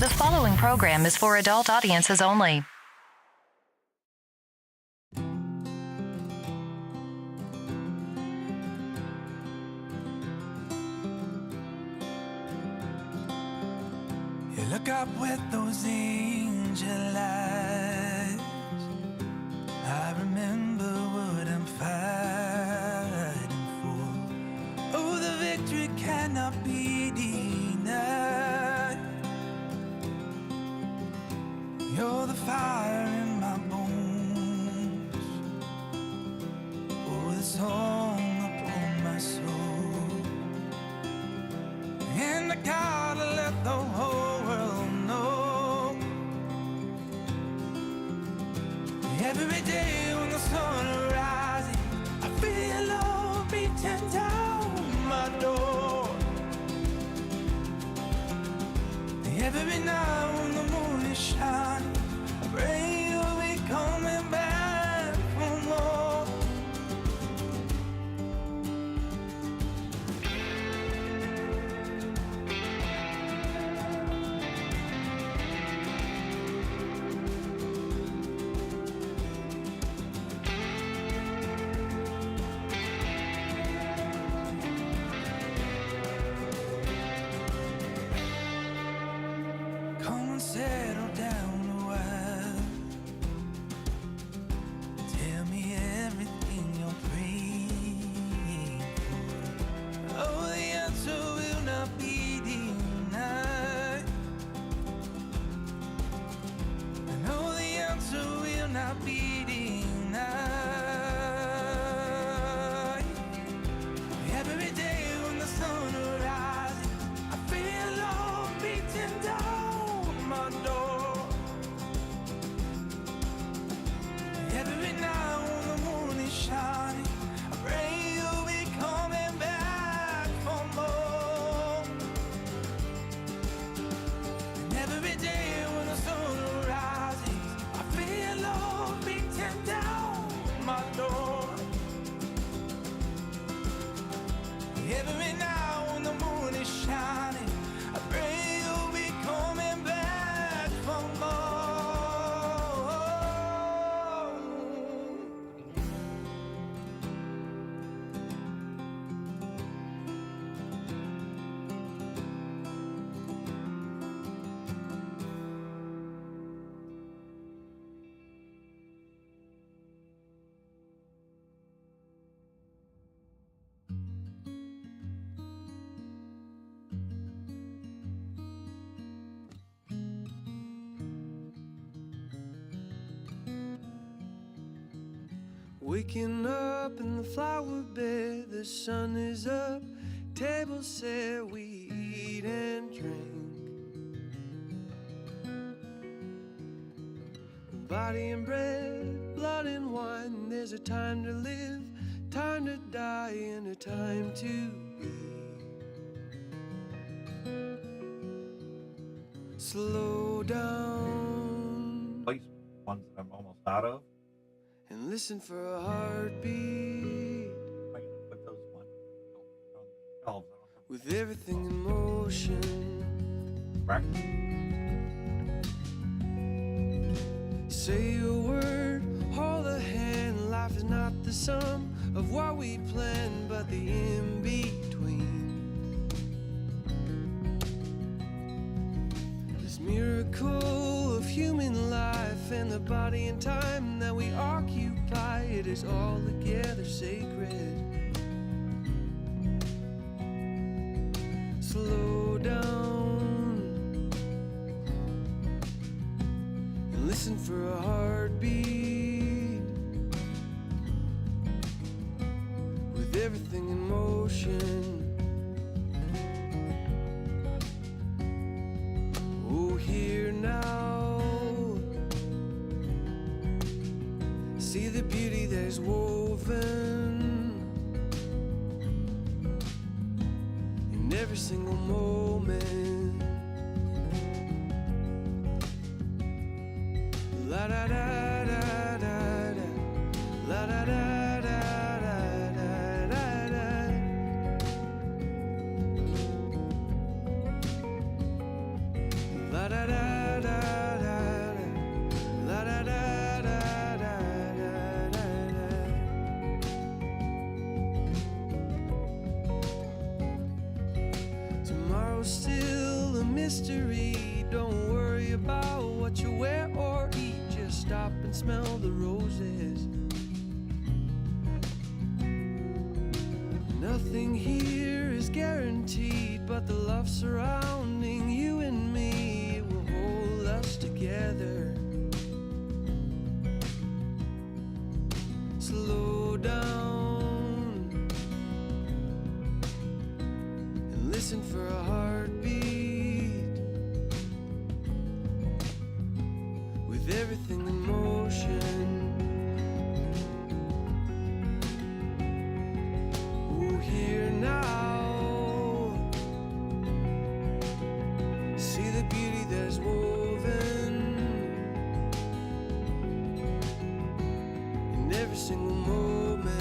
The following program is for adult audiences only. You look up with those angel eyes. I remember what I'm fighting for. Oh, the victory cannot be denied. You're the fire in my bones. Oh, the song upon my soul. And I gotta let the whole world know. Every day when the sun rises, I feel love beating down my door. Every night when the moon is shining, I pray you'll be coming back for more. Come and settle down a while. Tell me everything you're praying for. Oh, the answer will not be denied. And oh, the answer will not be denied. Every day when the sun rises, I feel love beating down my door. Every night when the moon is shining, I pray you'll be coming back for more. And every day when the sun rises, I feel love beating down my door. Every night when the moon is shining, I pray you'll be coming back for more. Waking up in the flower bed, the sun is up, table set, we eat and drink. Body and bread, blood and wine, there's a time to live, time to die, and a time to be. Slow down Place ones that I'm almost out of. and listen for a heartbeat. I'm gonna put those ones on the shelves. I don't have With everything in motion, practice. say a word, hold a hand. Life is not the sum of what we plan, but the in-between. This miracle of human life and the body and time that we occupy, it is all together sacred. Slow down and listen for a heartbeat. With everything in motion, oh, here now, see the beauty that is woven in every single moment. La da da da da da, la da da da da da da da, la da da. Nothing here is guaranteed, but the love surrounding you and me will hold us together. Slow down and listen for a heartbeat with everything in motion. Here now, see the beauty that is woven in every single moment.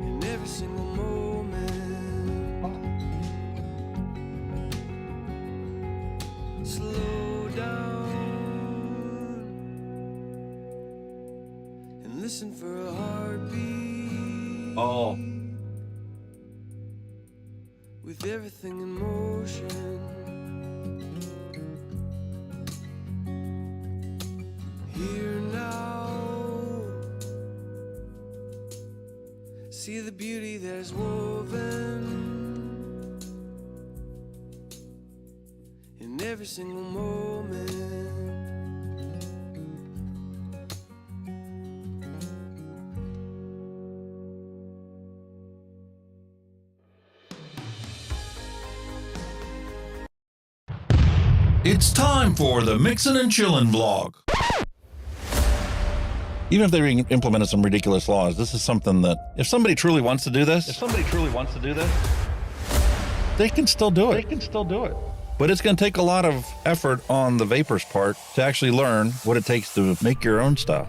In every single moment. Slow down and listen for a heartbeat. Oh. With everything in motion. Here now, see the beauty that is woven in every single moment. It's time for the Mixin and Chillin vlog. Even if they implemented some ridiculous laws, this is something that if somebody truly wants to do this, they can still do it. But it's going to take a lot of effort on the vapors' part to actually learn what it takes to make your own stuff.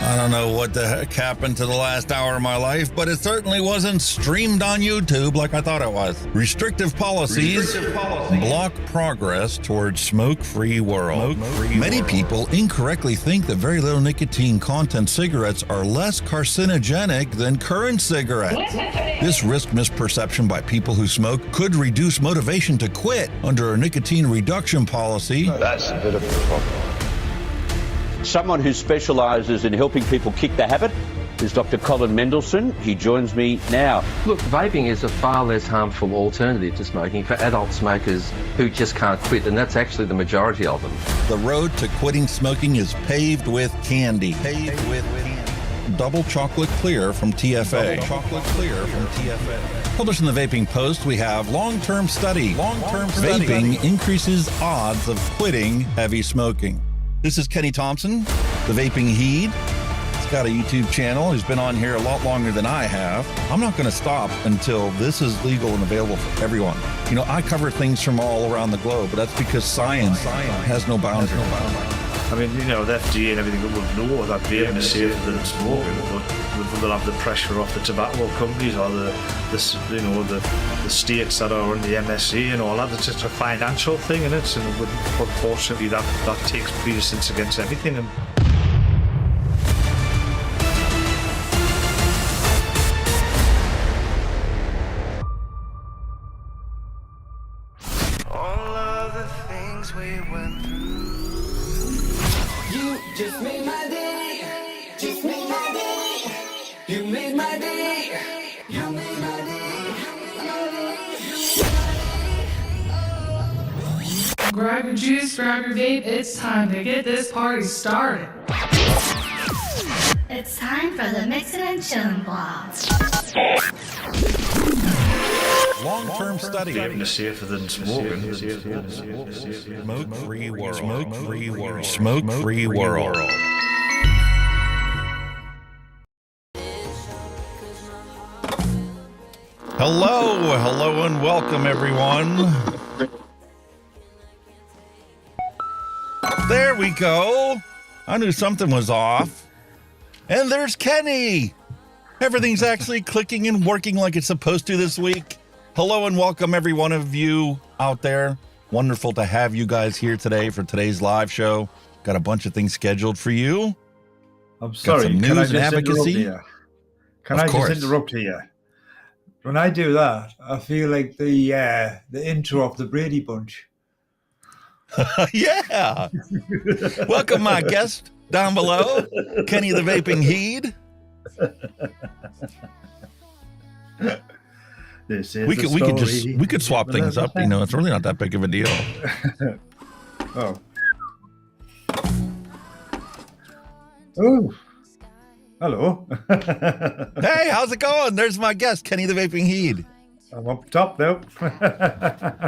I don't know what the heck happened to the last hour of my life, but it certainly wasn't streamed on YouTube like I thought it was. Restrictive policies block progress towards smoke-free world. Many people incorrectly think that very little nicotine content cigarettes are less carcinogenic than current cigarettes. This risk misperception by people who smoke could reduce motivation to quit under a nicotine reduction policy. That's a bit of a problem. Someone who specialises in helping people kick the habit is Dr. Colin Mendelsohn. He joins me now. Look, vaping is a far less harmful alternative to smoking for adult smokers who just can't quit, and that's actually the majority of them. The road to quitting smoking is paved with candy. Double chocolate clear from TFA. Published in the Vaping Post, we have long-term study. Vaping increases odds of quitting heavy smoking. This is Kenny Thompson, the Vaping Heed. He's got a YouTube channel. He's been on here a lot longer than I have. I'm not going to stop until this is legal and available for everyone. You know, I cover things from all around the globe, but that's because science has no boundaries. I mean, you know, the FDA and everything will know that vaping is safer than smoking, but they'll have the pressure off the tobacco companies or the states that are on the MSA and all that. It's just a financial thing, and it's, and unfortunately that takes precedence against everything. And All of the things we went through. You just made my day. Just made my day. You made my day. You made my day. Grab your juice, grab your vape. It's time to get this party started. It's time for the Mixin and Chillin vlog. Long-term study. vaping is safer than smoking. Smoke-free world. Smoke-free world. Smoke-free world. Hello, and welcome, everyone. There we go. I knew something was off. And there's Kenny. Everything's actually clicking and working like it's supposed to this week. Hello and welcome every one of you out there. Wonderful to have you guys here today for today's live show. Got a bunch of things scheduled for you. I'm sorry, some can I news and just advocacy? interrupt here? Can I just interrupt here? When I do that, I feel like the intro of the Brady Bunch. Yeah. Welcome, my guest down below, Kenny the Vaping Heed. This is we could swap things up. You know, it's really not that big of a deal. Oh. Oh. Hello. Hey, how's it going? There's my guest, Kenny the Vaping Heed. I'm up top now.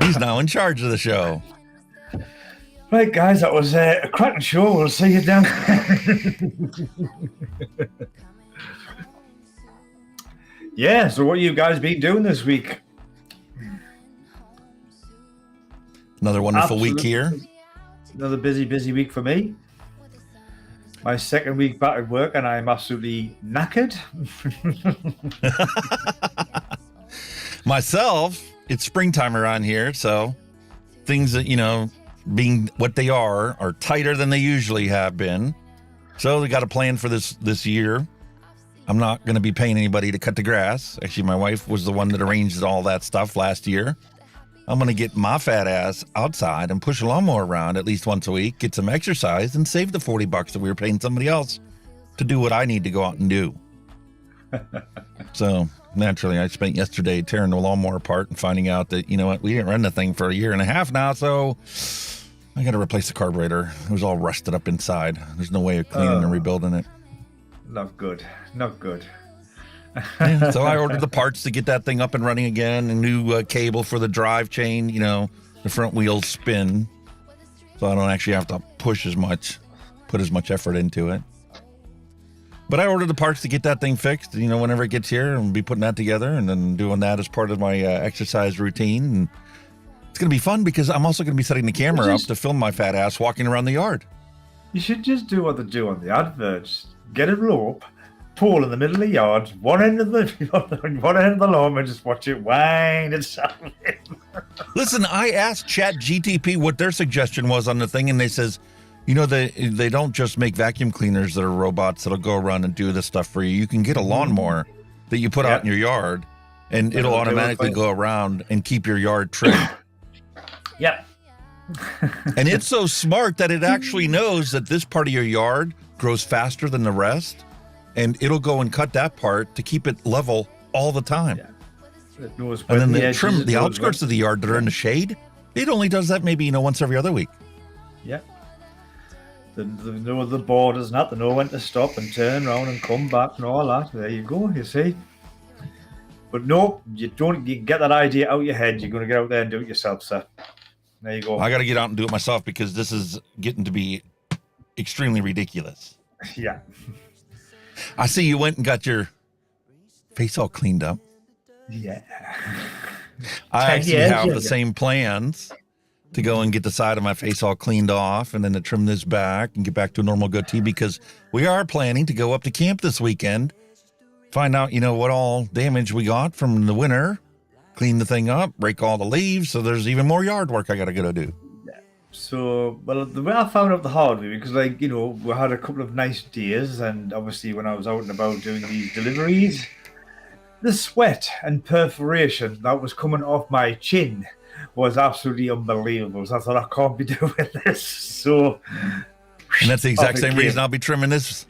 He's now in charge of the show. Right, guys, that was a cracking show. We'll see you down. Yeah, so what have you guys been doing this week? Another wonderful week here. Another busy week for me. My second week back at work, and I'm absolutely knackered. Myself, it's springtime around here, so things that, you know, being what they are tighter than they usually have been. So we got a plan for this year. I'm not going to be paying anybody to cut the grass. Actually, my wife was the one that arranged all that stuff last year. I'm going to get my fat ass outside and push a lawnmower around at least once a week, get some exercise, and save the $40 that we were paying somebody else to do what I need to go out and do. So naturally, I spent yesterday tearing the lawnmower apart and finding out that, you know what, we didn't run the thing for a year and a half now, so I got to replace the carburetor. It was all rusted up inside. There's no way of cleaning and rebuilding it. Not good. Not good. Yeah, so I ordered the parts to get that thing up and running again, a new cable for the drive chain, you know, the front wheels spin, so I don't actually have to put as much effort into it. But I ordered the parts to get that thing fixed, you know, whenever it gets here, and be putting that together and then doing that as part of my exercise routine. And it's going to be fun because I'm also going to be setting the camera up to film my fat ass walking around the yard. You should just do what they do on the adverts. Get a rope, pole in the middle of the yard, one end of the lawn, and just watch it wind itself in. Listen, I asked Chat GTP what their suggestion was on the thing, and they says, you know, they don't just make vacuum cleaners that are robots that'll go around and do this stuff for you. You can get a lawnmower that you put out in your yard, and it'll automatically go around and keep your yard trimmed. Yep. And it's so smart that it actually knows that this part of your yard grows faster than the rest, and it'll go and cut that part to keep it level all the time. Yeah. It knows and then the trim the outskirts of the yard that are in the shade. It only does that maybe, you know, once every other week. Yeah. They know the borders and that. They know when to stop and turn around and come back and all that. There you go, you see. But no, you get that idea out of your head. You're going to get out there and do it yourself, sir. There you go. I got to get out and do it myself because this is getting to be extremely ridiculous. Yeah. I see you went and got your face all cleaned up. Yeah. I actually have the same plans to go and get the side of my face all cleaned off and then to trim this back and get back to a normal goatee because we are planning to go up to camp this weekend, find out, you know, what all damage we got from the winter, clean the thing up, break all the leaves. So there's even more yard work I got to go do. So, well, the way I found out the hard way, because, like, you know, we had a couple of nice days, and obviously when I was out and about doing these deliveries, the sweat and perforation that was coming off my chin was absolutely unbelievable. So I thought, I can't be doing this. So, and that's the exact same reason I'll be trimming this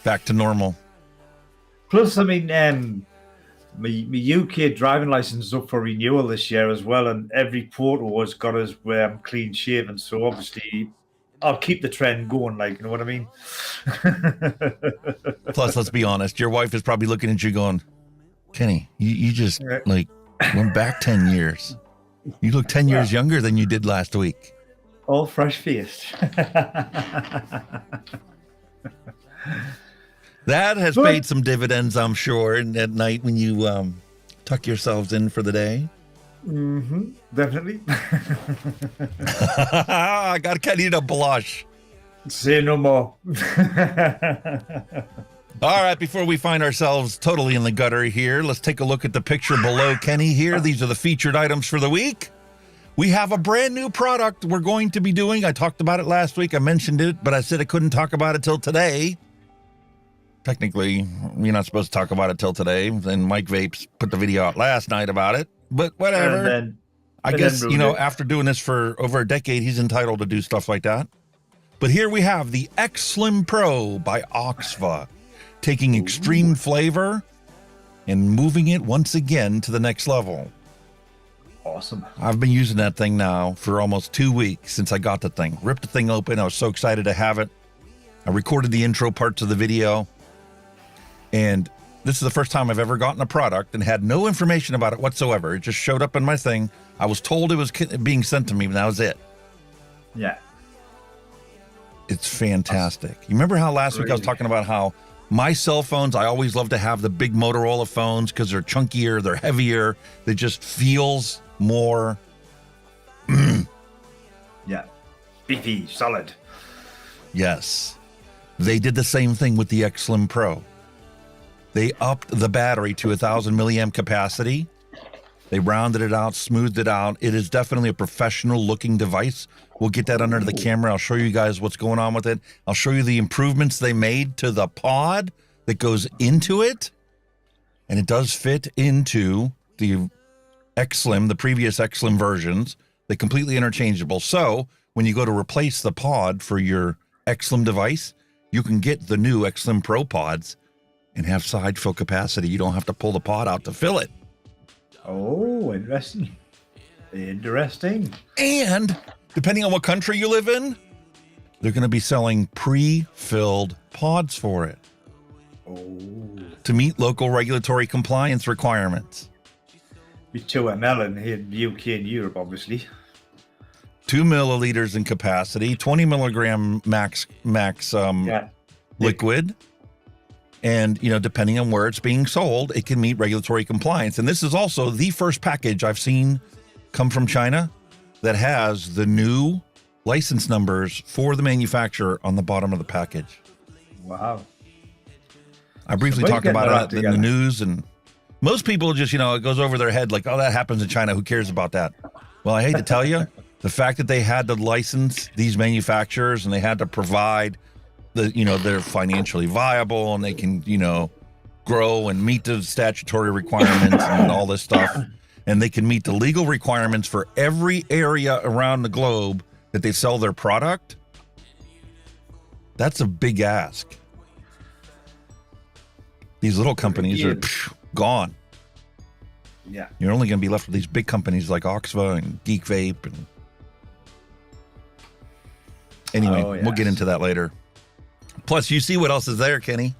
back to normal. Plus, I mean, my UK driving license is up for renewal this year as well, and every photo has got us where I'm clean shaven. So obviously, I'll keep the trend going. Like, you know what I mean? Plus, let's be honest, your wife is probably looking at you going, "Kenny, you just like went back 10 years. You look 10 years younger than you did last week." All fresh faced. That has paid some dividends, I'm sure, at night when you tuck yourselves in for the day. Mm-hmm. Definitely. I got Kenny to blush. Say no more. All right, before we find ourselves totally in the gutter here, let's take a look at the picture below Kenny here. These are the featured items for the week. We have a brand new product we're going to be doing. I talked about it last week. I mentioned it, but I said I couldn't talk about it till today. technically, you're not supposed to talk about it till today. Then Mike Vapes put the video out last night about it, but whatever. I guess, after doing this for over a decade, he's entitled to do stuff like that. But here we have the Xlim Pro by OXVA, taking extreme flavor and moving it once again to the next level. Awesome. I've been using that thing now for almost 2 weeks since I got the thing. Ripped the thing open. I was so excited to have it. I recorded the intro parts of the video. And this is the first time I've ever gotten a product and had no information about it whatsoever. It just showed up in my thing. I was told it was being sent to me, but that was it. Yeah. It's fantastic. You remember how last week I was talking about how my cell phones, I always love to have the big Motorola phones because they're chunkier, they're heavier, they just feels more. Yeah. Beefy, solid. Yes. They did the same thing with the Xlim Pro. They upped the battery to 1,000 milliamp capacity. They rounded it out, smoothed it out. It is definitely a professional looking device. We'll get that under the camera. I'll show you guys what's going on with it. I'll show you the improvements they made to the pod that goes into it. And it does fit into the Xlim, the previous Xlim versions. They're completely interchangeable. So when you go to replace the pod for your Xlim device, you can get the new Xlim Pro pods and have side fill capacity. You don't have to pull the pod out to fill it. Oh, interesting. Interesting. And depending on what country you live in, they're going to be selling pre-filled pods for it. Oh. To meet local regulatory compliance requirements. Be 2 ml in here in the UK and Europe, obviously. 2 milliliters in capacity, 20 milligram max liquid. And, depending on where it's being sold, it can meet regulatory compliance. And this is also the first package I've seen come from China that has the new license numbers for the manufacturer on the bottom of the package. Wow. I briefly talked about it in the news, and most people just, it goes over their head like, oh, that happens in China. Who cares about that? Well, I hate to tell you, the fact that they had to license these manufacturers and they had to provide they're financially viable and they can, grow and meet the statutory requirements and all this stuff. And they can meet the legal requirements for every area around the globe that they sell their product. That's a big ask. These little companies are gone. Yeah. You're only going to be left with these big companies like OXVA and Geek Vape. And anyway, We'll get into that later. Plus, you see what else is there, Kenny?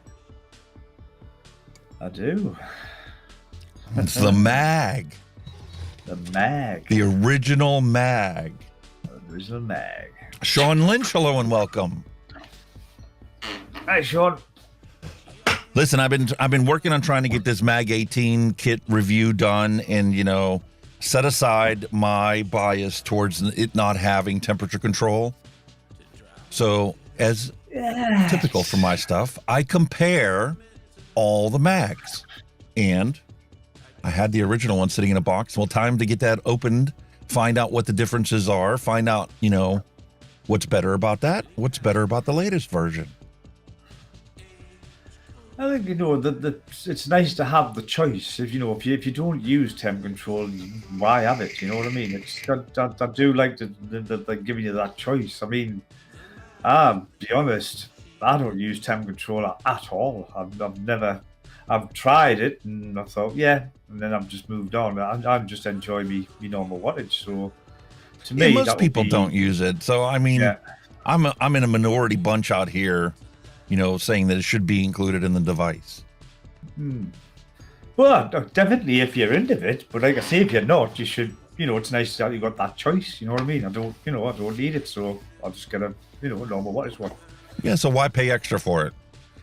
I do. It's the mag. The mag. The original mag. The original mag. Sean Lynch, hello and welcome. Hi, Sean. Listen, I've been working on trying to get this Mag 18 kit review done and, set aside my bias towards it not having temperature control. So, as typical for my stuff, I compare all the mags. And I had the original one sitting in a box. Well, time to get that opened, find out what the differences are, find out, what's better about that, what's better about the latest version. I think it's nice to have the choice. If you don't use temp control, why have it? You know what I mean? I do like the giving you that choice. I mean, to be honest, I don't use temp control at all. I've tried it and I thought, yeah, and then I've just moved on. I'm just enjoying me normal wattage. So to me, most people don't use it. So I mean, I'm in a minority bunch out here. Saying that it should be included in the device. Well, definitely if you're into it, but like I say, if you're not, you should, it's nice that you got that choice, you know what I mean? I don't need it, so I'll just get a, normal wattage one. Yeah, so why pay extra for it?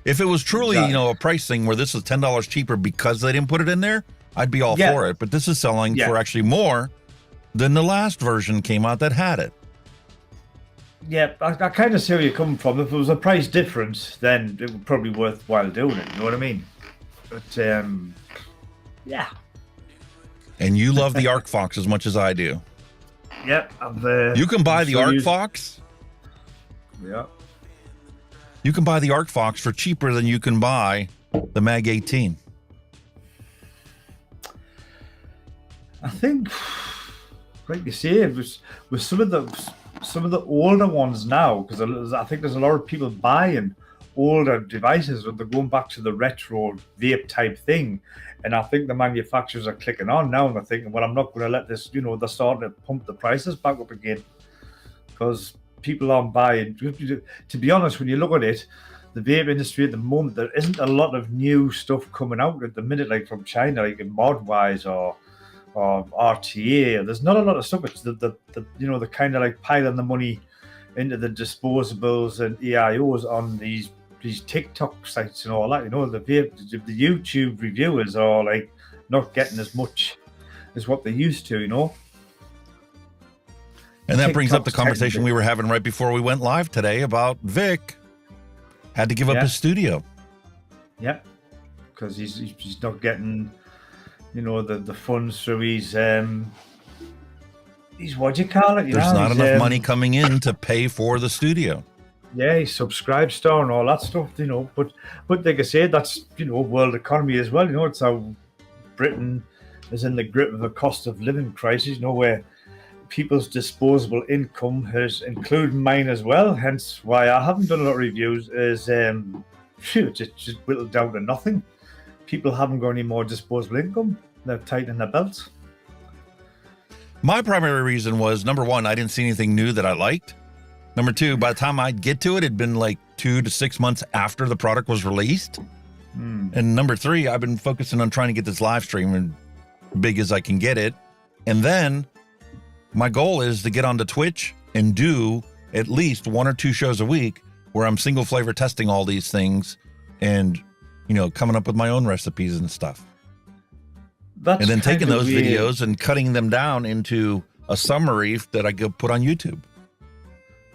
If it was truly, a price thing where this is $10 cheaper because they didn't put it in there, I'd be all for it. But this is selling for actually more than the last version came out that had it. Yeah, I kind of see where you're coming from. If it was a price difference, then it would probably be worthwhile doing it. You know what I mean? But yeah. And you love the Arc Fox as much as I do. Yep. You can buy the Arc Fox. Yeah. You can buy the Arc Fox for cheaper than you can buy the Mag 18. I think, like you say, with some of the older ones now, because I think there's a lot of people buying older devices, but they're going back to the retro vape type thing. And I think the manufacturers are clicking on now, and they're thinking, well, I'm not going to let this, they're starting to pump the prices back up again because people aren't buying. To be honest, when you look at it, the vape industry at the moment, there isn't a lot of new stuff coming out at the minute, like from China, like in mod-wise or RTA. There's not a lot of stuff. It's the kind of like piling the money into the disposables and EIOs on these TikTok sites and all that. The YouTube reviewers are like not getting as much as what they used to. And that brings up the conversation we were having right before we went live today about Vic had to give up his studio. Yeah, because he's not getting the funds through his what do you call it? There's not enough money coming in to pay for the studio. Yeah, his Subscribe store and all that stuff, But like I say, that's world economy as well. It's how Britain is in the grip of a cost of living crisis. Where people's disposable income has, including mine as well. Hence why I haven't done a lot of reviews. Is it's just whittled down to nothing. People haven't got any more disposable income. They're tightening their belts. My primary reason was, number one, I didn't see anything new that I liked. Number two, by the time I'd get to it, it'd been like 2 to 6 months after the product was released. And number three, I've been focusing on trying to get this live stream as big as I can get it. And then my goal is to get onto Twitch and do at least 1 or 2 shows a week where I'm single flavor testing all these things and, coming up with my own recipes and stuff. And then taking those videos and cutting them down into a summary that I could put on YouTube.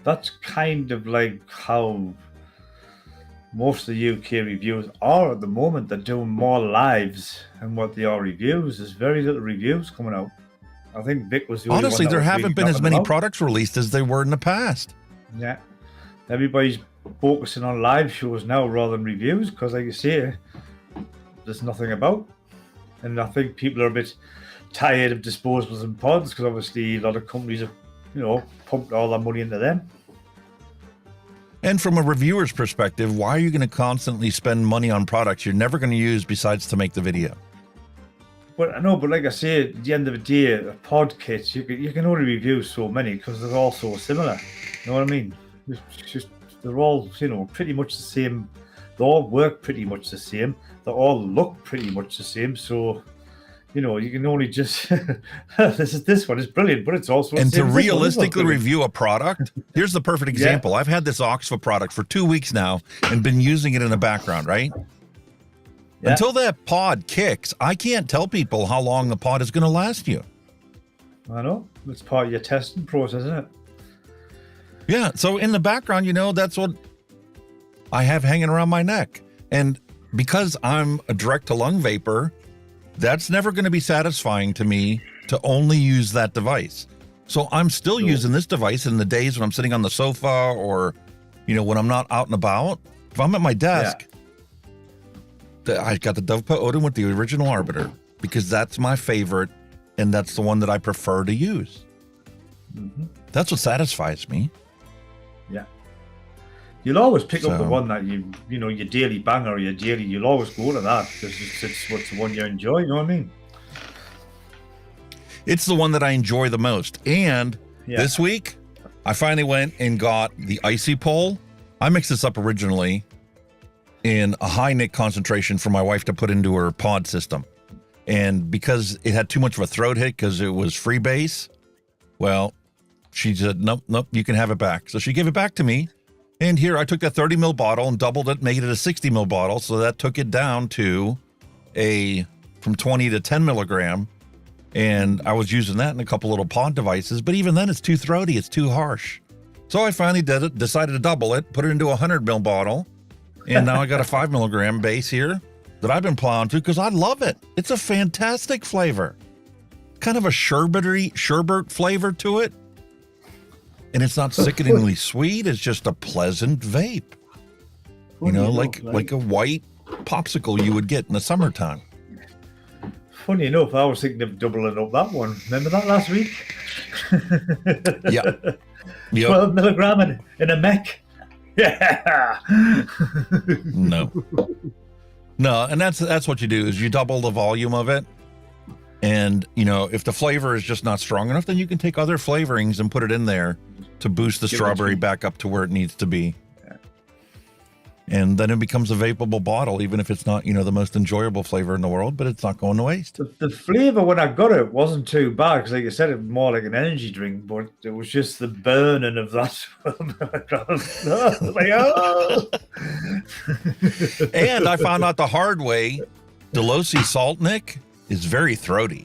That's kind of like how most of the UK reviewers are at the moment. They're doing more lives than what they are reviews. There's very little reviews coming out. I think Vic was the only Honestly, one that there was haven't really been as knocking many them out. products released as there were in the past. Yeah. Everybody's focusing on live shows now rather than reviews because, like you say, there's nothing about. And I think people are a bit tired of disposables and pods because obviously a lot of companies have, pumped all their money into them. And from a reviewer's perspective, why are you going to constantly spend money on products you're never going to use besides to make the video? Well, I know, but like I say, at the end of the day, a pod kit, you can only review so many because they're all so similar. You know what I mean? It's just they're all, pretty much the same. They all work pretty much the same. They all look pretty much the same. So, you can only just this one is brilliant, but it's also and to realistically review a product. Here's the perfect example. I've had this OXVA product for 2 weeks now and been using it in the background, right? Yeah. Until that pod kicks, I can't tell people how long the pod is going to last you. I know. It's part of your testing process, isn't it? Yeah. So in the background, that's what I have hanging around my neck. And because I'm a direct to lung vapor, that's never going to be satisfying to me to only use that device. So I'm still using this device in the days when I'm sitting on the sofa or, when I'm not out and about. If I'm at my desk, I got the Dovepot Odin with the original Arbiter because that's my favorite and that's the one that I prefer to use. Mm-hmm. That's what satisfies me. Yeah. You'll always pick up the one that your daily banger or you'll always go to that because it's what's the one you enjoy, you know what I mean? It's the one that I enjoy the most. And this week, I finally went and got the Icy Pole. I mixed this up originally in a high nic concentration for my wife to put into her pod system. And because it had too much of a throat hit because it was freebase, well, she said, nope, you can have it back. So she gave it back to me. And here I took that 30 ml bottle and doubled it, made it a 60 ml bottle. So that took it down to from 20 to 10 milligram. And I was using that in a couple little pod devices, but even then it's too throaty. It's too harsh. So I finally decided to double it, put it into a 100 ml bottle. And now I got a 5 milligram base here that I've been plowing through because I love it. It's a fantastic flavor. Kind of a sherbet flavor to it. And it's not sickeningly sweet. It's just a pleasant vape. You know, like a white popsicle you would get in the summertime. Funny enough, I was thinking of doubling up that one. Remember that last week? Yeah. 12 milligram in a mech. Yeah. No, and that's what you do is you double the volume of it. And, you know, if the flavor is just not strong enough, then you can take other flavorings and put it in there to boost the strawberry back up to where it needs to be. And then it becomes a vapable bottle, even if it's not, you know, the most enjoyable flavor in the world, but it's not going to waste. The flavor when I got it wasn't too bad because, like you said, it was more like an energy drink, but it was just the burning of that. Like, oh. And I found out the hard way, Delosi Salt Nick is very throaty.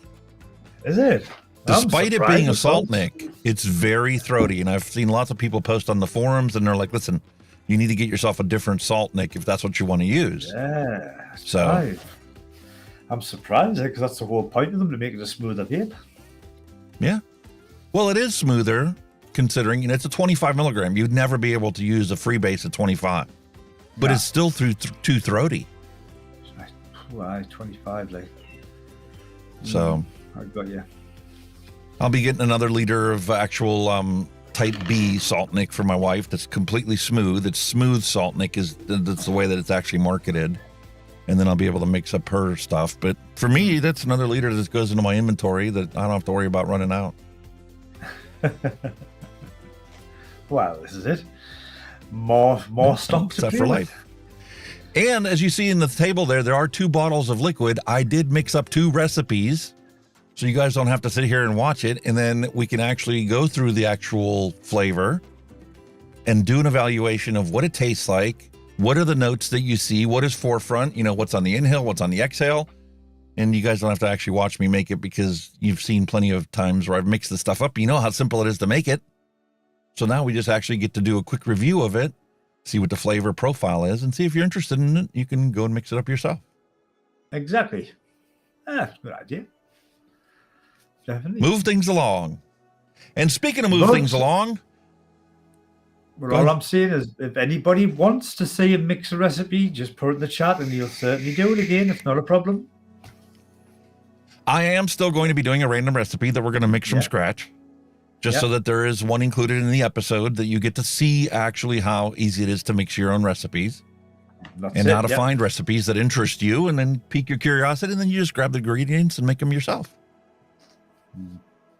Is it? Despite it being a Salt Nick, it's very throaty. And I've seen lots of people post on the forums and they're like, listen, you need to get yourself a different Salt Nick if that's what you want to use. Yeah. So right. I'm surprised because that's the whole point of them, to make it a smoother vape. Yeah. Well, it is smoother considering, you know, it's a 25 milligram. You'd never be able to use a freebase at 25, but it's still too throaty. Why 25 like? So I got you. I'll be getting another liter of actual type B Salt Nick for my wife. That's completely smooth. It's smooth Salt Nick that's the way that it's actually marketed. And then I'll be able to mix up her stuff. But for me, that's another liter that goes into my inventory that I don't have to worry about running out. Wow, this is it. More stock set for life. And as you see in the table there are 2 bottles of liquid. I did mix up 2 recipes, so you guys don't have to sit here and watch it. And then we can actually go through the actual flavor and do an evaluation of what it tastes like. What are the notes that you see? What is forefront? You know, what's on the inhale? What's on the exhale? And you guys don't have to actually watch me make it because you've seen plenty of times where I've mixed this stuff up. You know how simple it is to make it. So now we just actually get to do a quick review of it, see what the flavor profile is, and see if you're interested in it. You can go and mix it up yourself. Exactly. That's a good idea. Definitely. Move things along. And speaking of move things along, well, all I'm saying is if anybody wants to see a mix recipe, just put it in the chat and you'll certainly do it again. It's not a problem. I am still going to be doing a random recipe that we're going to mix from scratch, just so that there is one included in the episode that you get to see actually how easy it is to mix your own recipes. And how to find recipes that interest you and then pique your curiosity, and then you just grab the ingredients and make them yourself.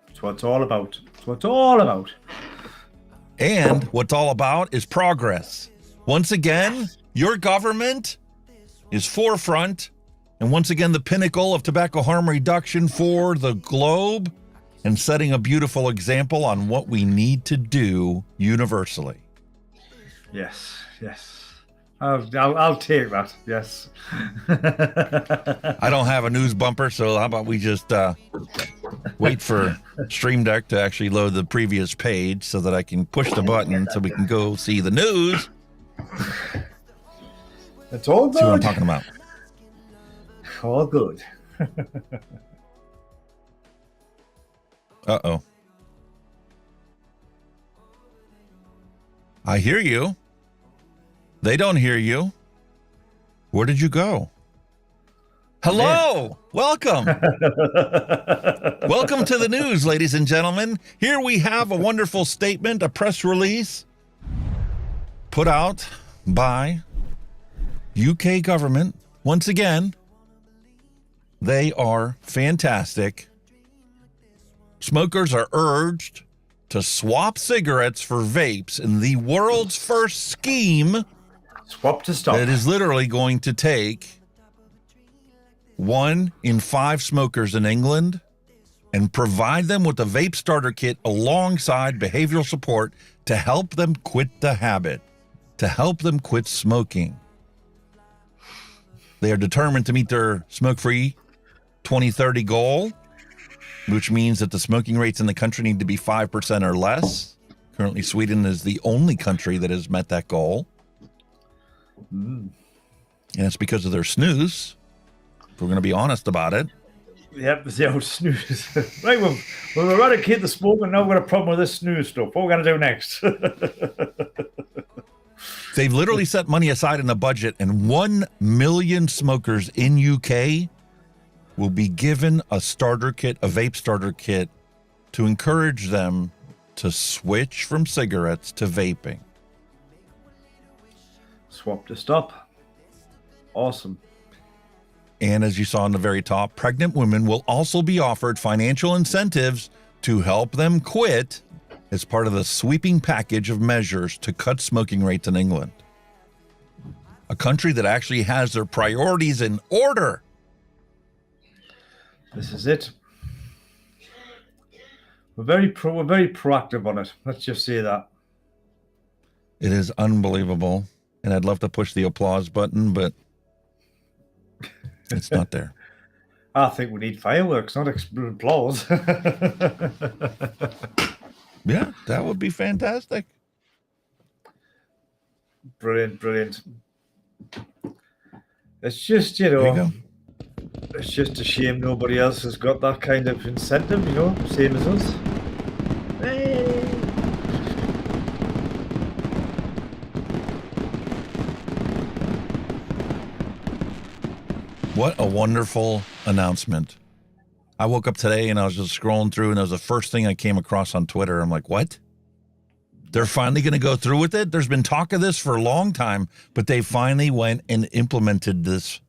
That's what it's all about. That's what it's all about. And what's all about is progress. Once again, your government is forefront, and once again, the pinnacle of tobacco harm reduction for the globe, and setting a beautiful example on what we need to do universally. Yes, yes. I'll take that. Yes. I don't have a news bumper, so how about we just wait for Stream Deck to actually load the previous page so that I can push the button so we can go see the news. It's all good. See what I'm talking about. All good. Uh-oh. I hear you. They don't hear you. Where did you go? Hello. Welcome. Welcome to the news, ladies and gentlemen. Here we have a wonderful statement, a press release put out by UK government. Once again, they are fantastic. Smokers are urged to swap cigarettes for vapes in the world's first scheme. Swap to stop. That is literally going to take 1 in 5 smokers in England and provide them with a vape starter kit alongside behavioral support to help them quit the habit, to help them quit smoking. They are determined to meet their smoke-free 2030 goal, which means that the smoking rates in the country need to be 5% or less. Currently, Sweden is the only country that has met that goal. And it's because of their snooze. If we're going to be honest about it. Yep, it's the old snooze. Right, we'll eradicate the smoke, and now we've got a problem with this snooze stuff. What are we going to do next? They've literally set money aside in the budget, and 1 million smokers in UK will be given a starter kit, a vape starter kit, to encourage them to switch from cigarettes to vaping. Swap to stop. Awesome. And as you saw on the very top, pregnant women will also be offered financial incentives to help them quit as part of the sweeping package of measures to cut smoking rates in England. A country that actually has their priorities in order. This is it. We're very proactive on it. Let's just say that. It is unbelievable. And I'd love to push the applause button, but it's not there. I think we need fireworks, not applause. Yeah, that would be fantastic. Brilliant. It's just, it's just a shame nobody else has got that kind of incentive, same as us. Hey. What a wonderful announcement. I woke up today and I was just scrolling through, and that was the first thing I came across on Twitter. I'm like, what? They're finally going to go through with it? There's been talk of this for a long time, but they finally went and implemented this.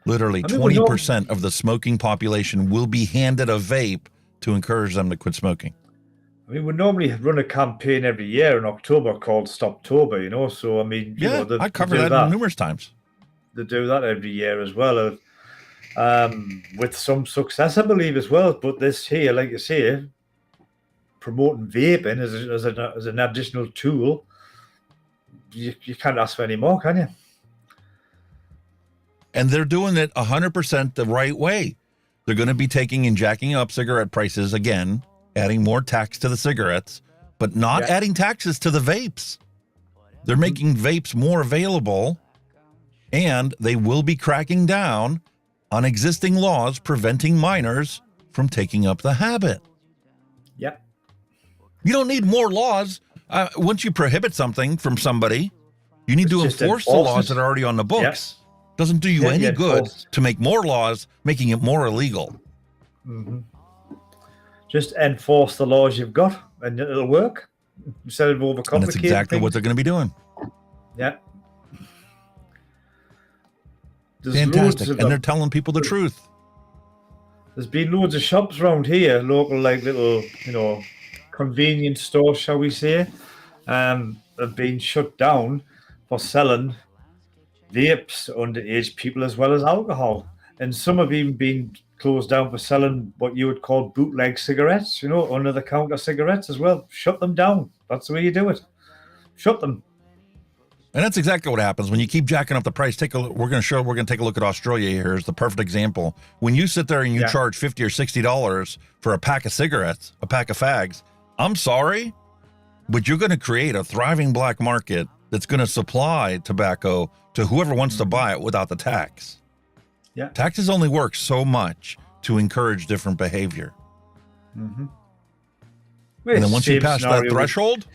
Literally 20% of the smoking population will be handed a vape to encourage them to quit smoking. I mean, we normally run a campaign every year in October called Stoptober, so I mean, I covered that numerous times. They do that every year as well, with some success, I believe, as well. But this here, like you say, promoting vaping as an additional tool, you can't ask for any more, can you? And they're doing it 100% the right way. They're going to be taking and jacking up cigarette prices again, adding more tax to the cigarettes, but not adding taxes to the vapes. They're making vapes more available, and they will be cracking down on existing laws preventing minors from taking up the habit. Yep. You don't need more laws. Once you prohibit something from somebody, you need to enforce the laws that are already on the books. Yep. Doesn't do you any good to make more laws, making it more illegal. Mm-hmm. Just enforce the laws you've got, and it'll work instead of overcomplicating. And that's exactly things. what they're going to be doing. Yeah. Fantastic. And they're telling people the truth. There's been loads of shops around here, local, like little, convenience stores, shall we say, have been shut down for selling vapes to underage people as well as alcohol. And some have even been closed down for selling what you would call bootleg cigarettes, under-the-counter cigarettes as well. Shut them down. That's the way you do it. Shut them. And that's exactly what happens when you keep jacking up the price. We're going to take a look at Australia here as the perfect example. When you sit there and you charge $50 or $60 for a pack of cigarettes, a pack of fags, I'm sorry, but you're going to create a thriving black market that's going to supply tobacco to whoever wants to buy it without the tax. Yeah. Taxes only work so much to encourage different behavior. Mm-hmm. And then once you pass that threshold,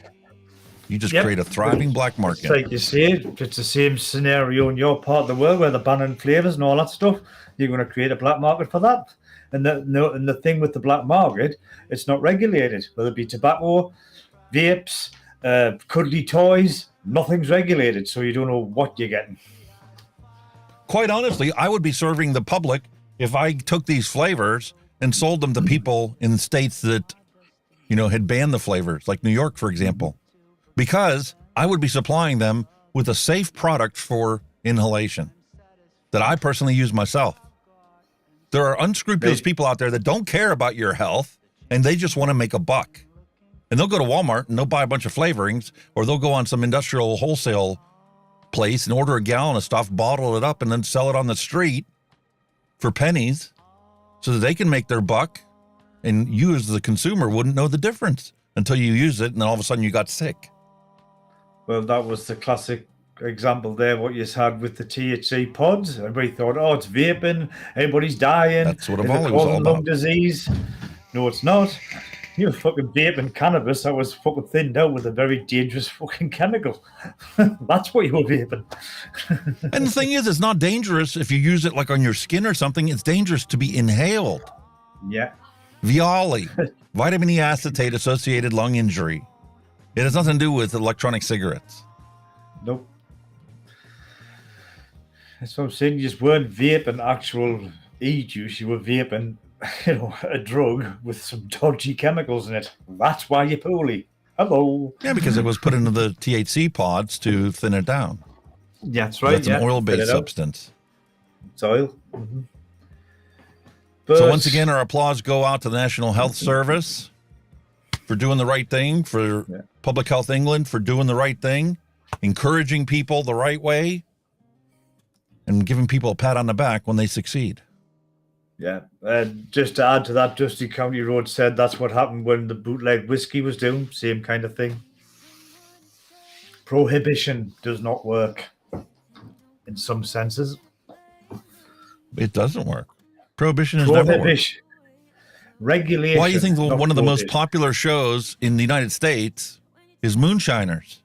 you just create a thriving black market. It's like you say, it's the same scenario in your part of the world where they're banning flavors and all that stuff. You're going to create a black market for that. And the thing with the black market, it's not regulated, whether it be tobacco, vapes, cuddly toys, nothing's regulated, so you don't know what you're getting. Quite honestly, I would be serving the public if I took these flavors and sold them to people in states that, had banned the flavors, like New York, for example. Because I would be supplying them with a safe product for inhalation that I personally use myself. There are unscrupulous people out there that don't care about your health, and they just want to make a buck. And they'll go to Walmart and they'll buy a bunch of flavorings, or they'll go on some industrial wholesale place and order a gallon of stuff, bottle it up, and then sell it on the street for pennies so that they can make their buck, and you as the consumer wouldn't know the difference until you use it, and then all of a sudden you got sick. Well, that was the classic example there, what you had with the THC pods. Everybody thought, it's vaping, everybody's dying. That's what it was all about. Lung disease. No, it's not. You're fucking vaping cannabis that was fucking thinned out with a very dangerous fucking chemical. That's what you were vaping. And the thing is, it's not dangerous if you use it like on your skin or something. It's dangerous to be inhaled. Yeah. Viali, vitamin E acetate associated lung injury. It has nothing to do with electronic cigarettes. Nope. That's what I'm saying. You just weren't vaping actual e-juice. You were vaping, a drug with some dodgy chemicals in it. That's why you're poorly. Hello. Yeah, because it was put into the THC pods to thin it down. Yeah, that's right. That's an oil-based substance. It's oil. Mm-hmm. So once again, our applause go out to the National Health Service for doing the right thing, for Public Health England for doing the right thing, encouraging people the right way, and giving people a pat on the back when they succeed. Yeah, just to add to that, Dusty County Road said that's what happened when the bootleg whiskey was doing. Same kind of thing. Prohibition does not work in some senses. It doesn't work. Prohibition is never worked. Regulation. Why do you think one of the most popular shows in the United States is Moonshiners?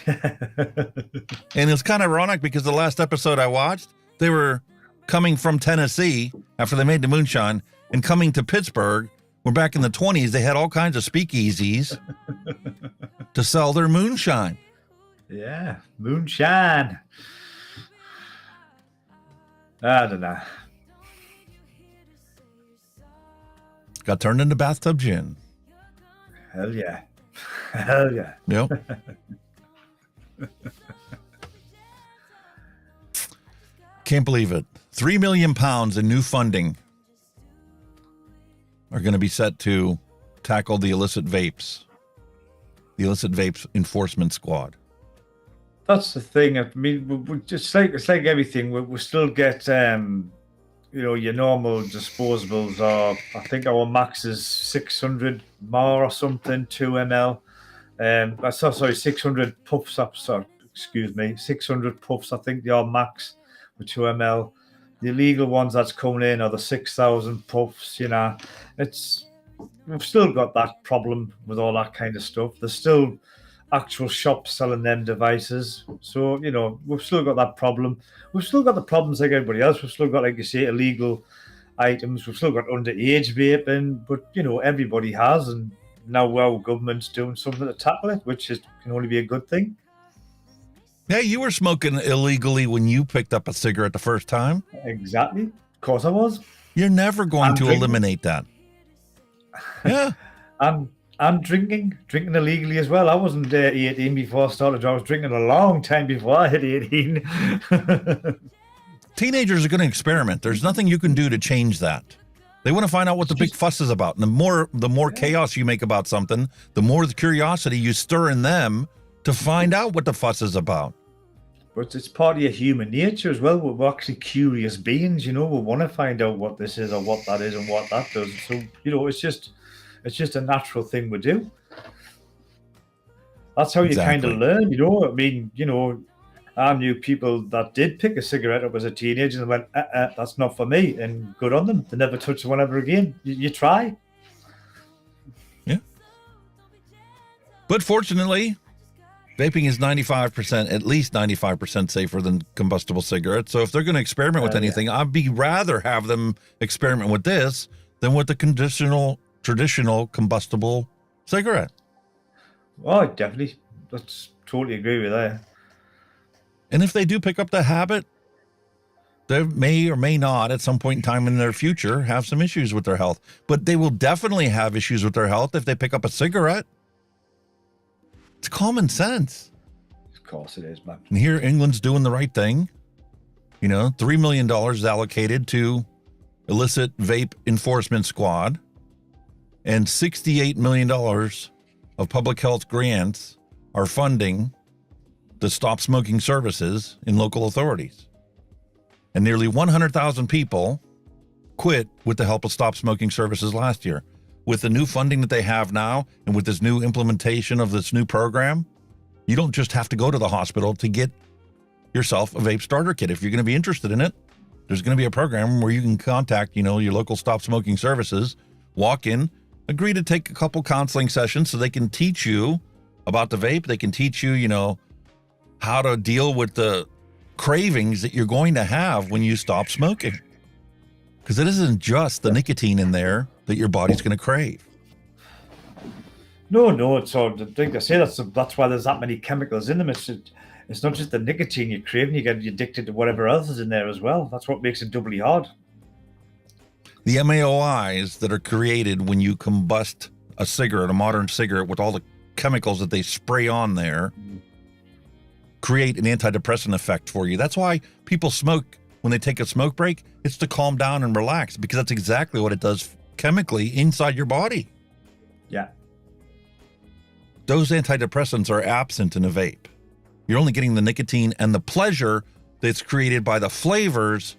And it's kind of ironic because the last episode I watched, they were coming from Tennessee after they made the moonshine and coming to Pittsburgh, where back in the 20s, they had all kinds of speakeasies to sell their moonshine. Yeah, moonshine. I don't know. Got turned into bathtub gin. Hell yeah. Hell yeah. Yep. Can't believe it. £3 million in new funding are going to be set to tackle the illicit vapes. The illicit vapes enforcement squad. That's the thing. I mean, we just it's like everything. We still get your normal disposables are, I think our max is 600 more or something, 2 ml. 600 puffs up. Sorry, excuse me, 600 puffs. I think they are max with 2 ml. The illegal ones that's coming in are the 6,000 puffs. We've still got that problem with all that kind of stuff. There's still actual shops selling them devices. So, we've still got that problem. We've still got the problems like everybody else. We've still got, like you say, illegal items. We've still got underage vaping, but, everybody has. And now our government's doing something to tackle it, which can only be a good thing. Yeah, you were smoking illegally when you picked up a cigarette the first time. Exactly. Of course I was. You're never going to eliminate that. Yeah. I'm drinking illegally as well. I wasn't 18 before I started. I was drinking a long time before I hit 18. Teenagers are going to experiment. There's nothing you can do to change that. They want to find out what the big fuss is about. And the more chaos you make about something, the more the curiosity you stir in them to find out what the fuss is about. But it's part of your human nature as well. We're actually curious beings, we want to find out what this is or what that is and what that does. So, it's just a natural thing we do. That's how you kind of learn, I knew people that did pick a cigarette up as a teenager and went, that's not for me. And good on them. They never touched one ever again. You try. Yeah. But fortunately, vaping is 95%, at least 95% safer than combustible cigarettes. So if they're going to experiment with anything, I'd rather have them experiment with this than with the traditional combustible cigarette. Oh, definitely. That's totally agree with that. And if they do pick up the habit, they may or may not at some point in time in their future have some issues with their health. But they will definitely have issues with their health if they pick up a cigarette. It's common sense. Of course it is, man. And here England's doing the right thing. $3 million is allocated to illicit vape enforcement squad. And $68 million of public health grants are funding the stop smoking services in local authorities. And nearly 100,000 people quit with the help of stop smoking services last year. With the new funding that they have now and with this new implementation of this new program, you don't just have to go to the hospital to get yourself a vape starter kit. If you're going to be interested in it, there's going to be a program where you can contact, your local stop smoking services, walk in, Agree to take a couple counseling sessions so they can teach you about the vape. They can teach you, you know, how to deal with the cravings that you're going to have when you stop smoking. Because it isn't just the nicotine in there that your body's going to crave. No, it's all. I think I say that's why there's that many chemicals in them. It's not just the nicotine you're craving; you get addicted to whatever else is in there as well. That's what makes it doubly hard. The MAOIs that are created when you combust a cigarette, a modern cigarette, with all the chemicals that they spray on there, create an antidepressant effect for you. That's why people smoke when they take a smoke break. It's to calm down and relax, because that's exactly what it does chemically inside your body. Yeah. Those antidepressants are absent in a vape. You're only getting the nicotine and the pleasure that's created by the flavors,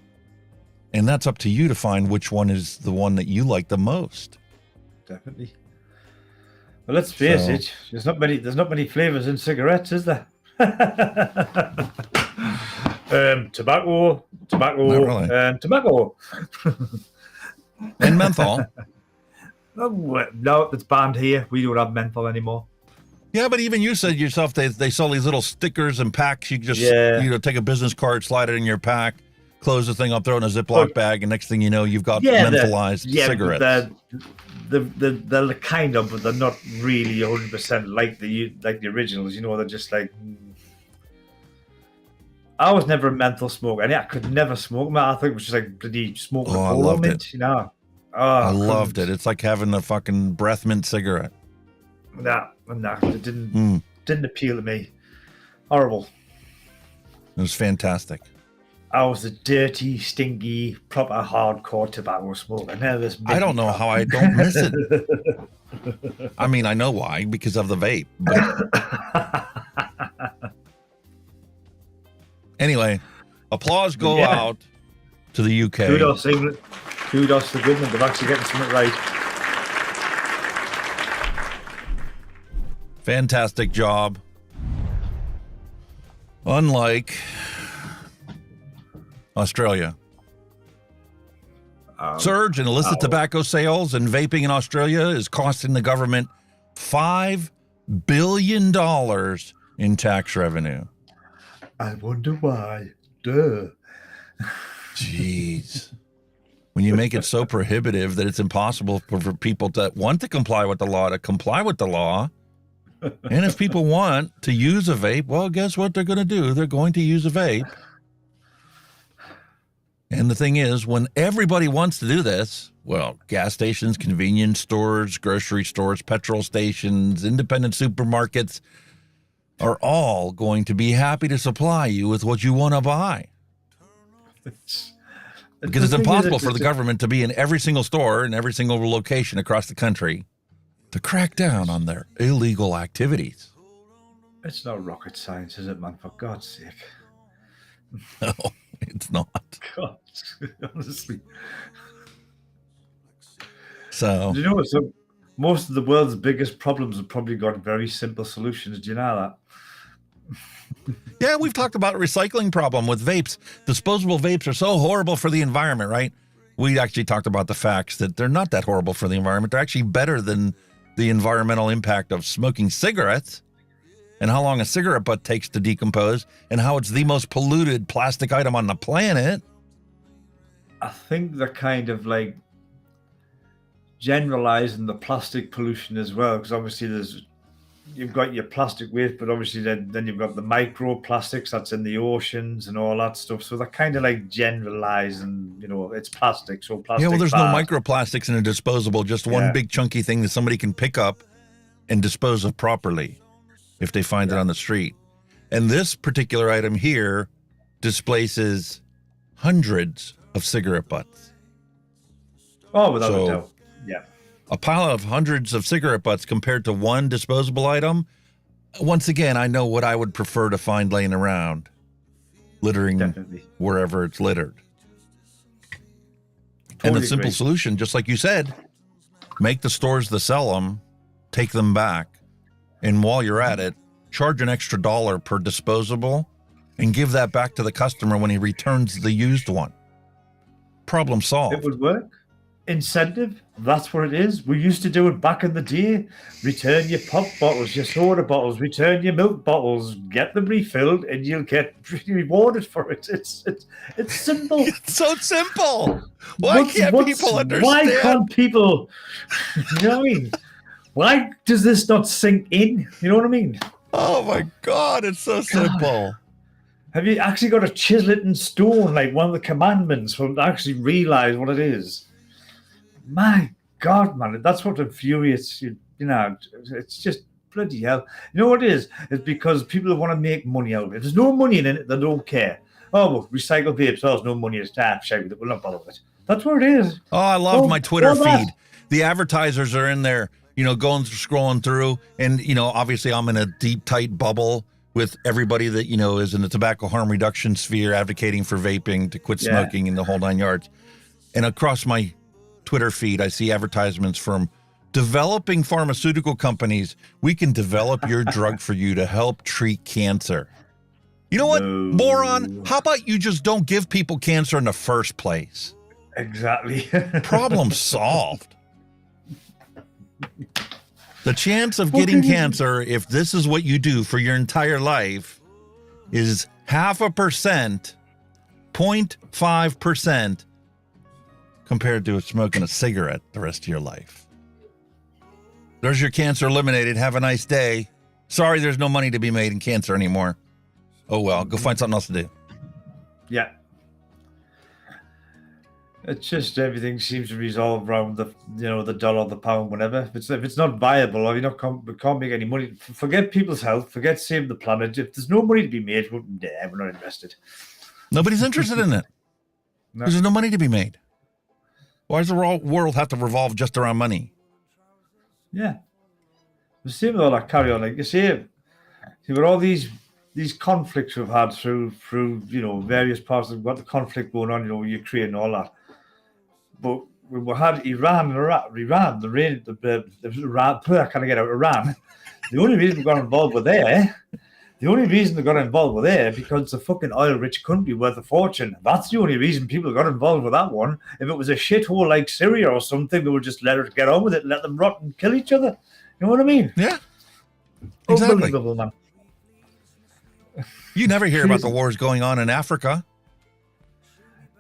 and that's up to you to find which one is the one that you like the most. Definitely. Well, let's face it. There's not many flavors in cigarettes, is there? Tobacco, really. and tobacco. And menthol. No, it's banned here. We don't have menthol anymore. Yeah, but even you said yourself they sell these little stickers and packs. You just take a business card, slide it in your pack, close the thing up, throw it in a Ziploc bag, and next thing you know, you've got mentholized cigarettes. They're kind of, but they're not really 100% like the originals. You know, they're just like. I was never a menthol smoker. I could never smoke them. I think it was just like bloody smoking I loved mint, it. you know. I loved it. It's like having a fucking breath mint cigarette. Nah, it didn't appeal to me. Horrible. It was fantastic. I was a dirty, stinky, proper hardcore tobacco smoker. Now this. I don't know how I don't miss it. I mean, I know why, because of the vape. But... Anyway, applause go out to the UK. Kudos, England. Kudos to the government. They've actually getting something right. Fantastic job. Unlike Australia. Surge in illicit tobacco sales and vaping in Australia is costing the government $5 billion in tax revenue. I wonder why. Duh. Jeez. When you make it so prohibitive that it's impossible for people that want to comply with the law to comply with the law. And if people want to use a vape, well, guess what they're going to do? They're going to use a vape. And the thing is, when everybody wants to do this, well, gas stations, convenience stores, grocery stores, petrol stations, independent supermarkets are all going to be happy to supply you with what you want to buy. Because it's impossible for the government to be in every single store and every single location across the country to crack down on their illegal activities. It's not rocket science, is it, man? For God's sake. No, it's not. God, honestly. So, do you know what? So most of the world's biggest problems have probably got very simple solutions. Do you know that? Yeah, we've talked about a recycling problem with vapes. Disposable vapes are so horrible for the environment, right? We actually talked about the facts that they're not that horrible for the environment. They're actually better than the environmental impact of smoking cigarettes and how long a cigarette butt takes to decompose and how it's the most polluted plastic item on the planet. I think they're kind of like generalizing the plastic pollution as well, because obviously you've got your plastic waste, but obviously then you've got the microplastics that's in the oceans and all that stuff. So they're kind of like generalizing, you know, it's plastic. So plastic. Yeah, well, there's bad. no microplastics in a disposable, just one big chunky thing that somebody can pick up and dispose of properly if they find it on the street. And this particular item here displaces hundreds of cigarette butts. Oh, without a doubt. Yeah. A pile of hundreds of cigarette butts compared to one disposable item. Once again, I know what I would prefer to find laying around, littering wherever it's littered. And the simple solution, just like you said, make the stores that sell them, take them back. And while you're at it, charge an extra $1 per disposable and give that back to the customer when he returns the used one. Problem solved. It would work. incentive. That's what it is. We used to do it back in the day. Return your pop bottles, your soda bottles, return your milk bottles, get them refilled, and you'll get rewarded for it. It's simple. It's so simple. Why can't people understand? Why can't people? You know what I mean? Why does this not sink in? You know what I mean? Oh my God, it's so simple. Have you actually got to chisel it in stone like one of the commandments for them to actually realize what it is? My God, man, that's what infuriates you. You know, it's just bloody hell. You know what it is? It's because people want to make money out of it. If there's no money in it, they don't care. Oh, well, recycle vapes. Oh, there's no money. It's shame that we'll not bother with it. That's what it is. Oh, I love my Twitter feed. The advertisers are in there, scrolling through. And, obviously I'm in a deep, tight bubble with everybody that, is in the tobacco harm reduction sphere advocating for vaping, to quit smoking and the whole 9 yards. And across my Twitter feed, I see advertisements from developing pharmaceutical companies. We can develop your drug for you to help treat cancer. You know what, moron? How about you just don't give people cancer in the first place? Exactly. Problem solved. The chance of getting cancer, if this is what you do for your entire life, is 0.5%, 0.5%, compared to smoking a cigarette the rest of your life. There's your cancer eliminated. Have a nice day. Sorry, there's no money to be made in cancer anymore. Oh well, go find something else to do. Yeah. It's just everything seems to resolve around the dollar, the pound, whatever. If it's not viable, or we can't make any money, forget people's health, forget saving the planet. If there's no money to be made, we're not invested. Nobody's interested in it. No. There's no money to be made. Why does the world have to revolve just around money? Yeah. The same with all that carry on. Like you see with all these conflicts we've had through various parts of what the conflict going on, Ukraine and all that. But we had Iran. I can't get out Iran. The only reason we got involved with there, because it's a fucking oil-rich country worth a fortune. That's the only reason people got involved with that one. If it was a shithole like Syria or something, they would just let it get on with it and let them rot and kill each other. You know what I mean? Yeah. Exactly. Unbelievable, man. You never hear about the wars going on in Africa.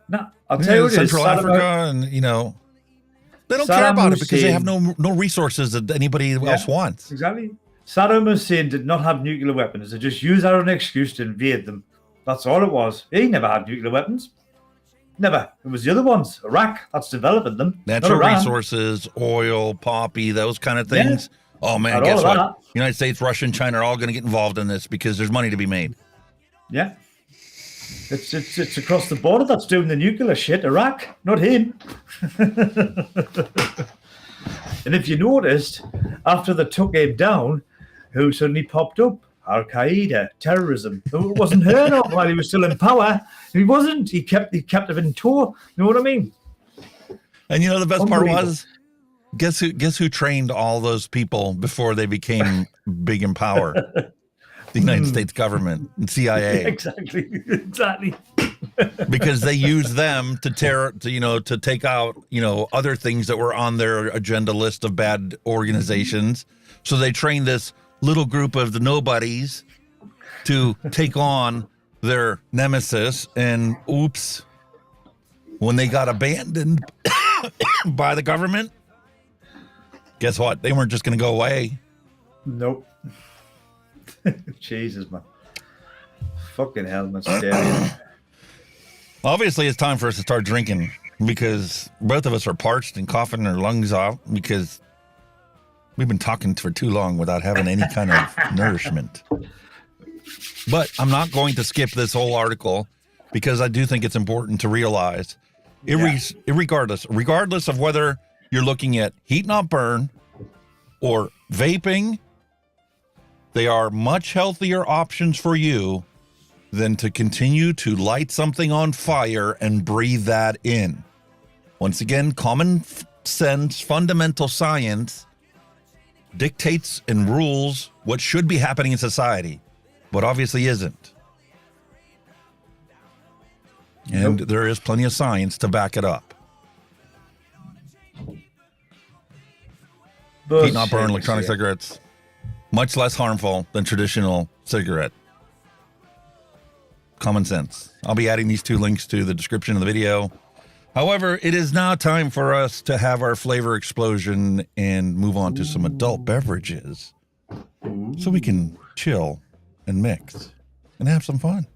No, I'll tell you what it is. Central Africa, and they don't care about it because they have no resources that anybody else wants. Exactly. Saddam Hussein did not have nuclear weapons. They just used that as an excuse to invade them. That's all it was. He never had nuclear weapons. Never. It was the other ones. Iraq, that's developing them. Natural resources, oil, poppy, those kind of things. Yeah. Oh, man, guess what? United States, Russia, and China are all going to get involved in this because there's money to be made. Yeah. It's across the border that's doing the nuclear shit. Iraq, not him. And if you noticed, after they took him down, who suddenly popped up? Al-Qaeda, terrorism. It wasn't heard of while he was still in power. He wasn't. He kept it in tow. You know what I mean? And the best part was, guess who trained all those people before they became big in power? The United States government and CIA. Exactly. Because they used them to take out, other things that were on their agenda list of bad organizations. So they trained this little group of the nobodies to take on their nemesis. And oops, when they got abandoned by the government, guess what? They weren't just going to go away. Nope. Jesus, man. Fucking hell, man. Scary. Obviously, it's time for us to start drinking because both of us are parched and coughing our lungs off because we've been talking for too long without having any kind of nourishment. But I'm not going to skip this whole article because I do think it's important to realize, regardless of whether you're looking at heat not burn or vaping, they are much healthier options for you than to continue to light something on fire and breathe that in. Once again, common sense, fundamental science dictates and rules what should be happening in society, but obviously isn't. And there is plenty of science to back it up. Heat not burn electronic cigarettes. Much less harmful than traditional cigarette. Common sense. I'll be adding these 2 links to the description of the video. However, it is now time for us to have our flavor explosion and move on to some adult beverages so we can chill and mix and have some fun.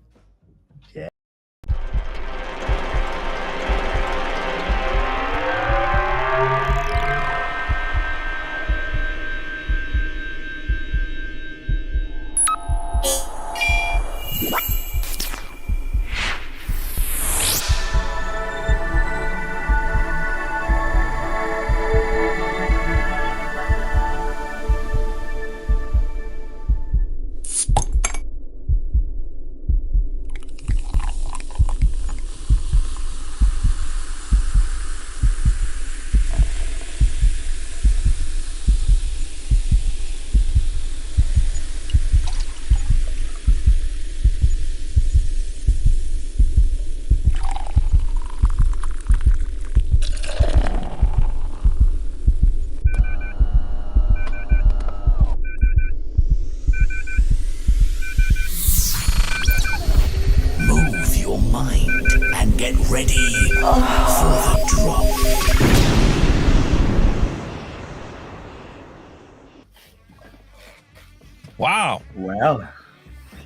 Wow. Well,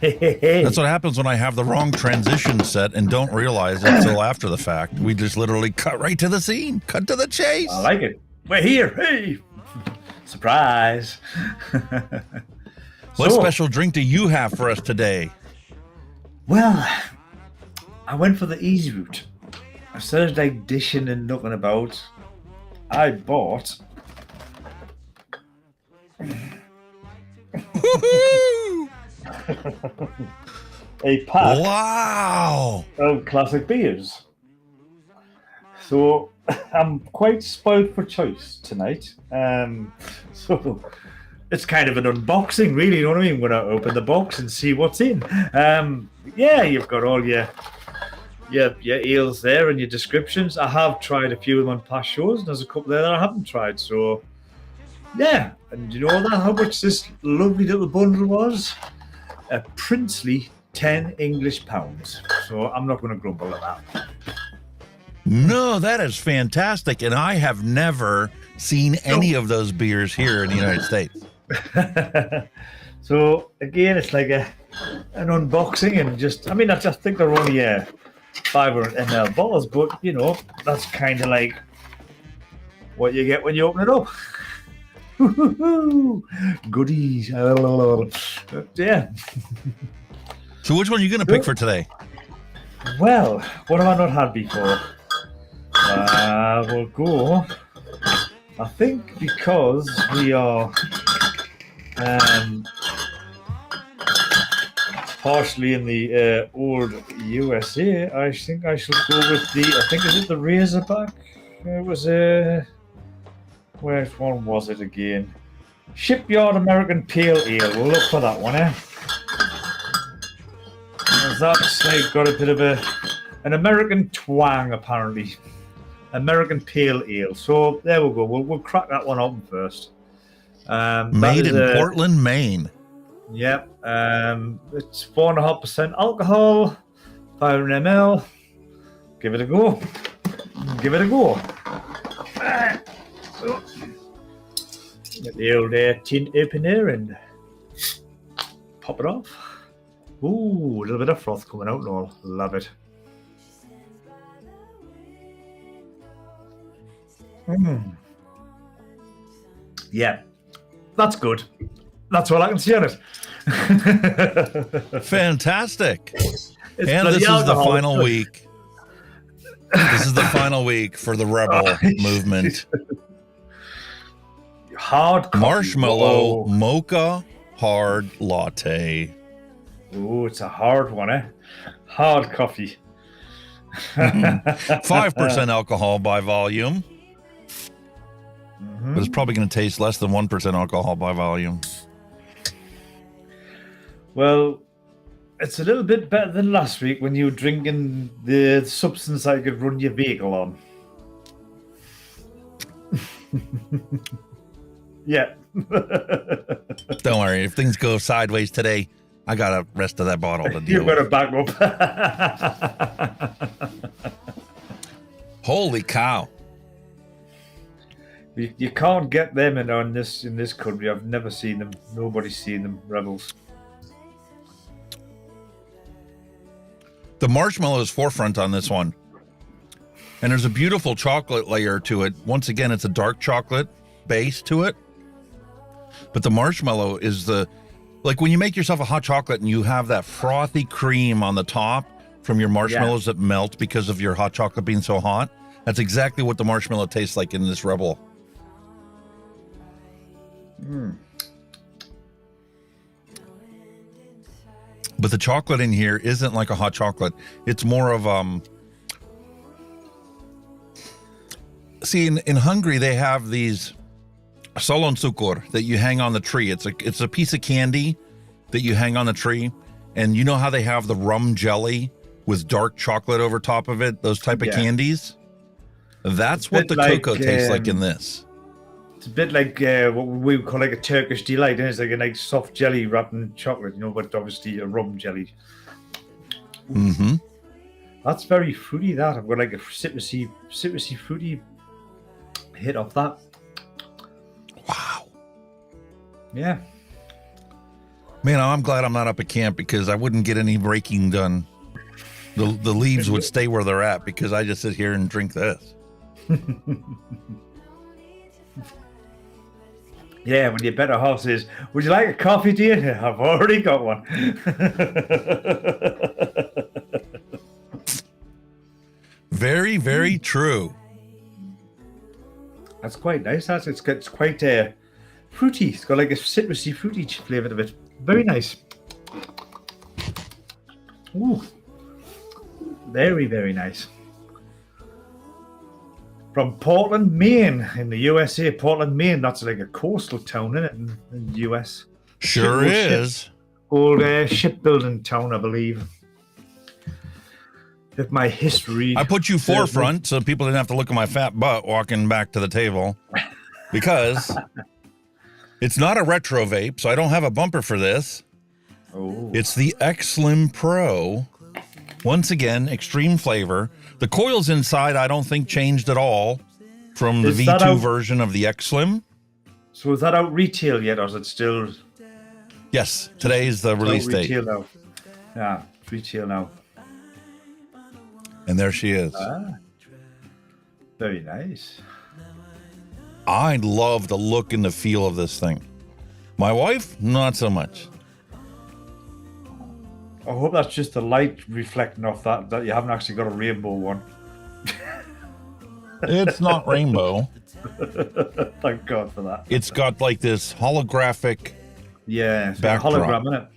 that's what happens when I have the wrong transition set and don't realize it until after the fact. We just literally cut right to the scene, cut to the chase. I like it. We're here. Hey, surprise. What special drink do you have for us today? Well, I went for the easy route. Instead of like dishing and knocking about, I bought a pack of classic beers. So I'm quite spoiled for choice tonight. So it's kind of an unboxing, really. You know what I mean? When I open the box and see what's in. Yeah, you've got all your ales there and your descriptions. I have tried a few of them on past shows, and there's a couple there that I haven't tried. So yeah, and you know how much this lovely little bundle was? A princely 10 English pounds. So I'm not going to grumble at that. No, that is fantastic. And I have never seen any of those beers here in the United States. So again, it's like an unboxing, and I just think they're only 500 ml bottles, but you know, that's kind of like what you get when you open it up. Goodies. Yeah. So which one are you going to pick for today? Well, what have I not had before? We'll go. I think because we are partially in the old USA, I think I shall go with is it the Razorback? It was which one was it again? Shipyard American Pale Ale. We'll look for that one, That's like got a bit of an American twang, apparently. American Pale Ale. So there we go. We'll crack that one open first. Made in Portland, Maine. Yep. It's 4.5% alcohol, 500 ml. Give it a go. So, get the old tin opener and pop it off. Ooh, a little bit of froth coming out and all. Love it. Yeah, that's good. That's all I can see on it. Fantastic. And this is the final week. This is the final week for the Rebel movement. Hard coffee. Marshmallow mocha hard latte. Ooh, it's a hard one, Hard coffee. 5% alcohol by volume. But it's probably going to taste less than 1% alcohol by volume. Well, it's a little bit better than last week when you were drinking the substance that you could run your vehicle on. Yeah. Don't worry. If things go sideways today, I got a rest of that bottle to deal You've got with. to back up. Holy cow. You can't get them in this country. I've never seen them. Nobody's seen them, Rebels. The marshmallow is forefront on this one. And there's a beautiful chocolate layer to it. Once again, it's a dark chocolate base to it. But the marshmallow is like when you make yourself a hot chocolate and you have that frothy cream on the top from your marshmallows that melt because of your hot chocolate being so hot. That's exactly what the marshmallow tastes like in this Rebel. But the chocolate in here isn't like a hot chocolate. It's more of see, in Hungary they have these salon sukur that you hang on the tree. It's a piece of candy that you hang on the tree, and you know how they have the rum jelly with dark chocolate over top of it, those type of candies. That's what the cocoa tastes like in this. It's a bit like what we would call like a Turkish delight. It's like a nice soft jelly wrapped in chocolate, but obviously a rum jelly. Mm-hmm. That's very fruity. That I've got like a citrusy fruity hit off that. Wow. Yeah. Man, I'm glad I'm not up at camp because I wouldn't get any raking done. The leaves would stay where they're at because I just sit here and drink this. Yeah, when your better half says, "Would you like a coffee, dear?" I've already got one. Very, very true. That's quite nice. It's quite fruity. It's got like a citrusy, fruity flavour to it. Very nice. Ooh, very, very nice. From Portland, Maine, in the USA. Portland, Maine. That's like a coastal town, isn't it, in the US? Sure is. Old shipbuilding town, I believe. If my history. I put you forefront so people didn't have to look at my fat butt walking back to the table, because it's not a retro vape, so I don't have a bumper for this. Oh. It's the Xlim Pro. Once again, extreme flavor. The coils inside, I don't think changed at all from the V2 version of the Xlim. So is that out retail yet, or is it still? Yes, today's the release date. Retail now. Yeah, retail now. And there she is. Very nice. I love the look and the feel of this thing. My wife, not so much. I hope that's just the light reflecting off that you haven't actually got a rainbow one. It's not rainbow. Thank God for that. It's got like this holographic it's backdrop. a hologram, isn't it?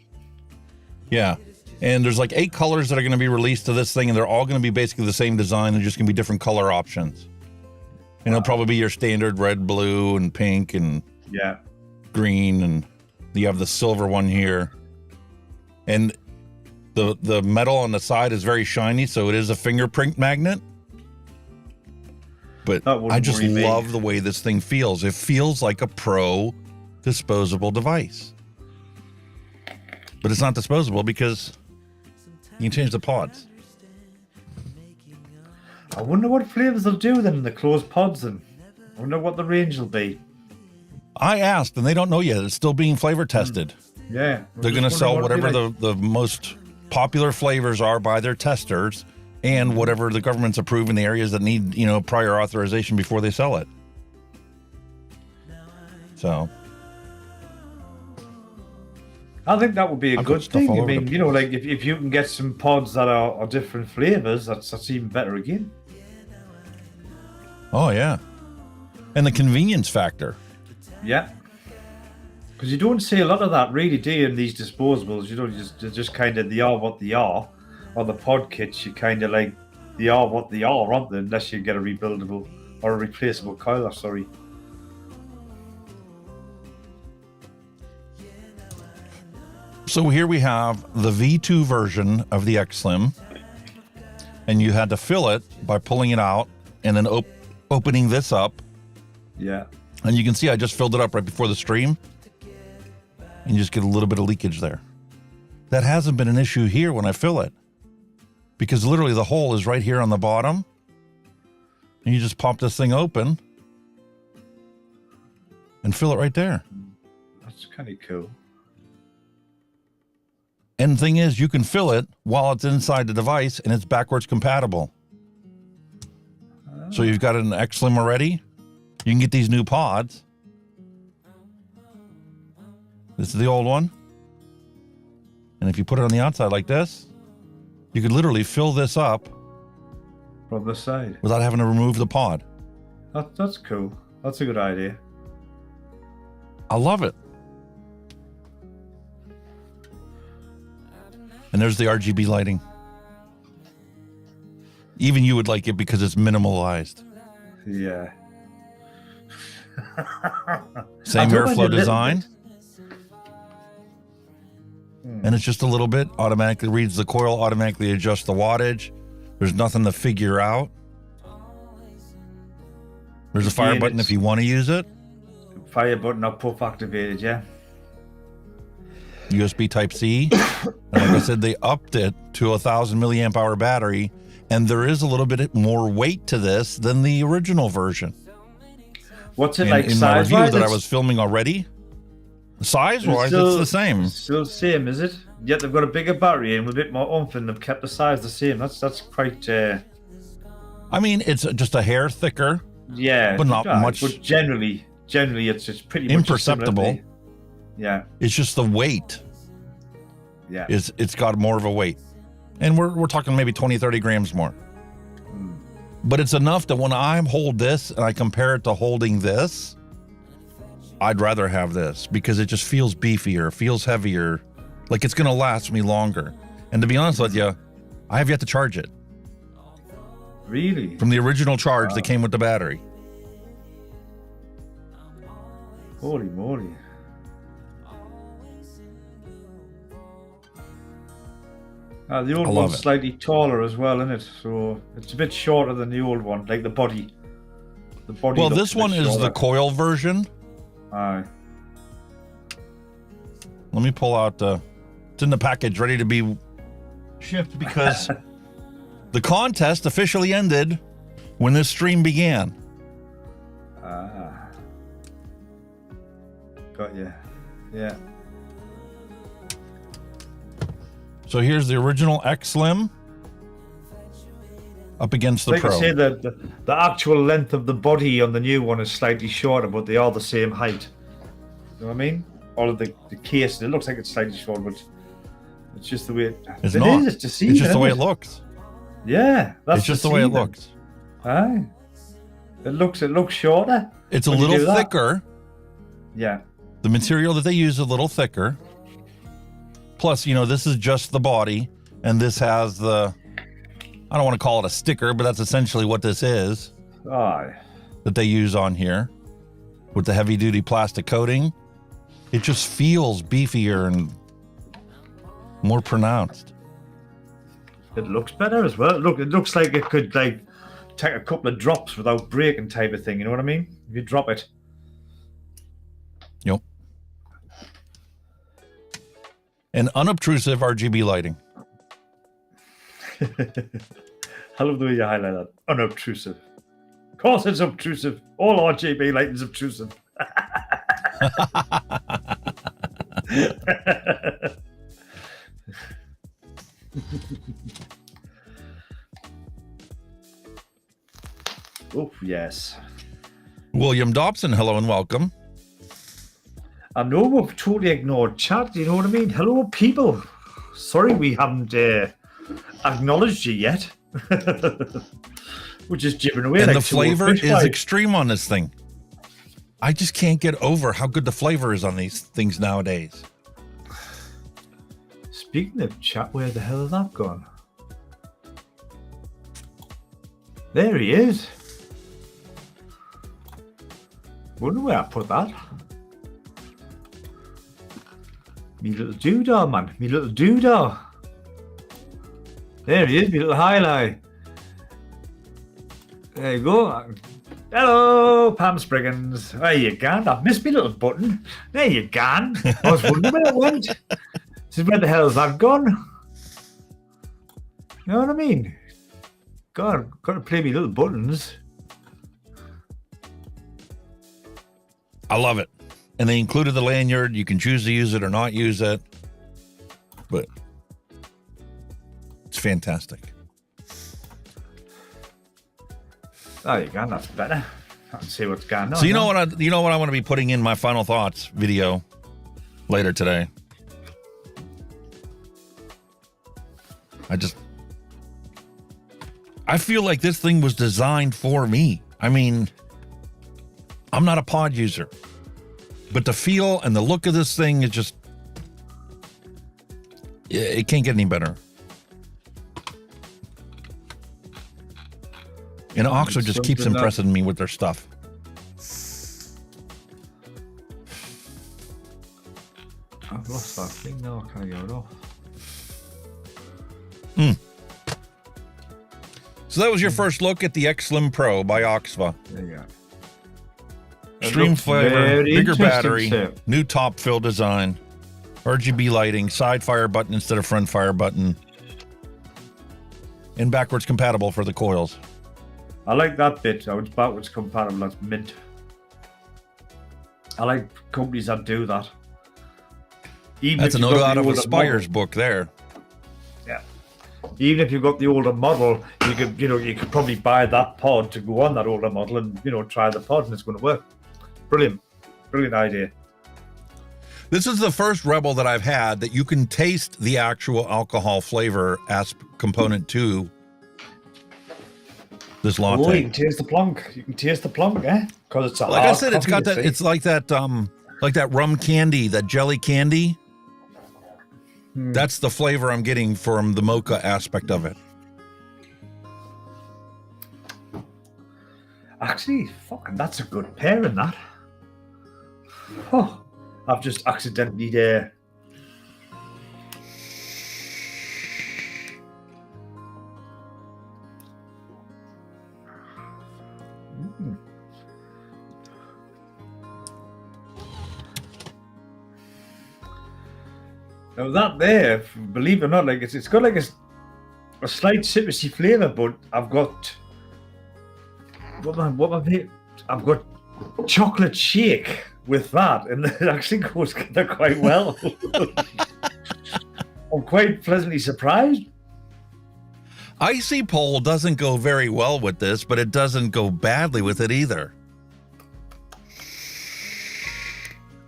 Yeah. And there's like 8 colors that are going to be released to this thing, and they're all going to be basically the same design. They're just going to be different color options. And it'll probably be your standard red, blue, and pink, and green, and you have the silver one here. And the metal on the side is very shiny, so it is a fingerprint magnet. But I just love the way this thing feels. It feels like a pro disposable device. But it's not disposable because you can change the pods. I wonder what flavors they'll do then in the closed pods, and I wonder what the range will be. I asked, and they don't know yet. It's still being flavor tested. Yeah. They're going to sell whatever the most popular flavors are by their testers, and whatever the government's approved in the areas that need, prior authorization before they sell it. So I think that would be a good thing. I mean, like if you can get some pods that are different flavors, that's even better again. Oh, yeah. And the convenience factor. Yeah. Because you don't see a lot of that, really, do you, in these disposables? Just kind of, they are what they are. Or the pod kits, you kind of like, they are what they are, aren't they? Unless you get a rebuildable or a replaceable coil, sorry. So here we have the V2 version of the Xlim, and you had to fill it by pulling it out and then opening this up. Yeah. And you can see I just filled it up right before the stream. And you just get a little bit of leakage there. That hasn't been an issue here when I fill it. Because literally the hole is right here on the bottom. And you just pop this thing open and fill it right there. That's kind of cool. And the thing is, you can fill it while it's inside the device and it's backwards compatible. So you've got an Xlim already. You can get these new pods. This is the old one. And if you put it on the outside like this, you could literally fill this up from the side without having to remove the pod. That's cool. That's a good idea. I love it. And there's the RGB lighting. Even you would like it because it's minimalized. Yeah. Same airflow design. And it's just a little bit. Automatically reads the coil, automatically adjusts the wattage. There's nothing to figure out. There's a fire button if you want to use it. Fire button not puff activated, yeah. USB Type-C. And like I said, they upped it to a 1,000 milliamp hour battery. And there is a little bit more weight to this than the original version. What's it like in my review size-wise? that I was filming already? Size-wise, it's the same. Still the same, is it? Yet they've got a bigger battery and with a bit more oomph, and they've kept the size the same. That's quite. I mean, it's just a hair thicker. Yeah, but not much. But generally, it's pretty much imperceptible. Yeah, it's just the weight. Yeah, it's got more of a weight, and we're talking maybe 20-30 grams more. But it's enough that when I hold this and I compare it to holding this, I'd rather have this because it just feels beefier, feels heavier, like it's going to last me longer. And to be honest with you, I have yet to charge it. Really? From the original charge that came with the battery. Holy moly. The old one's slightly taller as well, isn't it? So it's a bit shorter than the old one, like the body. The body. Well, this one is the coil version. Aye. Let me pull out it's in the package ready to be shipped because the contest officially ended when this stream began. Got you. Yeah. So here's the original Xlim up against the like Pro. I say, the actual length of the body on the new one is slightly shorter, but they are the same height. You know what I mean? All of the case, it looks like it's slightly shorter, but it's just the way it's not. It's deceiving, it's just the way it looks. Yeah, that's it's just the way it looks. Aye. It looks shorter. It's a little thicker. Yeah. The material that they use is a little thicker. Plus, this is just the body, and this has the, I don't want to call it a sticker, but that's essentially what this is. Aye. That they use on here with the heavy-duty plastic coating. It just feels beefier and more pronounced. It looks better as well. Look, it looks like it could take a couple of drops without breaking type of thing. You know what I mean? If you drop it. Yep. And unobtrusive RGB lighting. I love the way you highlight that. Unobtrusive. Of course it's obtrusive. All RGB lighting is obtrusive. Oh, yes. William Dobson, hello and welcome. I know we've totally ignored chat, you know what I mean? Hello, people. Sorry we haven't acknowledged you yet. We're just jibbing away. And like the flavor is extreme on this thing. I just can't get over how good the flavor is on these things nowadays. Speaking of chat, where the hell has that gone? There he is. Wonder where I put that. Me little doodah, man. Me little doodah. There he is, me little highlight. There you go. Hello, Pam Spriggans. There you gone. I've missed my little button. There you gone. I was wondering where it went. Says, where the hell's that gone? You know what I mean? God, got to play me little buttons. I love it. And they included the lanyard. You can choose to use it or not use it. But it's fantastic. Oh, you gone. That's better. I can see what's going on. So you know what I want to be putting in my final thoughts video later today. I feel like this thing was designed for me. I mean, I'm not a pod user, but the feel and the look of this thing is just, it can't get any better. And OXVA just keeps impressing me with their stuff. I've lost that thing now. Can I get it off? So that was your first look at the Xlim Pro by OXVA. There you go. Extreme flavor, bigger battery, sir. new top fill design, RGB lighting, side fire button instead of front fire button, and backwards compatible for the coils. I like that bit. How it's backwards compatible. That's mint. I like companies that do that. Even That's if a you've note got out the of a older Spire's model. book there. Yeah. Even if you've got the older model, you could probably buy that pod to go on that older model and try the pod and it's going to work. Brilliant idea. This is the first Rebel that I've had that you can taste the actual alcohol flavor as component to this latte. Oh, you can taste the plonk. You can taste the plonk, eh? Because it's a Like hard I said, it's coffee, got you that. see. It's like that rum candy, that jelly candy. That's the flavor I'm getting from the mocha aspect of it. Actually, fucking, that's a good pairing, that. Oh, I've just accidentally there. Now that there, believe it or not, like it's got like a slight citrusy flavour, but I've got I've got chocolate shake with that, and it actually goes together quite well. I'm quite pleasantly surprised. Icy Pole doesn't go very well with this, but it doesn't go badly with it either.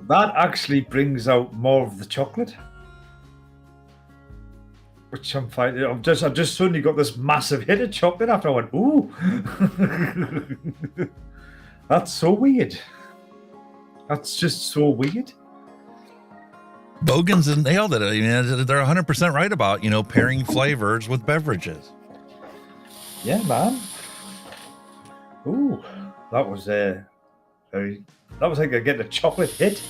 That actually brings out more of the chocolate, which I'm finding. I've just suddenly got this massive hit of chocolate after I went, ooh. That's so weird. That's just so weird. Bogan's nailed it. I mean, they're 100% right about, pairing flavors with beverages. Yeah, man. Ooh, that was like getting a chocolate hit.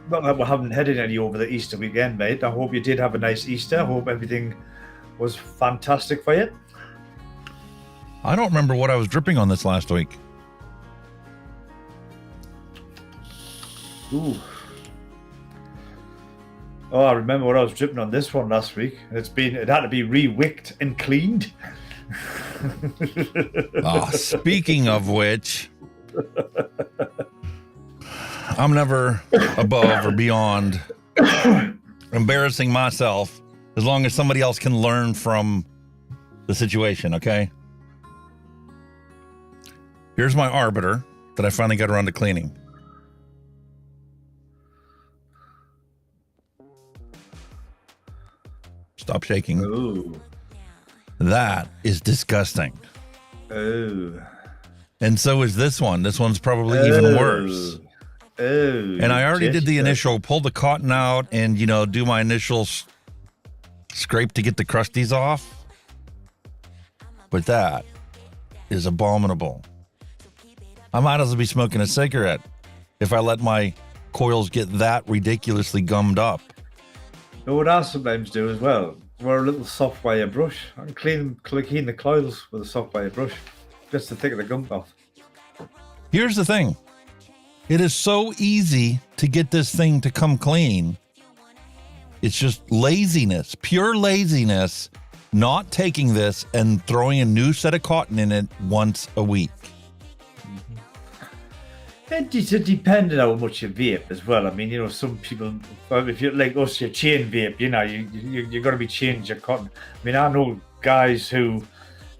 Not that we haven't headed any over the Easter weekend, mate. I hope you did have a nice Easter. I hope everything was fantastic for you. I don't remember what I was dripping on this last week. Ooh. Oh, I remember what I was dripping on this one last week. It had to be rewicked and cleaned. Speaking of which, I'm never above or beyond embarrassing myself as long as somebody else can learn from the situation, okay? Here's my Arbiter that I finally got around to cleaning. Stop shaking. Ooh. That is disgusting. Oh. And so is this one. This one's probably even worse. Oh. And I already did the initial, pull the cotton out and, do my initial scrape to get the crusties off. But that is abominable. I might as well be smoking a cigarette if I let my coils get that ridiculously gummed up. You know what I sometimes do as well? Wear a little soft wire brush. I can clean the coils with a soft wire brush. Gets the thick of the gunk off. Here's the thing. It is so easy to get this thing to come clean. It's just laziness, pure laziness, not taking this and throwing a new set of cotton in it once a week. It's depending on how much you vape as well. I mean, you know, some people, if you're like us, you chain vape, you know, you're going to be changing your cotton. I mean, I know guys who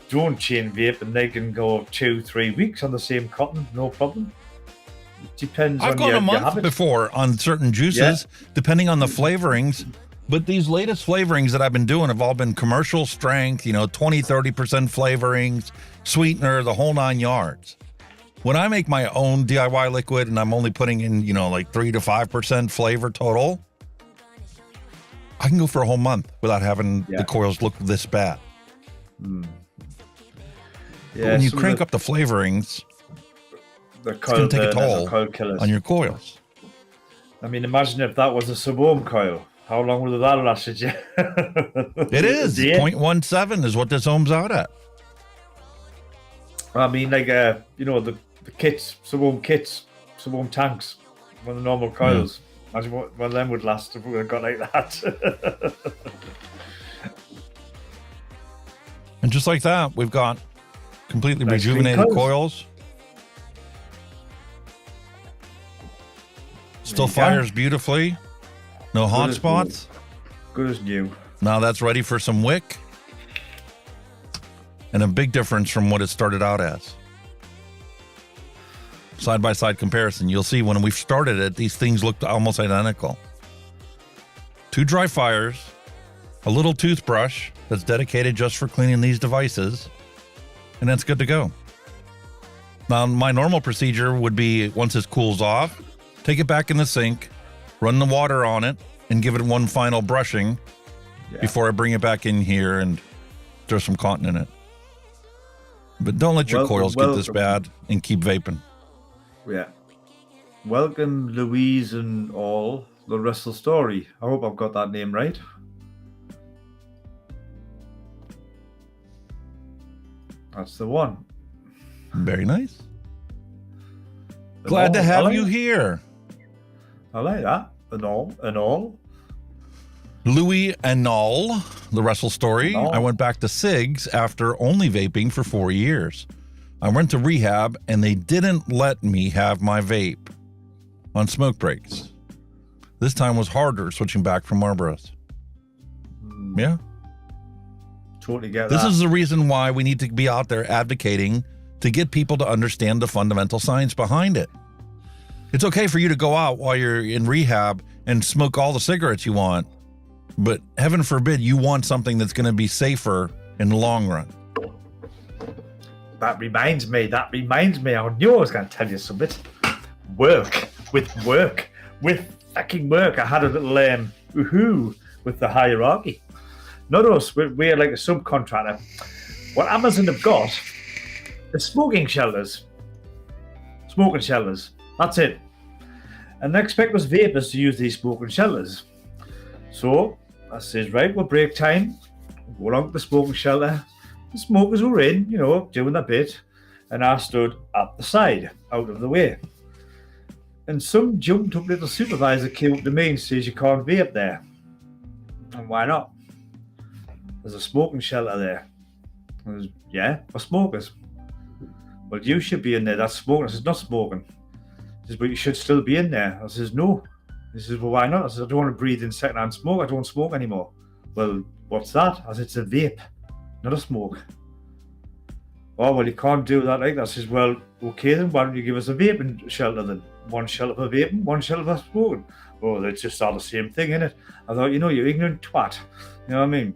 don't chain vape and they can go 2-3 weeks on the same cotton, no problem. It depends on I've gone a month before on certain juices, depending on the flavorings. But these latest flavorings that I've been doing have all been commercial strength, you know, 20-30% flavorings, sweetener, the whole 9 yards. When I make my own DIY liquid and I'm only putting in, you know, like 3 to 5% flavor total, I can go for a whole month without having the coils look this bad. Mm. But when you crank up the flavorings, it's going to take a toll on your coils. I mean, imagine if that was a sub-ohm coil. How long would that have lasted you? It is. 0.17 is what this ohms out at. I mean, like, you know, the kits, sub-ohm tanks, one of the normal coils. Imagine what one of them would last if we would have got like that. And just like that, we've got completely rejuvenated coils. Still fires beautifully. No hot spots. Good as new. Now that's ready for some wick. And a big difference from what it started out as. Side-by-side comparison. You'll see when we started it, these things looked almost identical. 2 dry fires, a little toothbrush that's dedicated just for cleaning these devices, and that's good to go. Now, my normal procedure would be, once this cools off, take it back in the sink, run the water on it, and give it one final brushing before I bring it back in here and throw some cotton in it. But don't let your coils get this bad and keep vaping. Yeah. Welcome, Louise and all, the Russell story. I hope I've got that name right. That's the one. Very nice. Glad to have you here. I like that. And all. Louis and all, the Russell story. I went back to SIGs after only vaping for 4 years. I went to rehab and they didn't let me have my vape on smoke breaks. This time was harder switching back from Marlboros. Yeah. Totally get that. This is the reason why we need to be out there advocating to get people to understand the fundamental science behind it. It's okay for you to go out while you're in rehab and smoke all the cigarettes you want, but heaven forbid you want something that's going to be safer in the long run. That reminds me, I knew I was going to tell you something. With fucking work, I had a little woohoo with the hierarchy. Not us, we're like a subcontractor. What Amazon have got is smoking shelters. That's it. And they expect us vapers to use these smoking shelters. So I says, right, we'll break time, go along to the smoking shelter. The smokers were in, you know, doing their bit, and I stood at the side, out of the way. And some jumped up little supervisor came up to me and says, you can't vape there. And why not? There's a smoking shelter there. I was, yeah, for smokers. Well, you should be in there. That's smoking. I says, not smoking. He says, but you should still be in there. I says, no. He says, well, why not? I says, I don't want to breathe in secondhand smoke. I don't smoke anymore. Well, what's that? I said, it's a vape, not a smoke. Oh, well, you can't do that like that. I says, well, okay, then why don't you give us a vaping shelter then? One shelter for vaping, one shelter for smoking. Oh, it's just all the same thing, innit? I thought, you know, you ignorant twat. You know what I mean?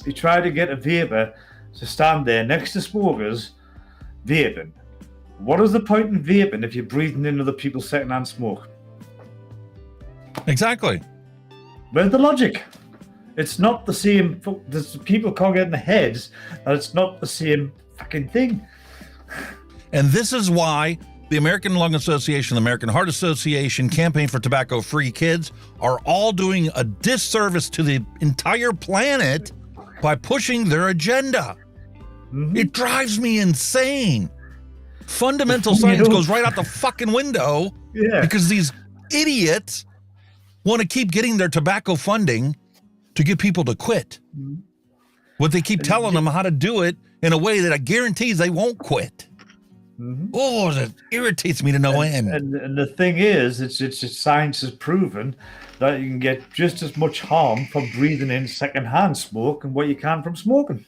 You try to get a vapor to stand there next to smokers vaping. What is the point in vaping if you're breathing in other people's secondhand smoke? Exactly. Where's the logic? It's not the same. People can't get in their heads that it's not the same fucking thing. And this is why the American Lung Association, the American Heart Association, Campaign for Tobacco-Free Kids are all doing a disservice to the entire planet by pushing their agenda. It drives me insane. Fundamental science goes right out the fucking window because these idiots want to keep getting their tobacco funding to get people to quit. What they keep telling them how to do it in a way that I guarantee they won't quit. Oh, that irritates me to no end. And the thing is, it's science has proven that you can get just as much harm from breathing in secondhand smoke and what you can from smoking.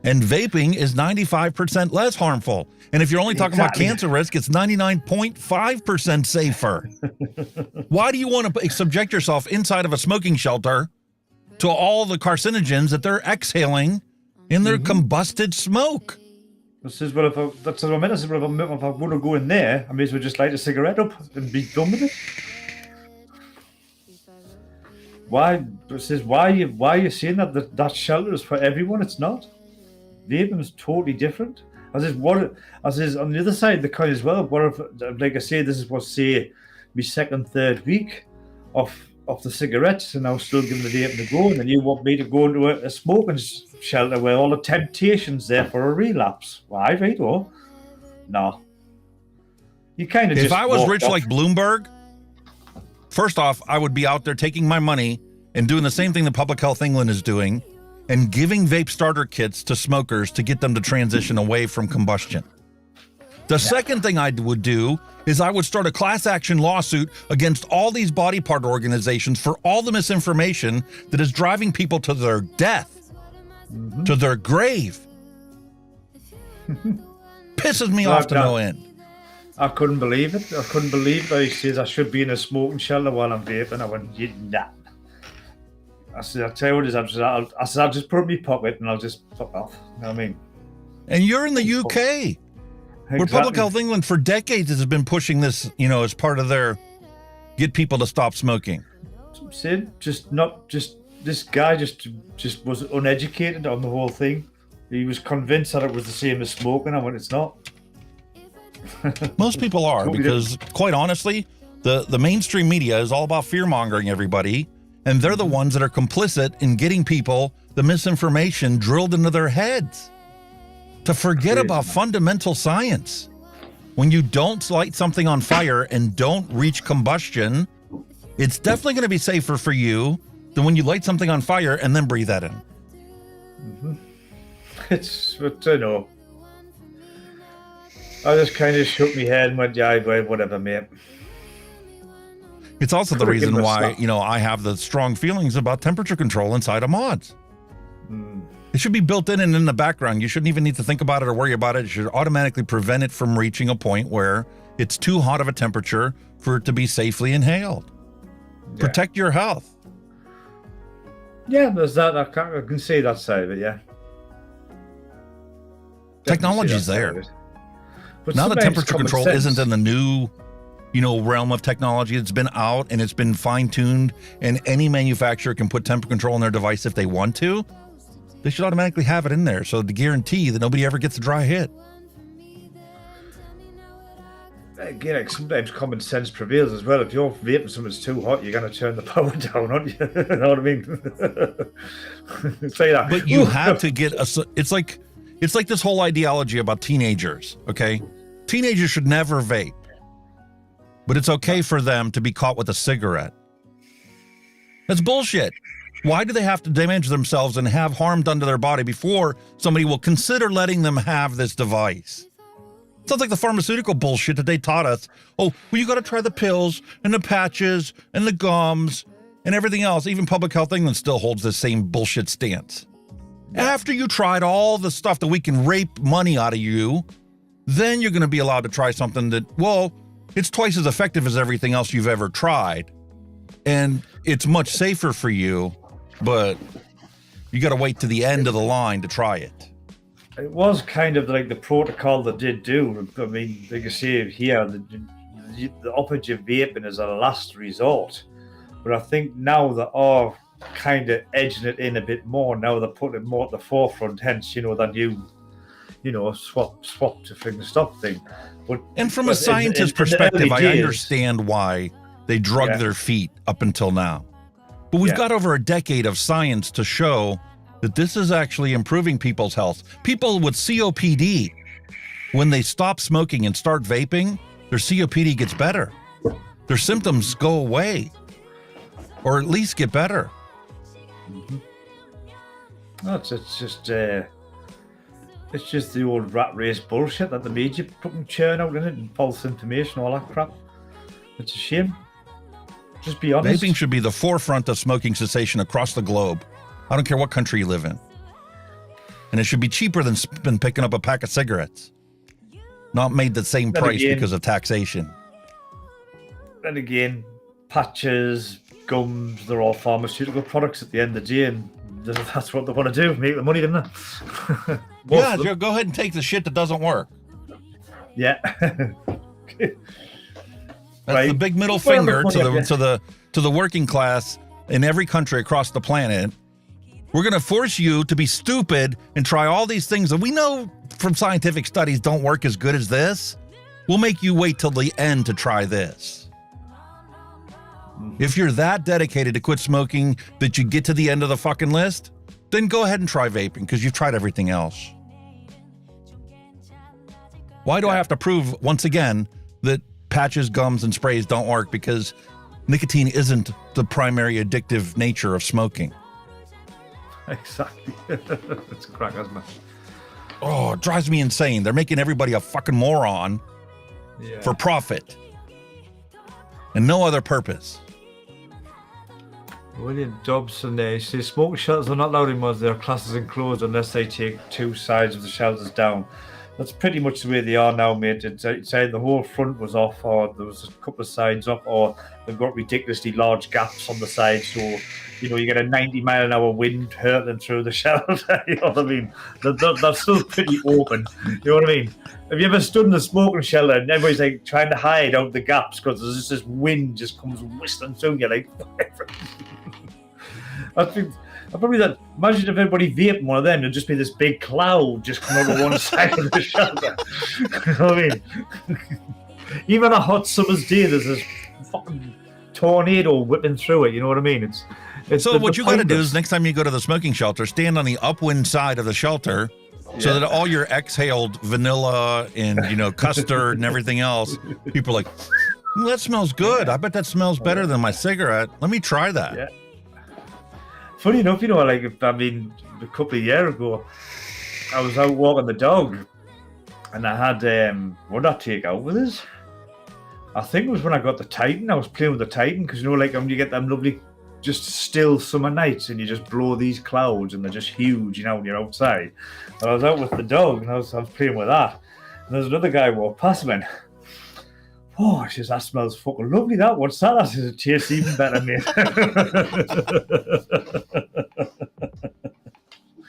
And vaping is 95% less harmful. And if you're only talking about cancer risk, it's 99.5% safer. Why do you want to subject yourself inside of a smoking shelter to all the carcinogens that they're exhaling in their combusted smoke? This is that's what I meant. I said, well, if I want to go in there, I may as well just light a cigarette up and be done with it. Why are you saying that shelter is for everyone? It's not. Vaping is totally different. I says on the other side of the coin as well. What if, like I say, this is what say my second, third week of the cigarettes, and I was still giving the vaping a go, and then you want me to go into a smoking shelter where all the temptations there for a relapse. Why, right? Oh, no. You kind of. If I was rich like Bloomberg, first off, I would be out there taking my money and doing the same thing that Public Health England is doing, and giving vape starter kits to smokers to get them to transition away from combustion. The second thing I would do is I would start a class action lawsuit against all these body part organizations for all the misinformation that is driving people to their death, to their grave. Pisses me off to no end. I couldn't believe it. I couldn't believe that he says I should be in a smoking shelter while I'm vaping. I went, nah. I said, I'll tell you what it is, I'll just put it in my pocket and I'll just fuck off. You know what I mean? And you're in the UK, where Public Health England for decades has been pushing this, as part of their get people to stop smoking. Sid, this guy just was uneducated on the whole thing. He was convinced that it was the same as smoking. I went, it's not. Most people are, because quite honestly, the mainstream media is all about fear-mongering everybody, and they're the ones that are complicit in getting people the misinformation drilled into their heads to forget about fundamental science. When you don't light something on fire and don't reach combustion, it's definitely going to be safer for you than when you light something on fire and then breathe that in. It's, I know. I just kind of shook my head and went, yeah, whatever, mate. It's also the reason why, I have the strong feelings about temperature control inside of mods. It should be built in and in the background. You shouldn't even need to think about it or worry about it. It should automatically prevent it from reaching a point where it's too hot of a temperature for it to be safely inhaled. Yeah. Protect your health. Yeah, there's that. I can see that side of it, yeah. Technology's there. But now the temperature control isn't in the new, realm of technology. It's been out and it's been fine-tuned, and any manufacturer can put temperature control in their device if they want to. They should automatically have it in there so to guarantee that nobody ever gets a dry hit. Again, sometimes common sense prevails as well. If you're vaping something's too hot, you're going to turn the power down, aren't you? You know what I mean? It's like that. But you have to get it's like this whole ideology about teenagers, okay? Teenagers should never vape, but it's okay for them to be caught with a cigarette. That's bullshit. Why do they have to damage themselves and have harm done to their body before somebody will consider letting them have this device? Sounds like the pharmaceutical bullshit that they taught us. Oh, well, you got to try the pills and the patches and the gums and everything else. Even Public Health England still holds the same bullshit stance. After you tried all the stuff that we can rape money out of you, then you're going to be allowed to try something that, well, it's twice as effective as everything else you've ever tried. And it's much safer for you, but you got to wait to the end of the line to try it. It was kind of like the protocol they did do. I mean, like I say here, the uppage of vaping is a last resort. But I think now they are kind of edging it in a bit more. Now they're putting it more at the forefront, hence, that new, swap to finger stop thing. And from a scientist perspective, I understand why they drug their feet up until now. But we've got over a decade of science to show that this is actually improving people's health. People with COPD, when they stop smoking and start vaping, their COPD gets better. Their symptoms go away, or at least get better. No, it's just the old rat race bullshit that the media fucking churn out in it, and false information, all that crap. It's a shame. Just be honest. Vaping should be the forefront of smoking cessation across the globe. I don't care what country you live in. And it should be cheaper than picking up a pack of cigarettes. Not made the same price because of taxation. Then again, patches, gums, they're all pharmaceutical products at the end of the day, and that's what they want to do, make the money, don't they? Yeah, go ahead and take the shit that doesn't work. Yeah. That's the big middle finger to the working class in every country across the planet. We're going to force you to be stupid and try all these things that we know from scientific studies don't work as good as this. We'll make you wait till the end to try this. If you're that dedicated to quit smoking that you get to the end of the fucking list, then go ahead and try vaping because you've tried everything else. Why do I have to prove once again that patches, gums, and sprays don't work? Because nicotine isn't the primary addictive nature of smoking. Exactly. It's a crack, isn't it? Oh, it drives me insane. They're making everybody a fucking moron for profit and no other purpose. William Dobson there, he says smoking shelters are not allowed anymore. Their classes enclosed unless they take two sides of the shelters down. That's pretty much the way they are now, mate. It's either the whole front was off, or there was a couple of sides up, or they've got ridiculously large gaps on the side, so you get a 90-mile-an-hour wind hurtling through the shelter. You know what I mean? They're still pretty open. You know what I mean? Have you ever stood in the smoking shelter and everybody's like trying to hide out the gaps because there's just this wind just comes whistling through you like whatever. I think probably that. Imagine if everybody vaped one of them, it'd just be this big cloud just coming over one side of the shelter. You know what I mean? Even a hot summer's day, there's this fucking tornado whipping through it. You know what I mean? It's so what you got to do is next time you go to the smoking shelter, stand on the upwind side of the shelter, so that all your exhaled vanilla and custard and everything else, people are like, that smells good. I bet that smells better than my cigarette. Let me try that. Yeah. Funny enough, a couple of years ago, I was out walking the dog, and I had what did I take out with us? I think it was when I got the Titan. I was playing with the Titan because when you get them lovely, just still summer nights, and you just blow these clouds, and they're just huge, when you're outside. And I was out with the dog, and I was playing with that, and there's another guy walked past me. Oh, she says, that smells fucking lovely, that. What's that? I says, it tastes even better, mate.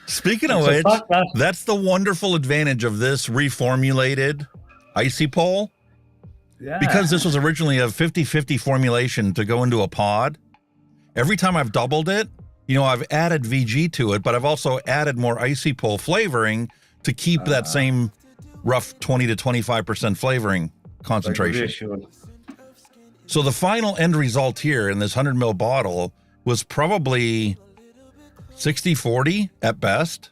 Speaking of which, that's the wonderful advantage of this reformulated Icy Pole. Yeah. Because this was originally a 50-50 formulation to go into a pod, every time I've doubled it, I've added VG to it, but I've also added more Icy Pole flavoring to keep that same rough 20 to 25% flavoring concentration. So the final end result here in this 100 ml bottle was probably 60-40 at best.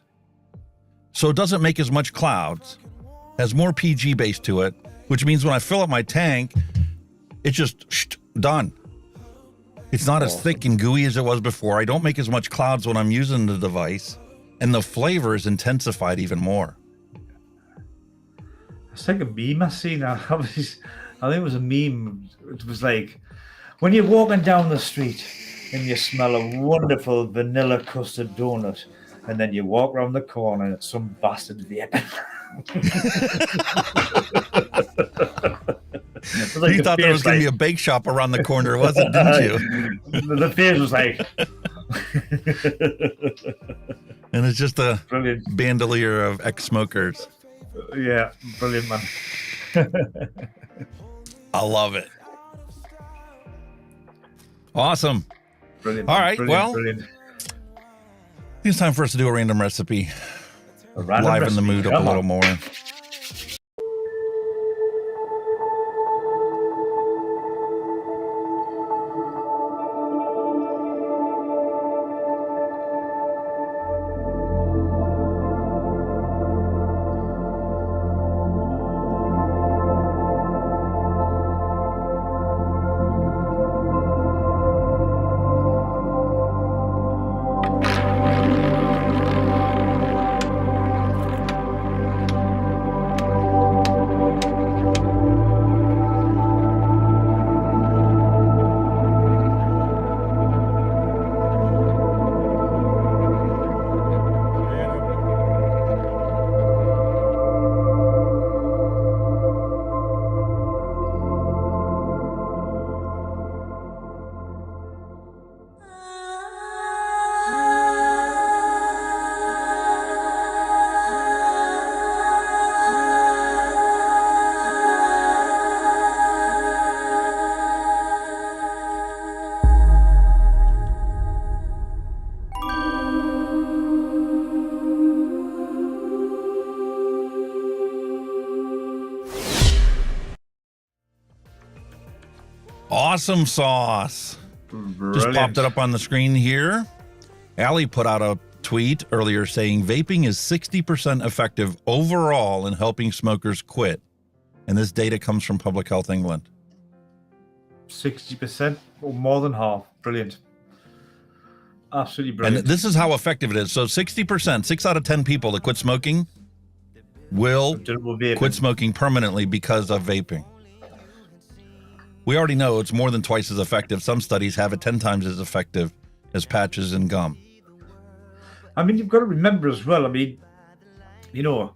So it doesn't make as much clouds, has more PG base to it, which means when I fill up my tank, it's just done. It's not as thick and gooey as it was before. I don't make as much clouds when I'm using the device, and the flavor is intensified even more. It's like a meme I seen. I think it was a meme. It was like when you're walking down the street and you smell a wonderful vanilla custard donut, and then you walk around the corner and it's some bastard vaping. Like you thought there was going to be a bake shop around the corner, wasn't it? Didn't you? The face was like, and it's just a bandolier of ex-smokers. Yeah, brilliant, man. I love it. Awesome. Brilliant. All right, brilliant. It's time for us to do a random recipe. Liven the mood up a little more. Awesome sauce. Brilliant. Just popped it up on the screen here. Allie put out a tweet earlier saying vaping is 60% effective overall in helping smokers quit. And this data comes from Public Health England. 60% or more than half. Brilliant. Absolutely brilliant. And this is how effective it is. So 60%, 6 out of 10 people that quit smoking will quit smoking permanently because of vaping. We already know it's more than twice as effective. Some studies have it 10 times as effective as patches and gum. I mean, you've got to remember as well, I mean, you know,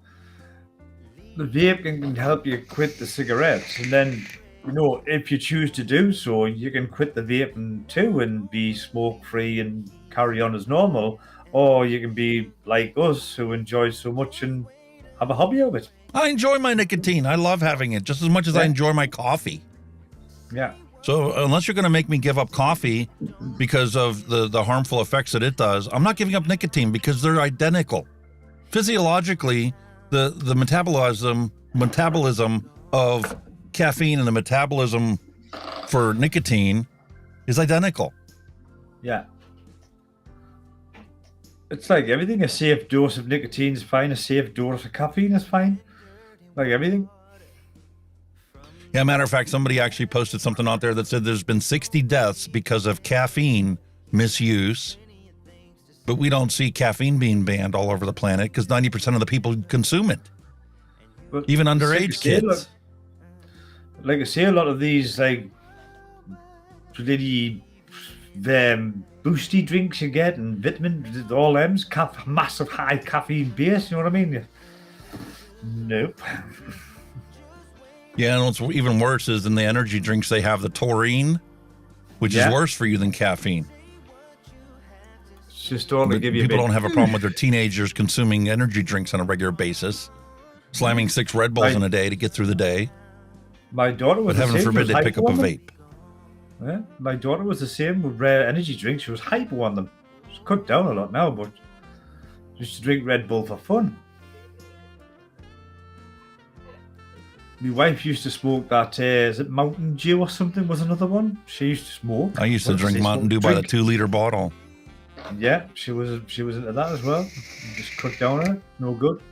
the vape can help you quit the cigarettes. And then, you know, if you choose to do so, you can quit the vaping too and be smoke-free and carry on as normal. Or you can be like us who enjoy so much and have a hobby of it. I enjoy my nicotine. I love having it just as much as I enjoy my coffee. Yeah. So unless you're going to make me give up coffee because of the harmful effects that it does, I'm not giving up nicotine because they're identical. Physiologically, the metabolism of caffeine and the metabolism for nicotine is identical. Yeah. It's like everything. A safe dose of nicotine is fine. A safe dose of caffeine is fine. Like everything. Yeah, matter of fact, somebody actually posted something out there that said there's been 60 deaths because of caffeine misuse. But we don't see caffeine being banned all over the planet because 90% of the people consume it. But even underage kids. Like I say, a lot of these like really boosty drinks you get and vitamin, all them's massive high caffeine base. You know what I mean? Nope. Yeah, and what's even worse is in the energy drinks they have the taurine, which is worse for you than caffeine. It's just all to give you. People don't have a problem with their teenagers consuming energy drinks on a regular basis, slamming 6 Red Bulls in a day to get through the day. My daughter was. But heaven forbid they pick up a vape. Yeah, my daughter was the same with rare energy drinks. She was hypo on them. She's cut down a lot now, but she used to drink Red Bull for fun. My wife used to smoke that, is it Mountain Dew or something was another one? She used to smoke. I used to drink Mountain Dew by the 2-liter bottle. Yeah, she was into that as well. Just cut down on it. No good.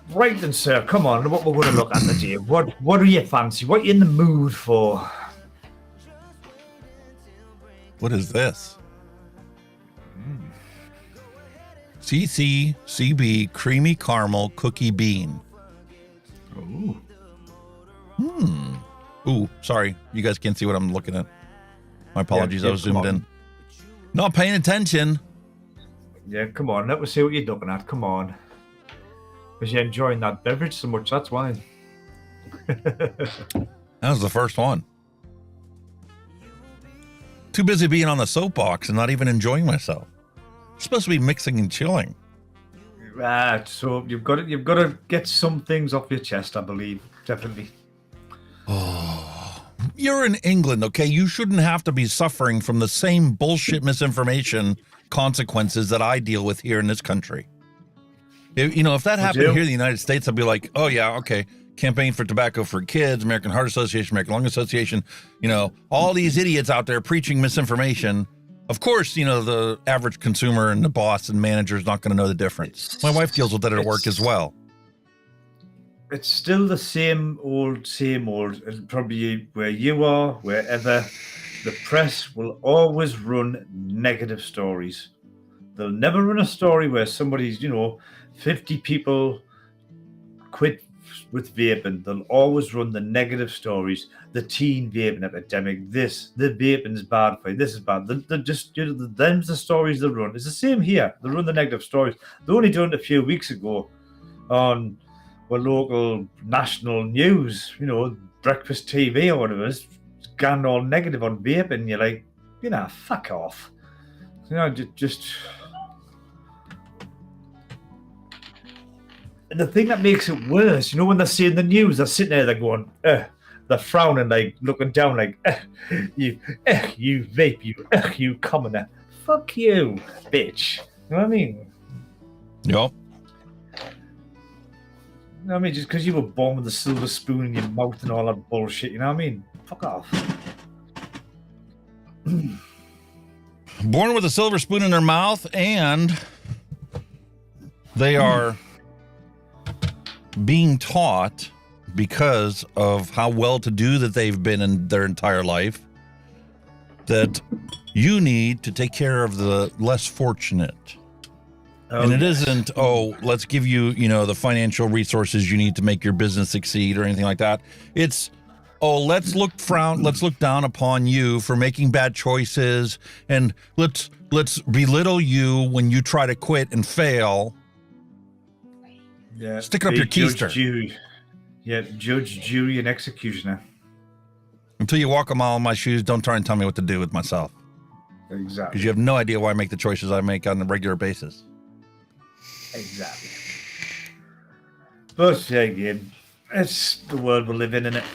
Right then, sir, come on. What we're going to look at today. What do you fancy? What are you in the mood for? What is this? CCCB Creamy Caramel Cookie Bean. Ooh, sorry. You guys can't see what I'm looking at. My apologies. I was zoomed in. Not paying attention. Yeah, come on. Let me see what you're looking at. Come on. Because you're enjoying that beverage so much. That's why. That was the first one. Too busy being on the soapbox and not even enjoying myself. I'm supposed to be mixing and chilling. Right. So you've got to get some things off your chest, I believe. Definitely. Oh, you're in England, okay? You shouldn't have to be suffering from the same bullshit misinformation consequences that I deal with here in this country. If that happened here in the United States, I'd be like, oh yeah, okay. Campaign for Tobacco for Kids, American Heart Association, American Lung Association, all these idiots out there preaching misinformation. Of course, the average consumer and the boss and manager is not going to know the difference. My wife deals with that at work as well. It's still the same old. Probably where you are, wherever. The press will always run negative stories. They'll never run a story where somebody's, 50 people quit with vaping. They'll always run the negative stories. The teen vaping epidemic. The vaping's bad for you. This is bad. They're just, them's the stories they run. It's the same here. They run the negative stories. They only done it a few weeks ago on local national news, breakfast TV or whatever. It's gone all negative on vaping. You're like, fuck off. Just. And the thing that makes it worse, when they're seeing the news, they're sitting there, they're going, they're frowning, like looking down, like, you vape, you commoner. Fuck you, bitch. You know what I mean? Yep. know what I mean? Just because you were born with a silver spoon in your mouth and all that bullshit, you know what I mean? Fuck off. Born with a silver spoon in their mouth, and they are being taught, because of how well-to-do that they've been in their entire life, that you need to take care of the less fortunate. And it isn't, let's give you, the financial resources you need to make your business succeed or anything like that. It's, let's look down upon you for making bad choices, and let's belittle you when you try to quit and fail. Yeah. Stick up your keister. Yeah, judge, jury, and executioner. Until you walk a mile in my shoes, don't try and tell me what to do with myself. Exactly. Because you have no idea why I make the choices I make on a regular basis. Exactly. But yeah, again, it's the world we live in, isn't it?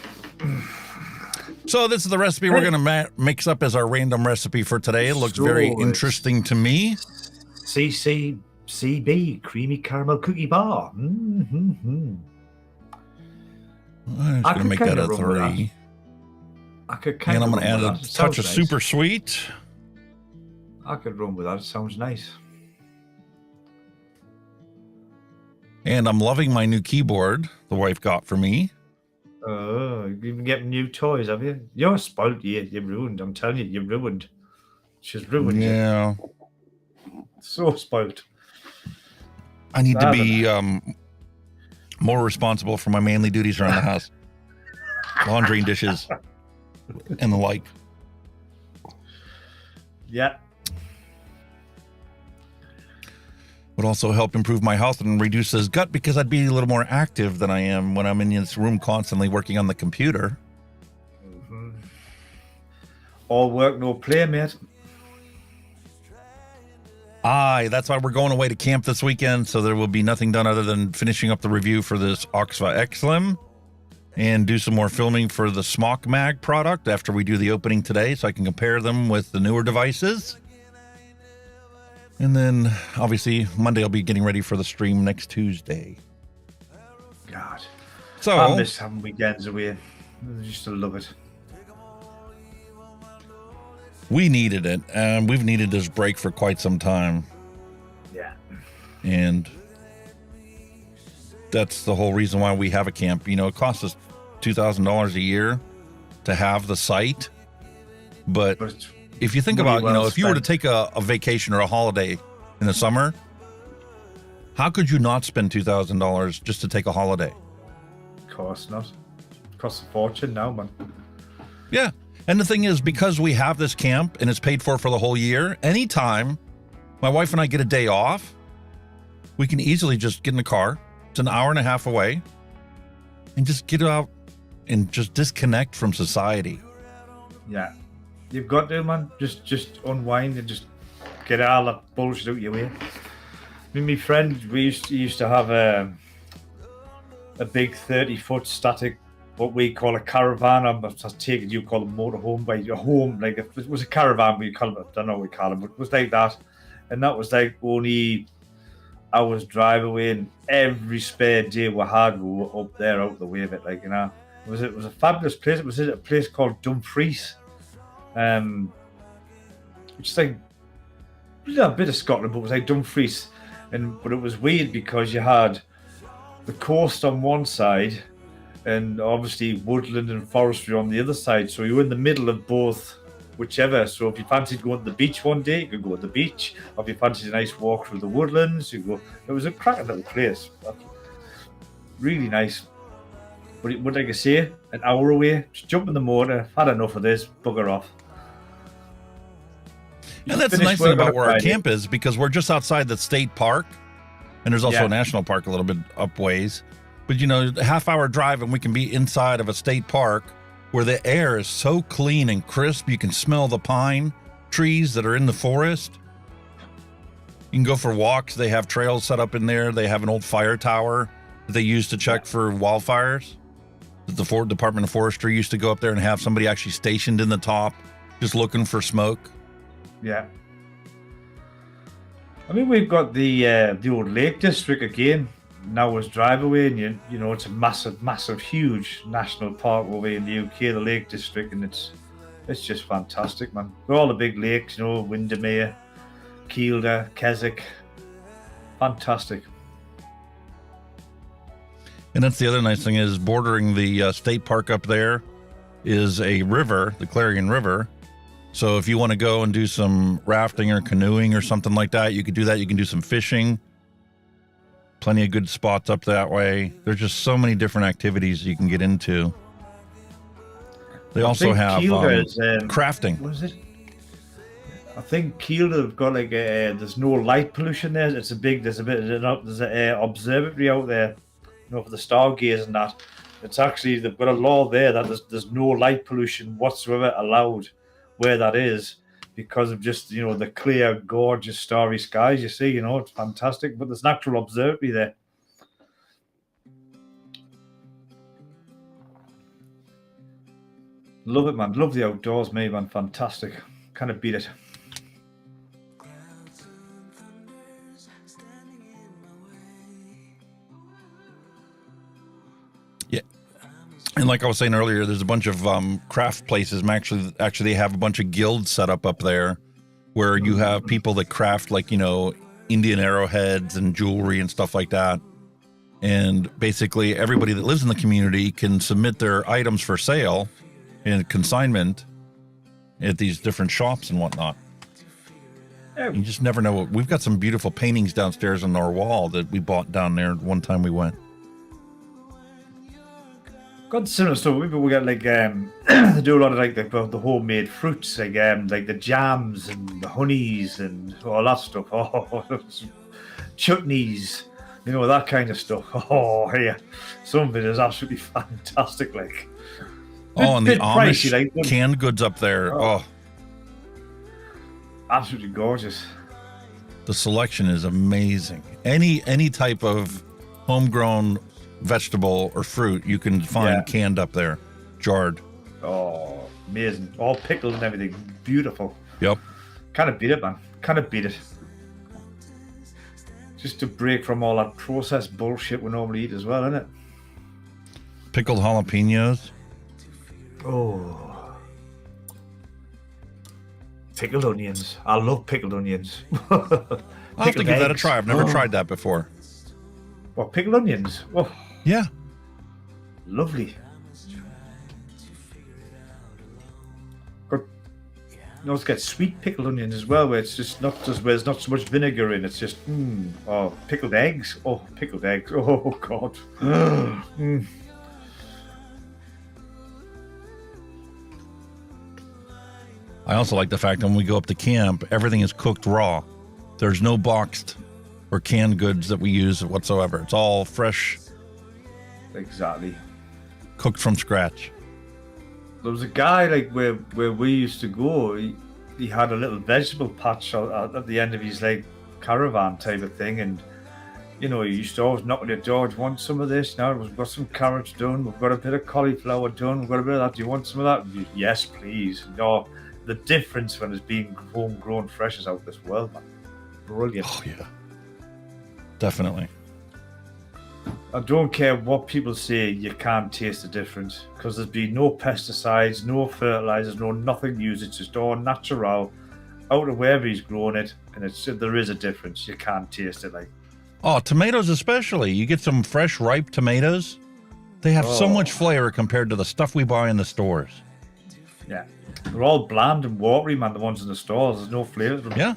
So this is the recipe we're going to mix up as our random recipe for today. It looks very interesting to me. CB, creamy caramel cookie bar. Mm-hmm. I'm just going to make that a 3. And I'm going to add a touch of super sweet. I could run with that. It sounds nice. And I'm loving my new keyboard the wife got for me. Oh, you've been getting new toys, have you? You're spoiled. You're ruined. I'm telling you, you're ruined. She's ruined you. Yeah. So spoiled. I need to be more responsible for my manly duties around the house. Laundry and dishes and the like. Yeah. Would also help improve my health and reduce his gut, because I'd be a little more active than I am when I'm in this room constantly working on the computer. Mm-hmm. All work, no play, mate. Aye, that's why we're going away to camp this weekend, so there will be nothing done other than finishing up the review for this OXVA Xlim and do some more filming for the SMOK mag product after we do the opening today, so I can compare them with the newer devices. And then, obviously, Monday I'll be getting ready for the stream next Tuesday. God. So, I miss having weekends away. I used to love it. We needed it, and we've needed this break for quite some time. Yeah. And that's the whole reason why we have a camp. It costs us $2,000 a year to have the site. But if you think about, if you were to take a vacation or a holiday in the summer, how could you not spend $2,000 just to take a holiday? Of course not. It costs a fortune now, man. Yeah. And the thing is, because we have this camp and it's paid for the whole year, anytime my wife and I get a day off, we can easily just get in the car. It's an hour and a half away, and just get out and just disconnect from society. Yeah. You've got to, man. Just unwind and just get all that bullshit out your way. Me and my friend, we used to have a big 30-foot static, what we call a caravan. I take it you call a motorhome, but a home, like if it was a caravan, we call it, I don't know what we call it, but it was like that. And that was like only hours drive away, and every spare day we had, we were up there out the way of it, like, It was a fabulous place. It was a place called Dumfries, which is like a bit of Scotland, but it was like Dumfries. But it was weird because you had the coast on one side and obviously woodland and forestry on the other side. So you were in the middle of both, whichever. So if you fancied going to the beach one day, you could go to the beach. Or if you fancied a nice walk through the woodlands, you go. It was a cracking little place. Really nice. But it would, like I say, an hour away, just jump in the motor, had enough of this, bugger off. And that's the nice thing about where our camp is, because we're just outside the state park, and there's also a national park a little bit up ways. But, a half-hour drive, and we can be inside of a state park where the air is so clean and crisp. You can smell the pine trees that are in the forest. You can go for walks. They have trails set up in there. They have an old fire tower that they use to check for wildfires. The Ford Department of Forestry used to go up there and have somebody actually stationed in the top, just looking for smoke. Yeah. I mean, we've got the old Lake District again. now as drive away, and you know it's a massive, huge national park over in the UK, the Lake District, and it's just fantastic, man. With all the big lakes, you know, Windermere, Kielder, Keswick, fantastic. And that's the other nice thing is bordering the state park up there is a river, the Clarion River. So if you want to go and do some rafting or canoeing or something like that, you could do that. You can do some fishing. Plenty of good spots up that way. There's just so many different activities you can get into. They also have crafting. What is it? I think Kielder have got like there's no light pollution there. There's an observatory out there, you know, for the stargaze and that. It's actually, they've got a law there that there's no light pollution whatsoever allowed where that is, because of just, you know, the clear, gorgeous, starry skies you see. You know, it's fantastic. But there's an actual observatory there. Love it, man. Love the outdoors, mate, man. Fantastic. Can't beat it. Yeah. And like I was saying earlier, there's a bunch of craft places. Actually, they have a bunch of guilds set up there where you have people that craft, like, you know, Indian arrowheads and jewelry and stuff like that. And basically everybody that lives in the community can submit their items for sale and consignment at these different shops and whatnot. You just never know. We've got some beautiful paintings downstairs on our wall that we bought down there one time we went. Got similar stuff. We got like they do a lot of like the homemade fruits, like the jams and the honeys and all that stuff. Oh, chutneys, you know, that kind of stuff. Oh, yeah, some of it is absolutely fantastic. Like, and the Amish pricey, like, canned goods up there. Oh, absolutely gorgeous. The selection is amazing. Any type of homegrown vegetable or fruit you can find canned up there, jarred. Oh, amazing. All pickled and everything. Beautiful. Yep. Can't beat it, man. Can't beat it. Just to break from all that processed bullshit we normally eat as well, isn't it? Pickled jalapenos. Oh. Pickled onions. I love pickled onions. I'll have to give that a try. I've never tried that before. What, pickled onions? Oh. Yeah. Lovely. You also get sweet pickled onions as well, where it's just not just where there's not so much vinegar in. It's just pickled eggs. Oh, pickled eggs. Oh God. I also like the fact that when we go up to camp, everything is cooked raw. There's no boxed or canned goods that we use whatsoever. It's all fresh. Exactly. Cooked from scratch. There was a guy like where we used to go. He had a little vegetable patch at the end of his like caravan type of thing, and you know, he used to always knock on your door. Do you want some of this? Now we've got some carrots done. We've got a bit of cauliflower done. We've got a bit of that. Do you want some of that? Yes, please. No, the difference when it's being homegrown fresh is out of this world, man. Brilliant. Oh yeah, definitely. I don't care what people say, you can't taste the difference because there's been no pesticides, no fertilizers, no nothing used. It's just all natural out of wherever he's grown it, and there is a difference. You can't taste it. Like, oh, tomatoes especially. You get some fresh ripe tomatoes. They have so much flavor compared to the stuff we buy in the stores. Yeah, they're all bland and watery, man. The ones in the stores, there's no flavor to them. Yeah.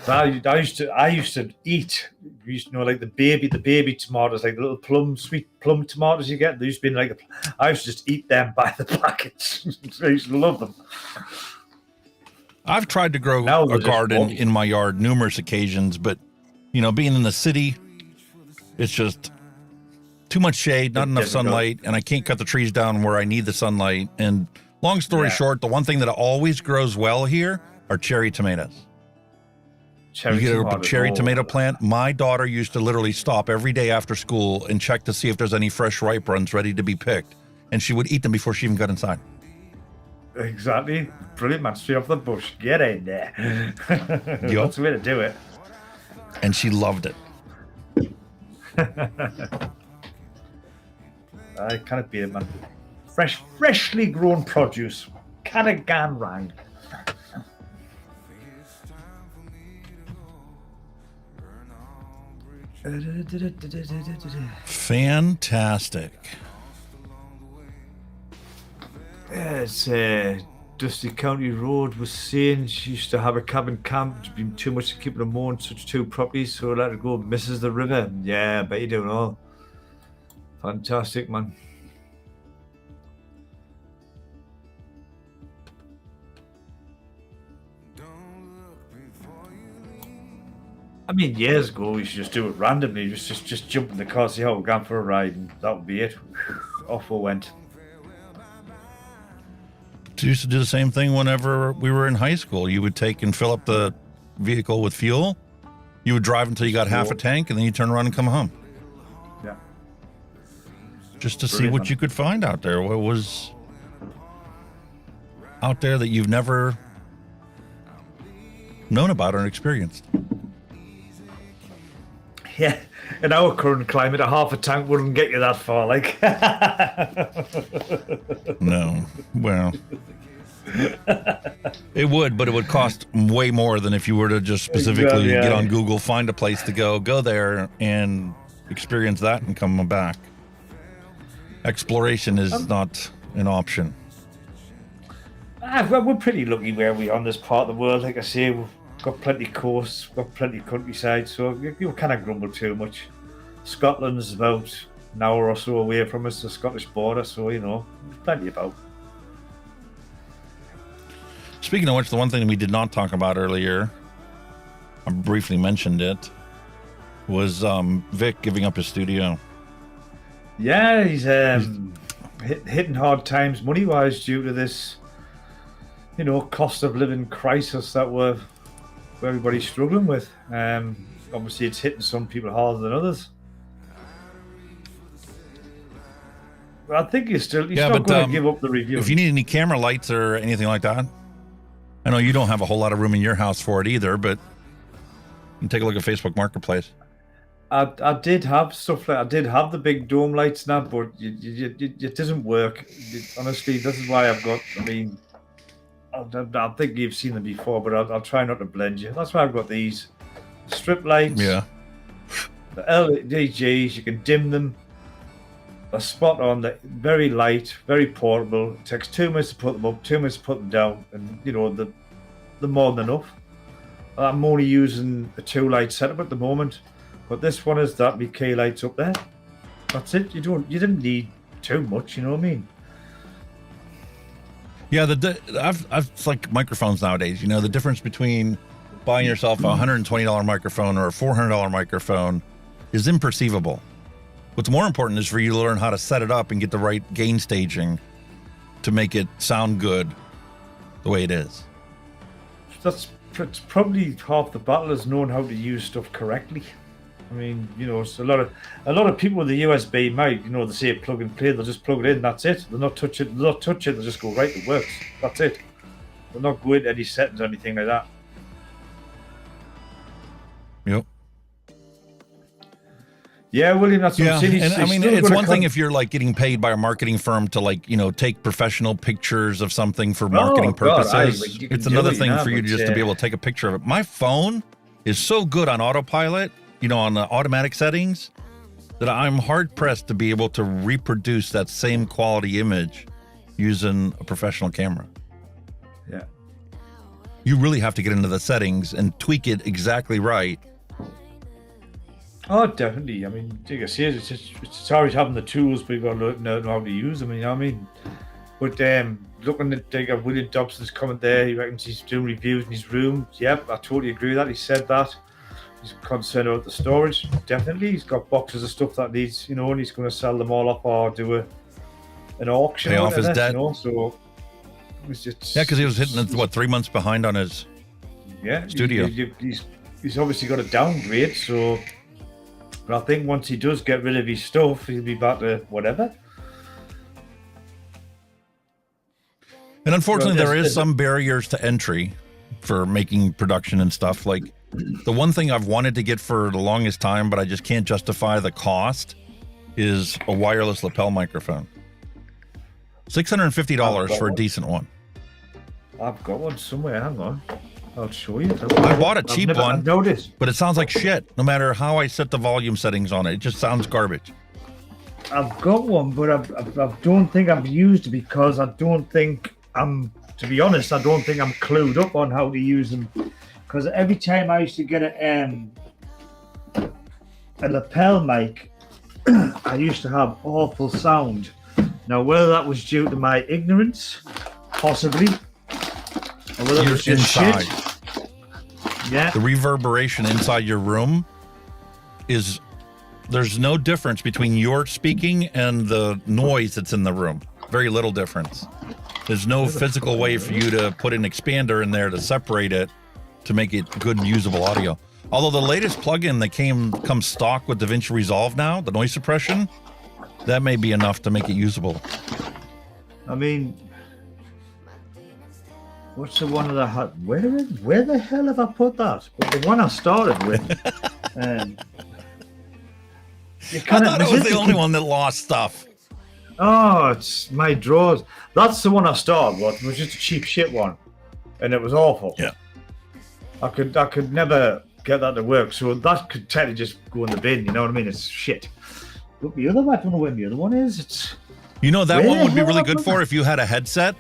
I used to eat. You used to know, like the baby tomatoes, like the little sweet plum tomatoes you get. They used to be like, I used to just eat them by the packets. I used to love them. I've tried to grow a garden in my yard numerous occasions, but you know, being in the city, it's just too much shade, not enough sunlight, and I can't cut the trees down where I need the sunlight. And long story short, the one thing that always grows well here are cherry tomatoes. You get a cherry tomato plant. My daughter used to literally stop every day after school and check to see if there's any fresh ripe ones ready to be picked, and she would eat them before she even got inside. Exactly. Brilliant, man. Straight off the bush. Get in there. That's the way to do it. And she loved it. I can't beat it, man. Freshly grown produce. Can't gone wrong. Fantastic. Yeah, it's Dusty County Road was saying she used to have a cabin camp. It's been too much to keep them on such two properties, so let it go. Misses the river. Yeah, I bet you don't know. Fantastic, man. I mean, years ago, we used to just do it randomly. Just jump in the car, see how we're going for a ride, and that would be it. Off we went. We used to do the same thing whenever we were in high school. You would take and fill up the vehicle with fuel. You would drive until you got half a tank, and then you turn around and come home. Yeah. Just to see what you could find out there. What was out there that you've never known about or experienced. Yeah, in our current climate, a half a tank wouldn't get you that far, like. No, well, it would, but it would cost way more than if you were to just specifically get on Google, find a place to go there and experience that and come back. Exploration is not an option. Well, we're pretty lucky where we are on this part of the world. Like I say, we've got plenty of coasts, got plenty of countryside, so you can't grumble too much. Scotland's about an hour or so away from us, the Scottish border, so, you know, plenty about. Speaking of which, the one thing we did not talk about earlier, I briefly mentioned it, was Vic giving up his studio. Yeah, he's hitting hard times money-wise due to this, you know, cost of living crisis that everybody's struggling with. Obviously, it's hitting some people harder than others. But I think he's not going to give up the review. If you need any camera lights or anything like that, I know you don't have a whole lot of room in your house for it either, but you can take a look at Facebook Marketplace. I did have stuff like I did have the big dome lights now, but it doesn't work. Honestly, this is why I've got. I mean, I think you've seen them before, but I'll try not to blend you. That's why I've got these strip lights. Yeah. The LEDs, you can dim them. They're spot on. They're very light, very portable. It takes 2 minutes to put them up, 2 minutes to put them down, and you know they're more than enough. I'm only using a 2-light setup at the moment, but this one is that with key lights up there. That's it. You didn't need too much. You know what I mean? Yeah, it's like microphones nowadays. You know, the difference between buying yourself a $120 microphone or a $400 microphone is imperceivable. What's more important is for you to learn how to set it up and get the right gain staging to make it sound good the way it is. It's probably half the battle is knowing how to use stuff correctly. I mean, you know, it's a lot of people with the USB mic, you know, they say plug and play, they'll just plug it in, that's it. They'll not touch it, they'll just go right, it works. That's it. They'll not go into any settings or anything like that. Yep. Yeah, William, that's what I'm saying. And I mean, it's one thing if you're like getting paid by a marketing firm to like, you know, take professional pictures of something for marketing purposes. It's another thing for you just to be able to take a picture of it. My phone is so good on autopilot, you know, on the automatic settings, that I'm hard pressed to be able to reproduce that same quality image using a professional camera. Yeah. You really have to get into the settings and tweak it exactly right. Oh, definitely. I mean, like I say, it's always having the tools, but you've got to know how to use them. You know what I mean? But looking at like, William Dobson's comment there, he reckons he's doing reviews in his room. Yep, I totally agree with that. He said that. He's concerned about the storage. Definitely. He's got boxes of stuff that needs, you know, and he's going to sell them all up or do an auction. Pay off his debt. You know? So it's just, yeah, because he was hitting, 3 months behind on his studio. He's obviously got a downgrade, so... But I think once he does get rid of his stuff, he'll be back to whatever. And unfortunately, there is some barriers to entry for making production and stuff. Like, The one thing I've wanted to get for the longest time, but I just can't justify the cost, is a wireless lapel microphone. $650 for a decent one. I've got one somewhere. Hang on. I'll show you. I bought a cheap one, I've noticed. but it sounds like shit. No matter how I set the volume settings on it, it just sounds garbage. I've got one, but I don't think I've used it because I don't think to be honest, I don't think I'm clued up on how to use them. Because every time I used to get a lapel mic, I used to have awful sound. Now, whether that was due to my ignorance, possibly, or whether it was just inside. shit. Yeah. The reverberation inside your room there's no difference between your speaking and the noise that's in the room. Very little difference. There's no physical way for you to put an expander in there to separate it to make it good usable audio. Although the latest plugin that comes stock with DaVinci Resolve now, the noise suppression, that may be enough to make it usable. I mean, what's the one of the where the hell have I put that? The one I started with. I thought it was the only one that lost stuff. Oh, it's my drawers. That's the one I started with. It was just a cheap shit one, and it was awful. Yeah. I could never get that to work, so that could totally just go in the bin. You know what I mean? It's shit. Look, the other one, I don't know where the other one is. That one would be really good for if you had a headset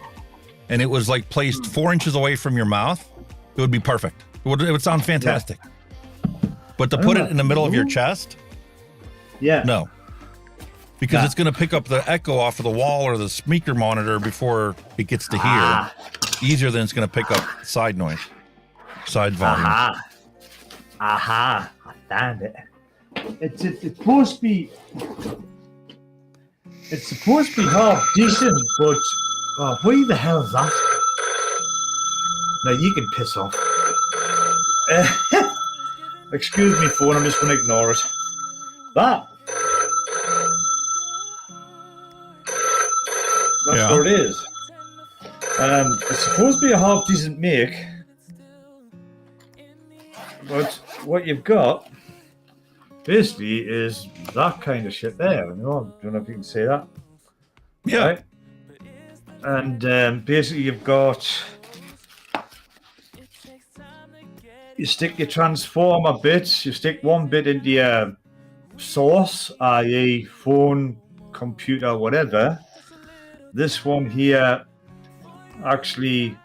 and it was like placed 4 inches away from your mouth. It would be perfect. It would sound fantastic. Yeah. But to put it in the middle of your chest, no, because it's going to pick up the echo off of the wall or the speaker monitor before it gets to here. Easier than it's going to pick up side noise, side volume. I found it. It's supposed to be half decent, but who the hell is that? No, you can piss off. Excuse me, phone. I'm just going to ignore it. That's what it is. It's supposed to be a half decent make, but what you've got basically is that kind of shit there. I don't know if you can say that. Yeah. Right? And basically you've got, you stick your transformer bits, you stick one bit into your source, i.e. phone, computer, whatever. This one here actually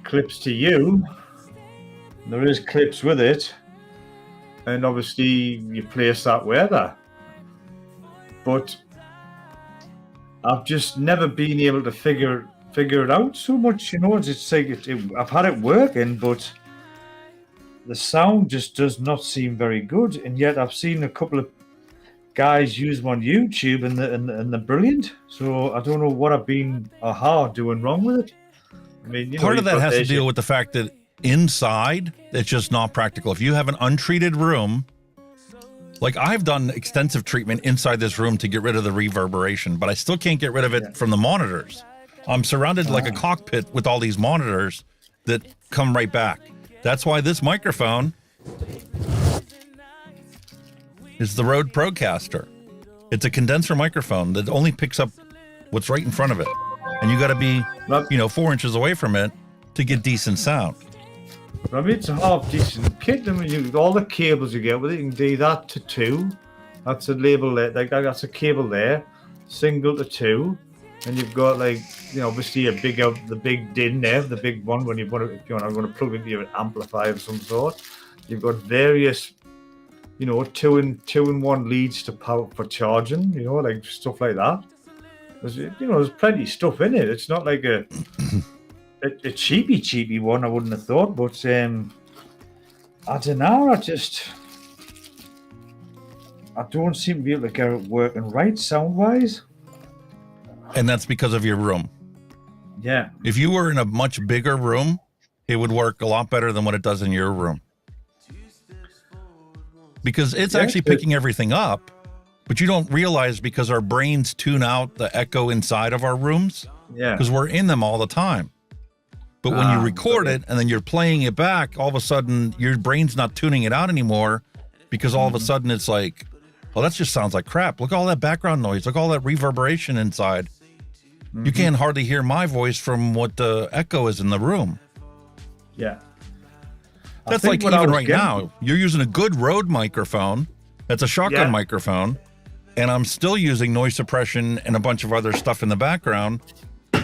clips to you. There is clips with it. And obviously you place that wherever. But I've just never been able to figure it out so much. It's like I've had it working, but the sound just does not seem very good. And yet I've seen a couple of guys use them on YouTube and they're brilliant. So I don't know what I've been doing wrong with it. I mean, part of that has to deal with the fact that inside, it's just not practical. If you have an untreated room, like I've done extensive treatment inside this room to get rid of the reverberation, but I still can't get rid of it from the monitors. I'm surrounded like a cockpit with all these monitors that come right back. That's why this microphone is the Rode Procaster. It's a condenser microphone that only picks up what's right in front of it. And you got to be, 4 inches away from it to get decent sound. I mean, it's a half decent kit. I mean, all the cables you get with it, you can do that to 2. That's a label there. Like that's a cable there, single to 2, and you've got obviously the big DIN there, the big one when if you want to plug into your amplifier of some sort. You've got various, 2-in-1 leads to power for charging. Like stuff like that. There's plenty of stuff in it. It's not like a cheapy one, I wouldn't have thought, but I don't know, I don't seem to be able to get it working right sound-wise. And that's because of your room. Yeah. If you were in a much bigger room, it would work a lot better than what it does in your room. Because it's actually picking everything up, but you don't realize because our brains tune out the echo inside of our rooms. Yeah. Because we're in them all the time. But when you record it and then you're playing it back, all of a sudden your brain's not tuning it out anymore because all of a sudden it's like, oh, that just sounds like crap. Look at all that background noise. Look at all that reverberation inside. You can't hardly hear my voice from what the echo is in the room. Yeah. That's like even right now, you're using a good Rode microphone. That's a shotgun microphone. And I'm still using noise suppression and a bunch of other stuff in the background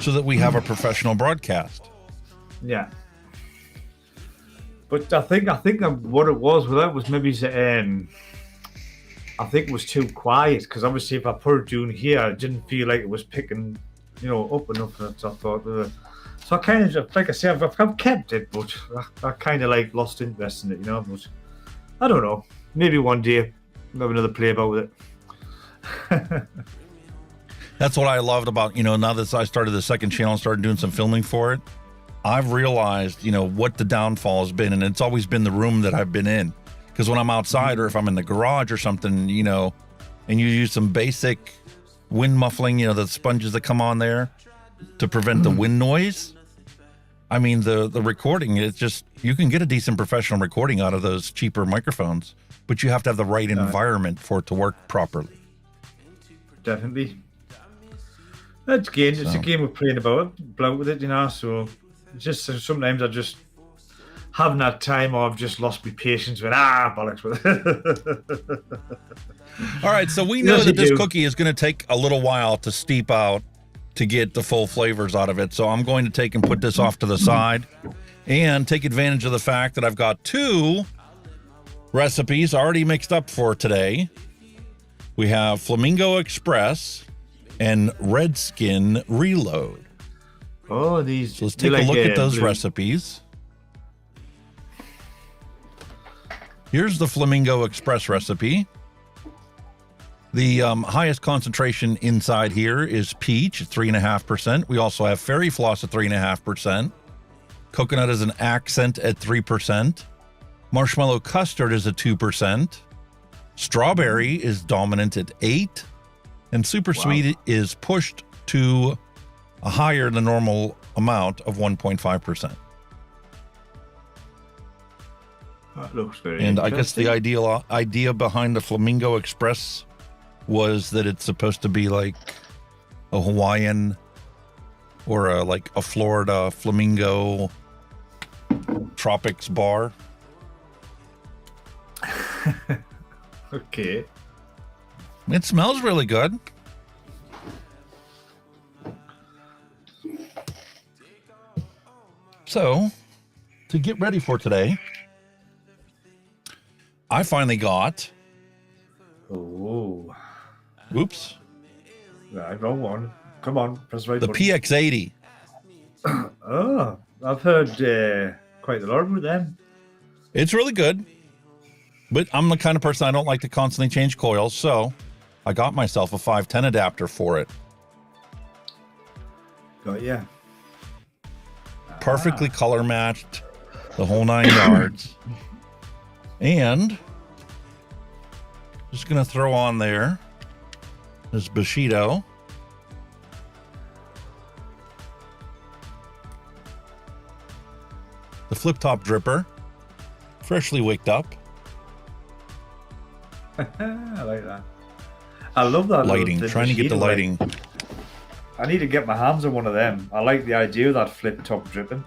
so that we have a professional broadcast. Yeah. But I think what it was with that was maybe I think it was too quiet, because obviously if I put it down here, I didn't feel like it was picking, up enough. So I thought, so I kind of, like I say, I've kept it, but I kind of like lost interest in it, But I don't know. Maybe one day we'll have another play about with it. That's what I loved about, now that I started the second channel and started doing some filming for it, I've realized, what the downfall has been, and it's always been the room that I've been in. Because when I'm outside or if I'm in the garage or something, and you use some basic wind muffling, the sponges that come on there to prevent the wind noise. I mean, the recording, it's just, you can get a decent professional recording out of those cheaper microphones, but you have to have the right environment for it to work properly. Definitely. It's a game we're playing about with it, so just sometimes I just haven't had time, or I've just lost my patience with bollocks with it. All right, so we know that this cookie is going to take a little while to steep out to get the full flavors out of it. So I'm going to take and put this off to the side and take advantage of the fact that I've got 2 recipes already mixed up for today. We have Flamingo Express and Redskin Reload. Oh, these. So let's take a look at those recipes. Here's the Flamingo Express recipe. The highest concentration inside here is peach at 3.5%. We also have fairy floss at 3.5%. Coconut is an accent at 3%. Marshmallow custard is at 2%. Strawberry is dominant at 8%. And super sweet is pushed to a higher than normal amount of 1.5%. That looks very And I guess the idea behind the Flamingo Express was that it's supposed to be like a Hawaiian or like a Florida flamingo tropics bar. Okay. It smells really good. So, to get ready for today, I finally got... Oh. Oops. I got one. Come on, press right the button. PX80. Oh, I've heard quite a lot about them. It's really good. But I'm the kind of person I don't like to constantly change coils, so I got myself a 510 adapter for it. Got ya. Perfectly color matched, the whole 9 yards. And just gonna throw on there this Bushido. The flip top dripper, freshly waked up. I like that. I love that lighting. Trying to get the lighting. I need to get my hands on one of them. I like the idea of that flip top dripping.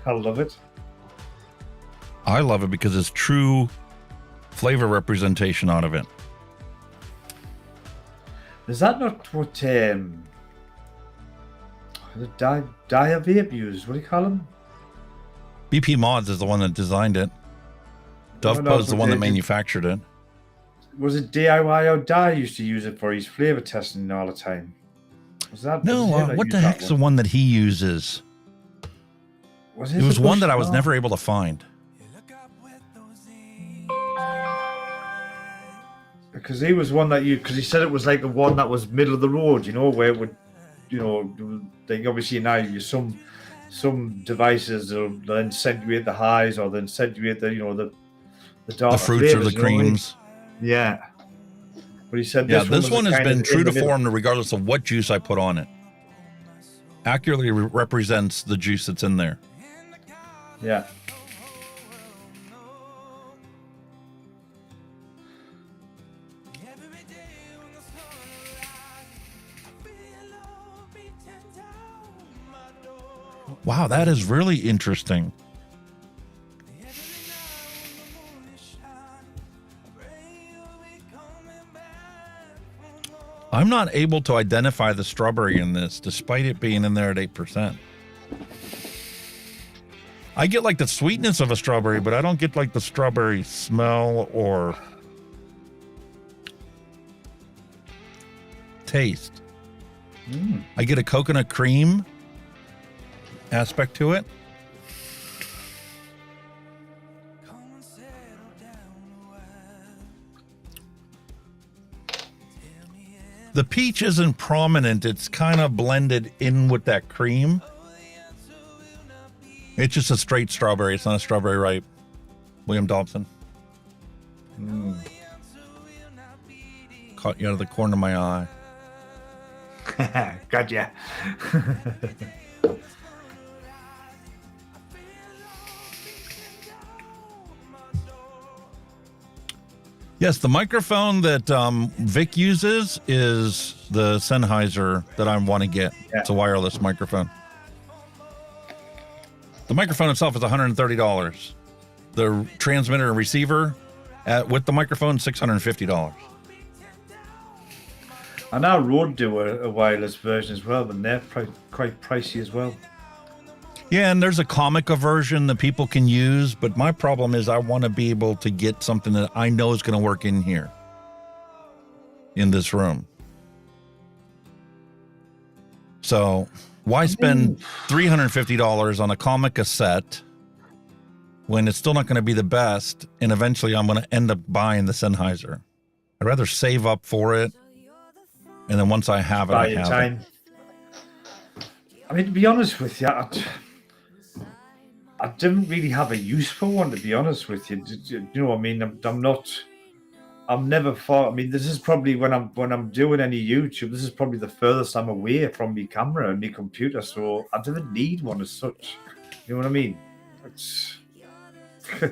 I love it. I love it because it's true flavor representation out of it. Is that not what the Vape used? What do you call them? BP Mods is the one that designed it. DovePo is the one that manufactured it. Was it DIY or Die used to use it for his flavor testing all the time? Was that what the heck's the one that he uses? It was one that I was never able to find. Because he was one that because he said it was like a one that was middle of the road, where it would, like obviously now you some devices will then accentuate the highs or then accentuate the dark the fruits or the creams. Yeah. But he said this one has been true to form regardless of what juice I put on it. accurately represents the juice that's in there. Yeah. Wow, that is really interesting. I'm not able to identify the strawberry in this, despite it being in there at 8%. I get like the sweetness of a strawberry, but I don't get like the strawberry smell or taste. I get a coconut cream aspect to it. The peach isn't prominent. It's kind of blended in with that cream. It's just a straight strawberry. It's not a strawberry ripe. William Dobson. Caught you out of the corner of my eye. Gotcha. Yes, the microphone that Vic uses is the Sennheiser that I want to get. Yeah. It's a wireless microphone. The microphone itself is $130. The transmitter and receiver with the microphone, $650. And our Rode do a wireless version as well, but they're quite pricey as well. Yeah, and there's a Comica version that people can use, but my problem is I want to be able to get something that I know is going to work in here, in this room. So why spend $350 on a Comica set when it's still not going to be the best, and eventually I'm going to end up buying the Sennheiser? I'd rather save up for it, and then once I have it, I have it. I mean, to be honest with you, I didn't really have a use for one, to be honest with you. You know what I mean? I'm never far. I mean, this is probably when I'm doing any YouTube, this is probably the furthest I'm away from my camera and my computer, so I didn't need one as such. You know what I mean? It's, you know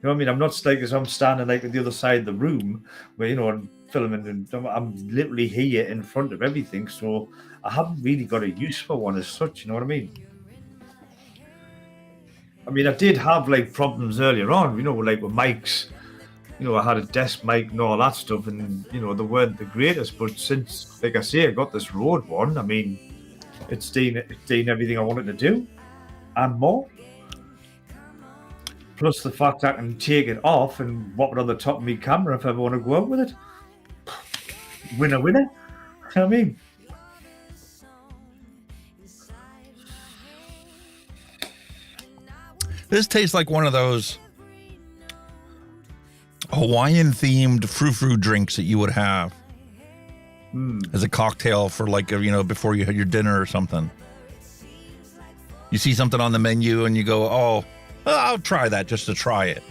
what I mean? I'm not like as I'm standing like at the other side of the room where, you know, I'm filming and I'm literally here in front of everything, so I haven't really got a use for one as such. You know what I mean? I mean, I did have like problems earlier on, you know, like with mics. You know, I had a desk mic and all that stuff, and you know, they weren't the greatest. But since, like I say, I got this Rode one, I mean, it's doing everything I wanted to do and more. Plus the fact I can take it off and whop it on the top of my camera if I ever want to go out with it. Winner, winner. You know what I mean? This tastes like one of those Hawaiian-themed frou-frou drinks that you would have as a cocktail for, like, you know, before you had your dinner or something. You see something on the menu and you go, oh, I'll try that just to try it.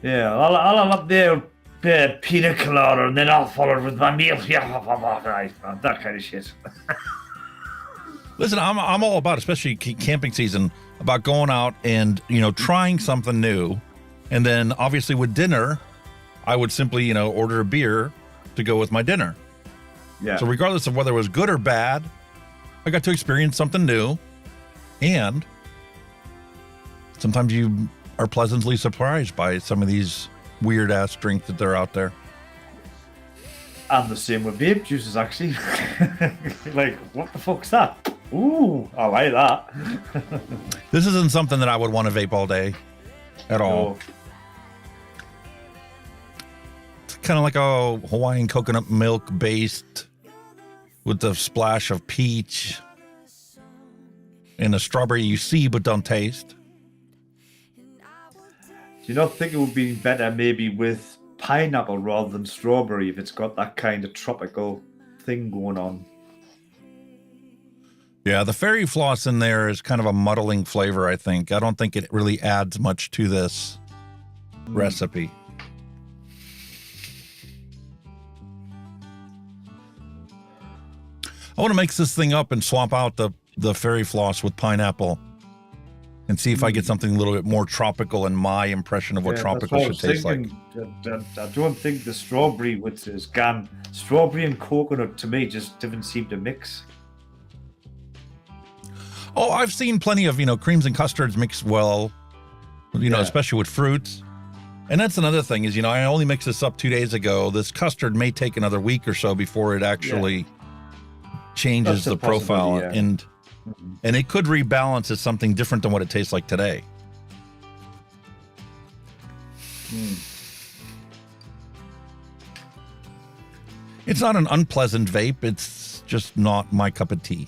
Yeah, I'll up there pina colada, and then I'll follow it with my meal. That kind of shit. Listen, I'm all about, especially camping season, about going out and, you know, trying something new. And then obviously with dinner, I would simply, you know, order a beer to go with my dinner. Yeah. So regardless of whether it was good or bad, I got to experience something new. And sometimes you are pleasantly surprised by some of these weird ass drinks that they're out there. And the same with vape juices, actually. Like, what the fuck's that? Ooh, I like that. This isn't something that I would want to vape all day at all. It's kind of like a Hawaiian coconut milk based with a splash of peach and a strawberry you see but don't taste. Do you not think it would be better maybe with pineapple rather than strawberry if it's got that kind of tropical thing going on? Yeah, the fairy floss in there is kind of a muddling flavor, I think. I don't think it really adds much to this recipe. I want to mix this thing up and swap out the fairy floss with pineapple and see if I get something a little bit more tropical in my impression of what tropical should taste like. I don't think the strawberry with this strawberry and coconut to me just didn't seem to mix. Oh, I've seen plenty of, creams and custards mix well, especially with fruits. And that's another thing is, I only mixed this up 2 days ago. This custard may take another week or so before it actually changes the profile. And it could rebalance as something different than what it tastes like today. It's not an unpleasant vape. It's just not my cup of tea.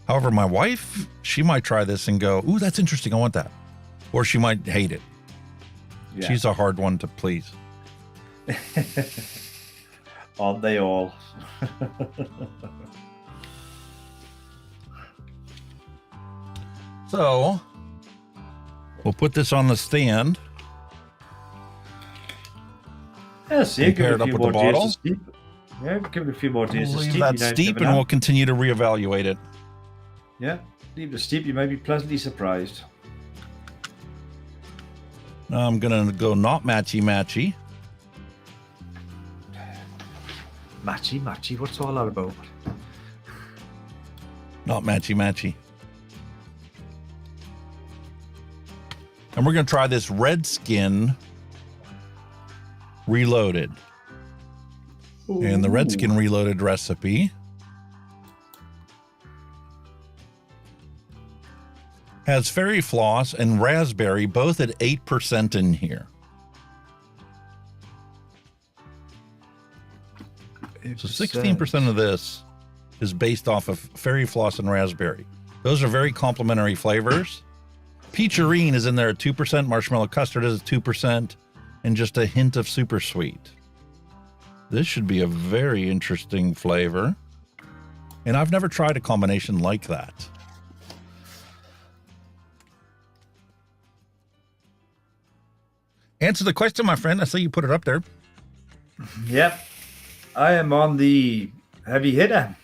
However, my wife, she might try this and go, ooh, that's interesting. I want that. Or she might hate it. Yeah. She's a hard one to please. Aren't they all? So, we'll put this on the stand. Yeah, see, pair it up with the bottle. Yeah, give it a few more days to steep. Leave that steep and we'll continue to reevaluate it. Yeah, leave it steep. You may be pleasantly surprised. Now I'm going to go not matchy-matchy. Matchy? What's all that about? Not matchy-matchy. And we're going to try this Redskin Reloaded. Ooh. And the Redskin Reloaded recipe has fairy floss and raspberry both at 8% in here. 8%. So 16% of this is based off of fairy floss and raspberry. Those are very complementary flavors. Peacherine is in there at 2%, marshmallow custard is at 2%, and just a hint of super sweet. This should be a very interesting flavor. And I've never tried a combination like that. Answer the question, my friend. I see you put it up there. Yep. I am on the heavy hitter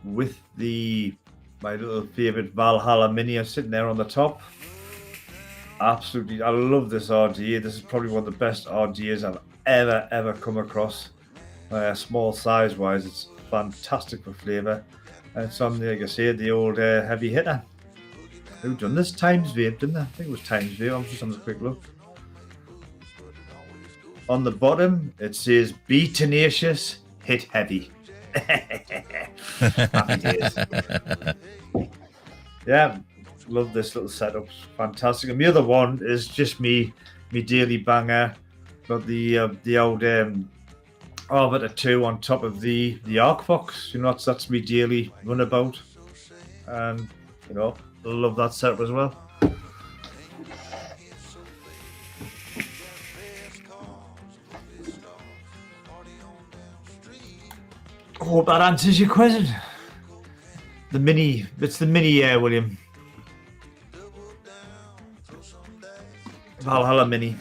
with my little favorite Valhalla Mini sitting there on the top. Absolutely. I love this RDA. This is probably one of the best RDAs I've ever come across. Small size wise, it's fantastic for flavor. And it's on, like I said, the old heavy hitter. Who done this? Times Vape, didn't they? I think it was Times Vape. I'm just having a quick look. On the bottom, it says, be tenacious, hit heavy. Happy days. Yeah, love this little setup. Fantastic. And the other one is just me daily banger. Got the old Arbiter 2 on top of the Arcfox. That's me daily runabout. And, love that setup as well. I hope that answers your question. It's the mini, William. Valhalla Mini.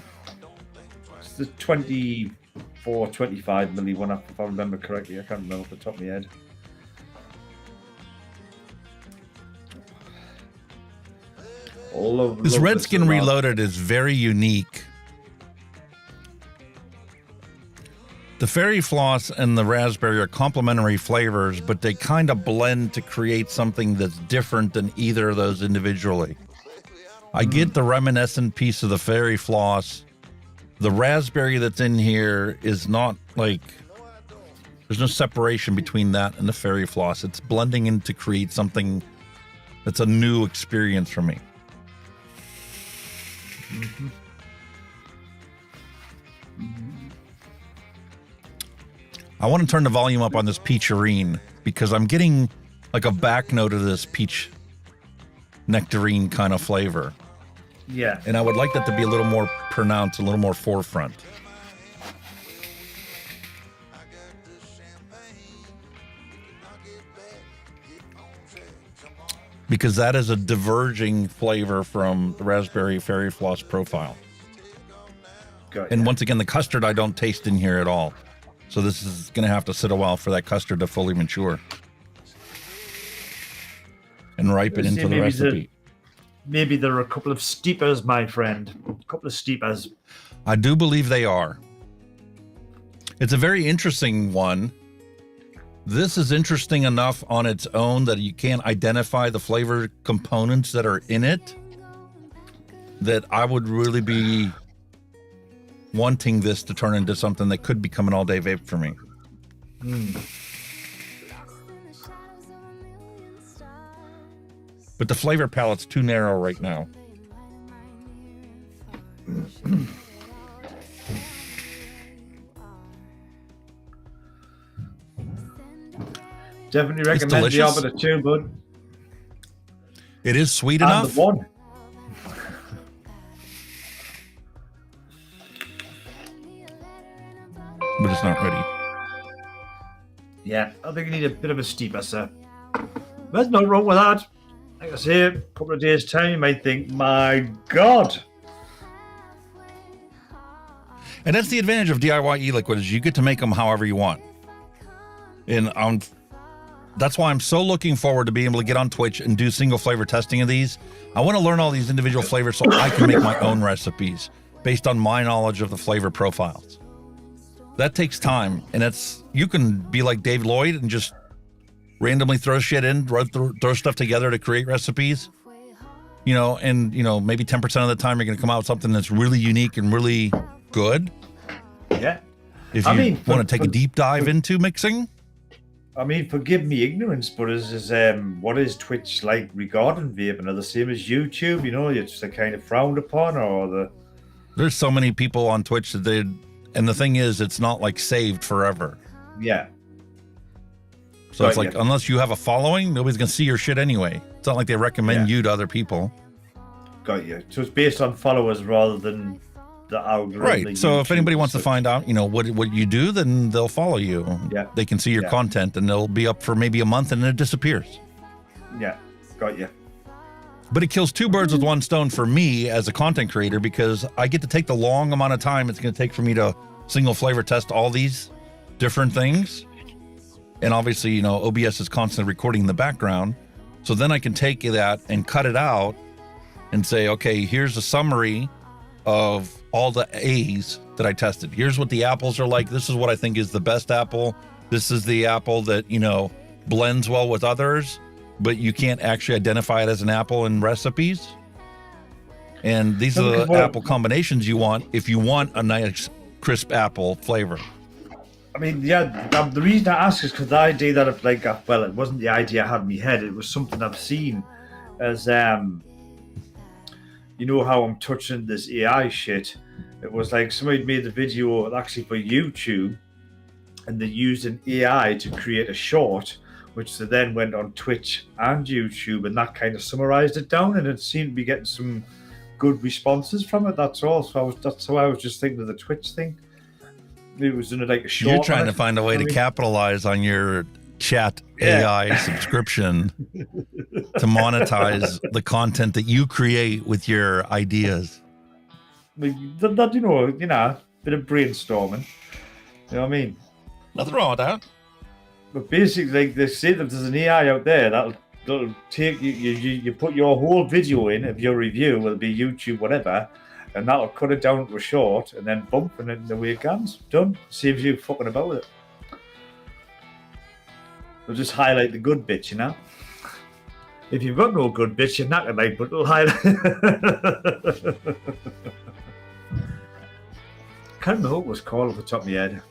It's the 24, 25 milli one, if I remember correctly. I can't remember off the top of my head. This Redskin Reloaded is very unique. The fairy floss and the raspberry are complementary flavors, but they kind of blend to create something that's different than either of those individually. I get the reminiscent piece of the fairy floss. The raspberry that's in here is not like, there's no separation between that and the fairy floss. It's blending in to create something that's a new experience for me. Mm-hmm. I want to turn the volume up on this peacherine because I'm getting like a back note of this peach nectarine kind of flavor. Yeah. And I would like that to be a little more pronounced, a little more forefront. Because that is a diverging flavor from the raspberry fairy floss profile. And once again, the custard I don't taste in here at all. So this is going to have to sit a while for that custard to fully mature and ripen into the recipe. Maybe there are a couple of steepers, my friend. A couple of steepers. I do believe they are. It's a very interesting one. This is interesting enough on its own that you can't identify the flavor components that are in it, that I would really be wanting this to turn into something that could become an all-day vape for me. But the flavor palette's too narrow right now. Definitely recommend the Arbiter too, bud. It is sweet And enough. the one. But it's not ready. Yeah, I think you need a bit of a steeper, sir. There's nothing wrong with that. Like I say, a couple of days' time, you might think, my God. And that's the advantage of DIY e-liquid, is you get to make them however you want. And that's why I'm so looking forward to being able to get on Twitch and do single flavor testing of these. I want to learn all these individual flavors so I can make my own recipes based on my knowledge of the flavor profiles. That takes time, and you can be like Dave Lloyd and just randomly throw shit in, throw stuff together to create recipes, and maybe 10% of the time you're going to come out with something that's really unique and really good. Yeah. If you want to take a deep dive into mixing. I mean, forgive me ignorance, but what is Twitch like regarding vaping? Are the same as YouTube? It's the kind of frowned upon, or There's so many people on Twitch that and the thing is, it's not like saved forever. Yeah. So it's like, unless you have a following, nobody's going to see your shit anyway. It's not like they recommend you to other people. Got you. So it's based on followers rather than the algorithm. Right. So if anybody wants to find out, what you do, then they'll follow you. Yeah. They can see your content, and they'll be up for maybe a month and then it disappears. Yeah. Got you. But it kills two birds with one stone for me as a content creator, because I get to take the long amount of time it's going to take for me to single flavor test all these different things. And obviously, OBS is constantly recording in the background. So then I can take that and cut it out and say, okay, here's a summary of all the A's that I tested. Here's what the apples are like. This is what I think is the best apple. This is the apple that, blends well with others, but you can't actually identify it as an apple in recipes. And these are the apple combinations you want if you want a nice crisp apple flavor. I mean, the reason I ask is because the idea that it wasn't the idea I had in my head. It was something I've seen as, how I'm touching this AI shit. It was like somebody made the video actually for YouTube, and they used an AI to create a short, which they then went on Twitch and YouTube, and that kind of summarized it down, and it seemed to be getting some good responses from it. That's all. So that's how I was just thinking of the Twitch thing. It was in a short. You're trying to find a way to capitalize on your chat AI subscription to monetize the content that you create with your ideas. Bit of brainstorming. You know what I mean? Nothing wrong with that. But basically, they say that there's an AI out there that'll take you put your whole video in of your review, whether it be YouTube, whatever, and that'll cut it down to a short, and then bump, and then away it comes. Done. Saves you fucking about with it. They'll just highlight the good bits, If you've got no good bits, you're not gonna but it'll highlight. Can't remember what it was called off the top of my head.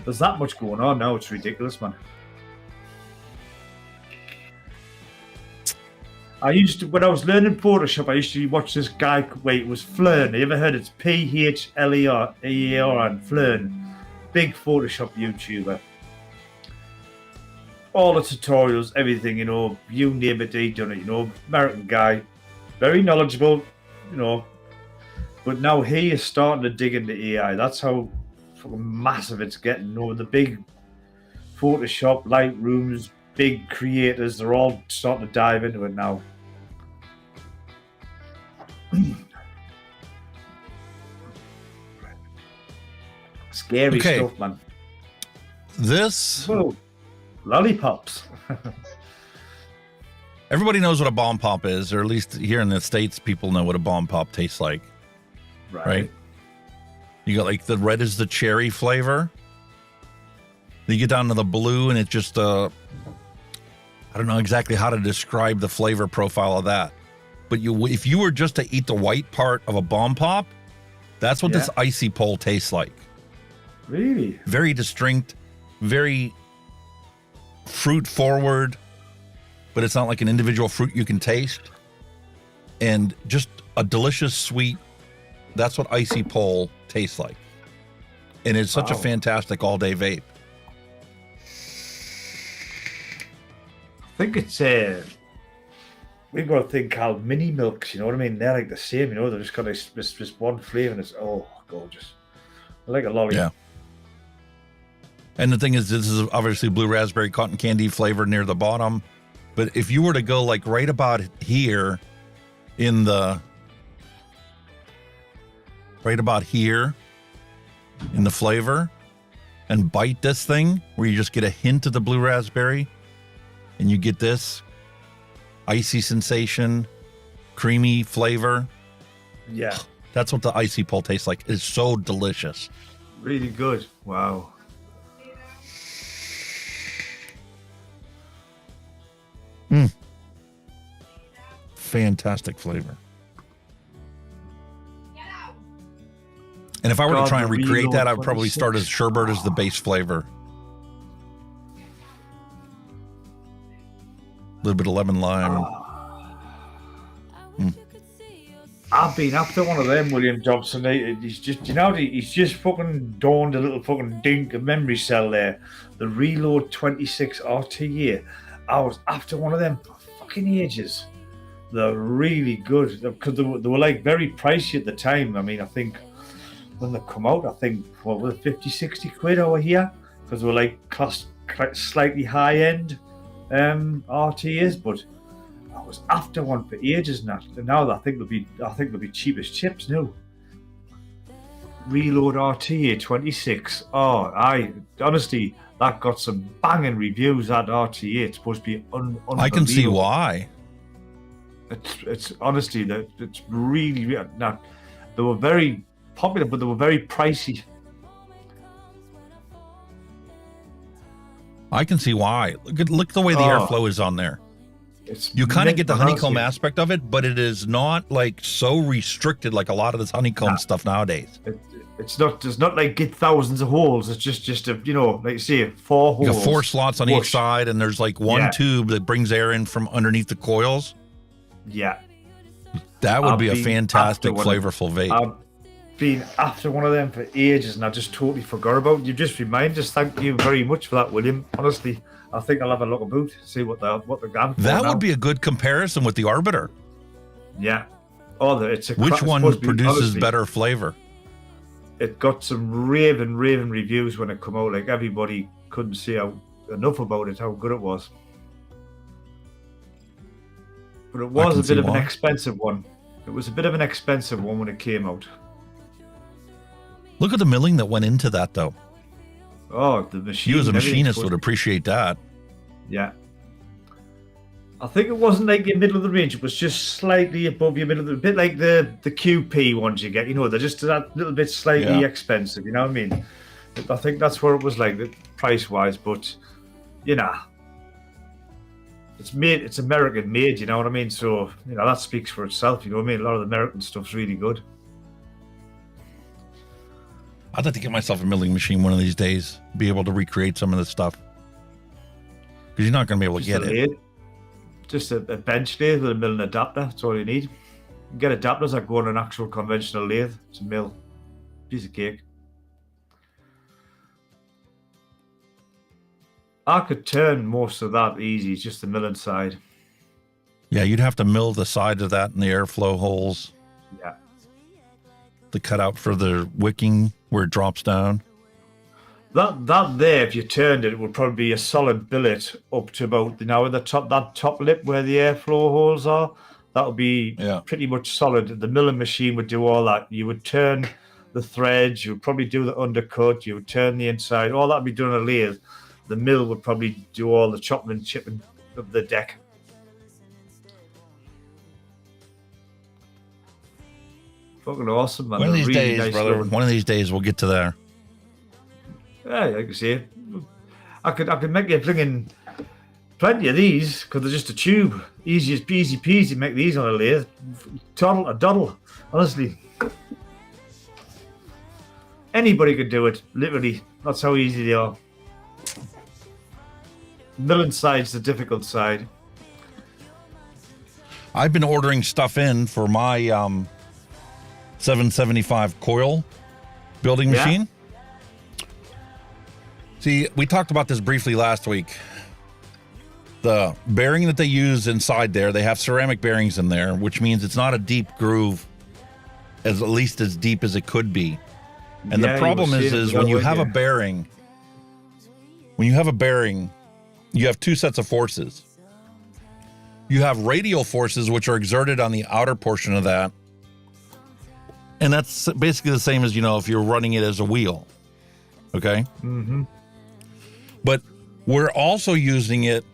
There's that much going on now, it's ridiculous, man. When I was learning Photoshop, I used to watch this guy, it was Flern. You ever heard it's Phlerer and Flern? Big Photoshop YouTuber. All the tutorials, everything, you name it, he done it, American guy. Very knowledgeable, But now he is starting to dig into AI. That's how fucking massive it's getting. The big Photoshop, Lightrooms, big creators, they're all starting to dive into it now. Scary stuff, man. this... Whoa. Lollipops. Everybody knows what a bomb pop is, or at least here in the States, people know what a bomb pop tastes like. Right? You got like the red is the cherry flavor. Then you get down to the blue, and it's just I don't know exactly how to describe the flavor profile of that. But if you were just to eat the white part of a bomb pop, that's what this icy pole tastes like. Really? Very distinct, very fruit forward, but it's not like an individual fruit you can taste. And just a delicious sweet, that's what icy pole tastes like. And it's such a fantastic all-day vape. I think it's we've got a thing called mini milks, you know what I mean? They're like the same, you know, they've just got this one flavour and it's gorgeous. I like a lolly. Yeah. And the thing is, this is obviously blue raspberry cotton candy flavor near the bottom. But if you were to go like right about here in the flavor and bite this thing where you just get a hint of the blue raspberry and you get this icy sensation, creamy flavor. Yeah. That's what the icy pole tastes like. It's so delicious. Really good. Wow. Fantastic flavor. And if I were to try and recreate that, I would probably start as sherbet as the base flavor. A little bit of lemon lime. I've been after one of them, William Johnson. He's just, you know, he's just fucking dawned a little fucking dink of memory cell there. The Reload 26 RTA. I was after one of them for fucking ages. They're really good because they were like very pricey at the time. I mean, I think when they come out, I think what was it, 50, 60 quid over here because they were like slightly high end RTAs. But I was after one for ages now. And now I think they'll be cheap as chips now. Reload RTA 26. Honestly, that got some banging reviews. That RTA, it's supposed to be unbelievable. I can see why. It's honestly that it's really now. They were very popular, but they were very pricey. I can see why. Look the way the airflow is on there. You kind of get the honeycomb aspect of it, but it is not like so restricted like a lot of this honeycomb stuff nowadays. It's not like get thousands of holes. It's just a, you know, like say 4 holes. You got 4 slots on each side, and there's like one tube that brings air in from underneath the coils. Yeah, that would be a fantastic, flavorful vape. I've been after one of them for ages, and I just totally forgot about it. You just reminded us. Thank you very much for that, William. Honestly, I think I'll have a look about, see what they're going for. That now would be a good comparison with the Arbiter. Yeah. Which one produces better flavor? It got some raving reviews when it came out. Like everybody couldn't say enough about it, how good it was. But it was a bit of an expensive one. It was a bit of an expensive one when it came out. Look at the milling that went into that, though. Oh, the machine. You as a machinist would appreciate that. Yeah. I think it wasn't like your middle of the range. It was just slightly above your middle of the... A bit like the QP ones you get. You know, they're just that little bit slightly expensive. You know what I mean? I think that's where it was like, price-wise. But, you know... It's American made, you know what I mean? So, you know, that speaks for itself, you know what I mean? A lot of the American stuff's really good. I'd like to get myself a milling machine one of these days, be able to recreate some of this stuff. Because you're not going to be able to get it. Just a bench lathe with a milling adapter, that's all you need. You can get adapters that go on an actual conventional lathe. It's a mill. Piece of cake. I could turn most of that easy, it's just the milling side. Yeah, you'd have to mill the sides of that and the airflow holes. Yeah. The cutout for the wicking where it drops down. That there, if you turned it, it would probably be a solid billet up to about that top lip where the airflow holes are. That would be pretty much solid. The milling machine would do all that. You would turn the threads, you would probably do the undercut, you would turn the inside, all that would be done on a lathe. The mill would probably do all the chopping and chipping of the deck. Fucking awesome, man. One of these Really days, nice brother. oven. One of these days, we'll get to there. Yeah, like I say, I could make you bringing plenty of these because they're just a tube. Easy as peasy make these on a lathe. Toddle a doddle, honestly. Anybody could do it, literally. That's how easy they are. Milling side's the difficult side. I've been ordering stuff in for my 775 coil building machine. See, we talked about this briefly last week. The bearing that they use inside there, they have ceramic bearings in there, which means it's not a deep groove, at least as deep as it could be. And the problem is when you have a bearing, you have two sets of forces. You have radial forces, which are exerted on the outer portion of that. And that's basically the same as, if you're running it as a wheel. Okay? Mm-hmm. But we're also using it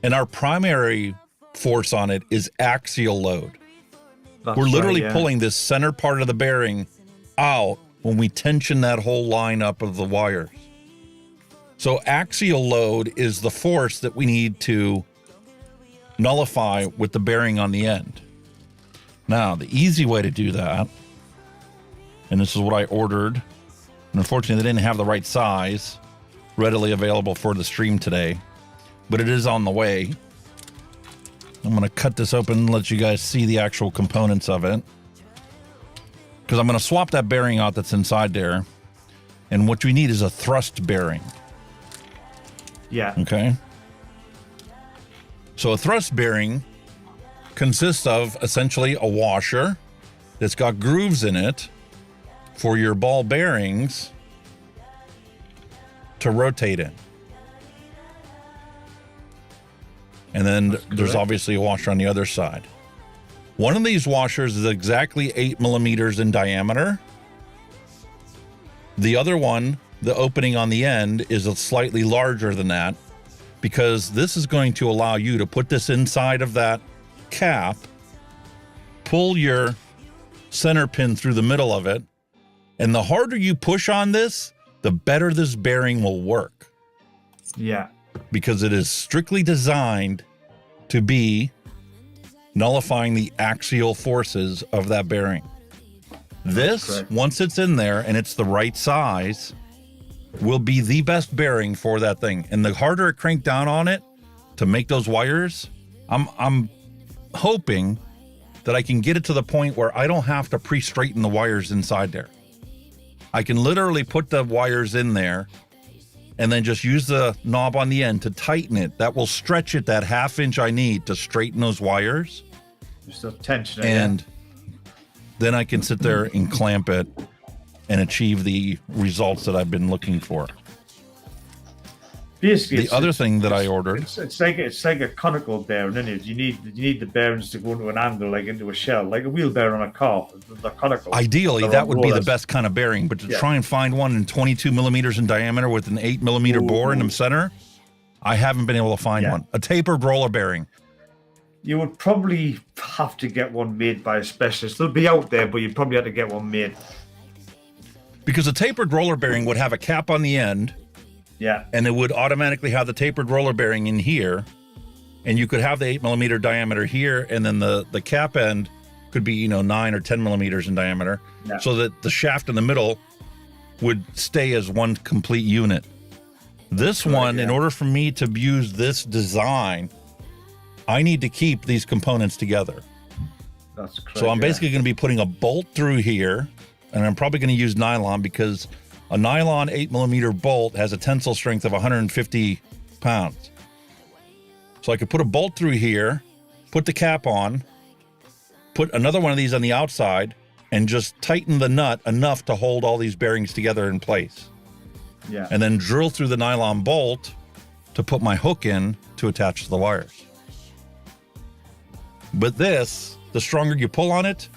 and our primary force on it is axial load. We're literally pulling this center part of the bearing out when we tension that whole line up of the wires. So axial load is the force that we need to nullify with the bearing on the end. Now, the easy way to do that, and this is what I ordered, and unfortunately they didn't have the right size readily available for the stream today, but it is on the way. I'm going to cut this open and let you guys see the actual components of it, because I'm going to swap that bearing out that's inside there, and what we need is a thrust bearing. Yeah. Okay. So a thrust bearing consists of essentially a washer that's got grooves in it for your ball bearings to rotate in. And then there's obviously a washer on the other side. One of these washers is exactly 8 millimeters in diameter. The other one, the opening on the end, is slightly larger than that, because this is going to allow you to put this inside of that cap, pull your center pin through the middle of it, and the harder you push on this, the better this bearing will work. Yeah. Because it is strictly designed to be nullifying the axial forces of that bearing. This, once it's in there and it's the right size, will be the best bearing for that thing. And the harder it crank down on it to make those wires, I'm hoping that I can get it to the point where I don't have to pre-straighten the wires inside there. I can literally put the wires in there and then just use the knob on the end to tighten it. That will stretch it that ½ inch I need to straighten those wires. Just a tension. And then I can sit there and clamp it and achieve the results that I've been looking for. Basically, the other thing that I ordered, it's like a conical bearing, isn't it? You need the bearings to go into an angle, like into a shell, like a wheel bearing on a car. The conical. Ideally, that would be the best kind of bearing, but to try and find one in 22 millimeters in diameter with an 8 millimeter bore in the center, I haven't been able to find one. A tapered roller bearing. You would probably have to get one made by a specialist. They'll be out there, but you'd probably have to get one made. Because a tapered roller bearing would have a cap on the end. Yeah. And it would automatically have the tapered roller bearing in here. And you could have the 8 millimeter diameter here, and then the cap end could be, 9 or 10 millimeters in diameter. Yeah. So that the shaft in the middle would stay as one complete unit. This one, in order for me to use this design, I need to keep these components together. That's correct. So I'm basically going to be putting a bolt through here, and I'm probably going to use nylon because a nylon 8 millimeter bolt has a tensile strength of 150 pounds. So I could put a bolt through here, put the cap on, put another one of these on the outside, and just tighten the nut enough to hold all these bearings together in place. Yeah. And then drill through the nylon bolt to put my hook in to attach to the wires. But this, the stronger you pull on it,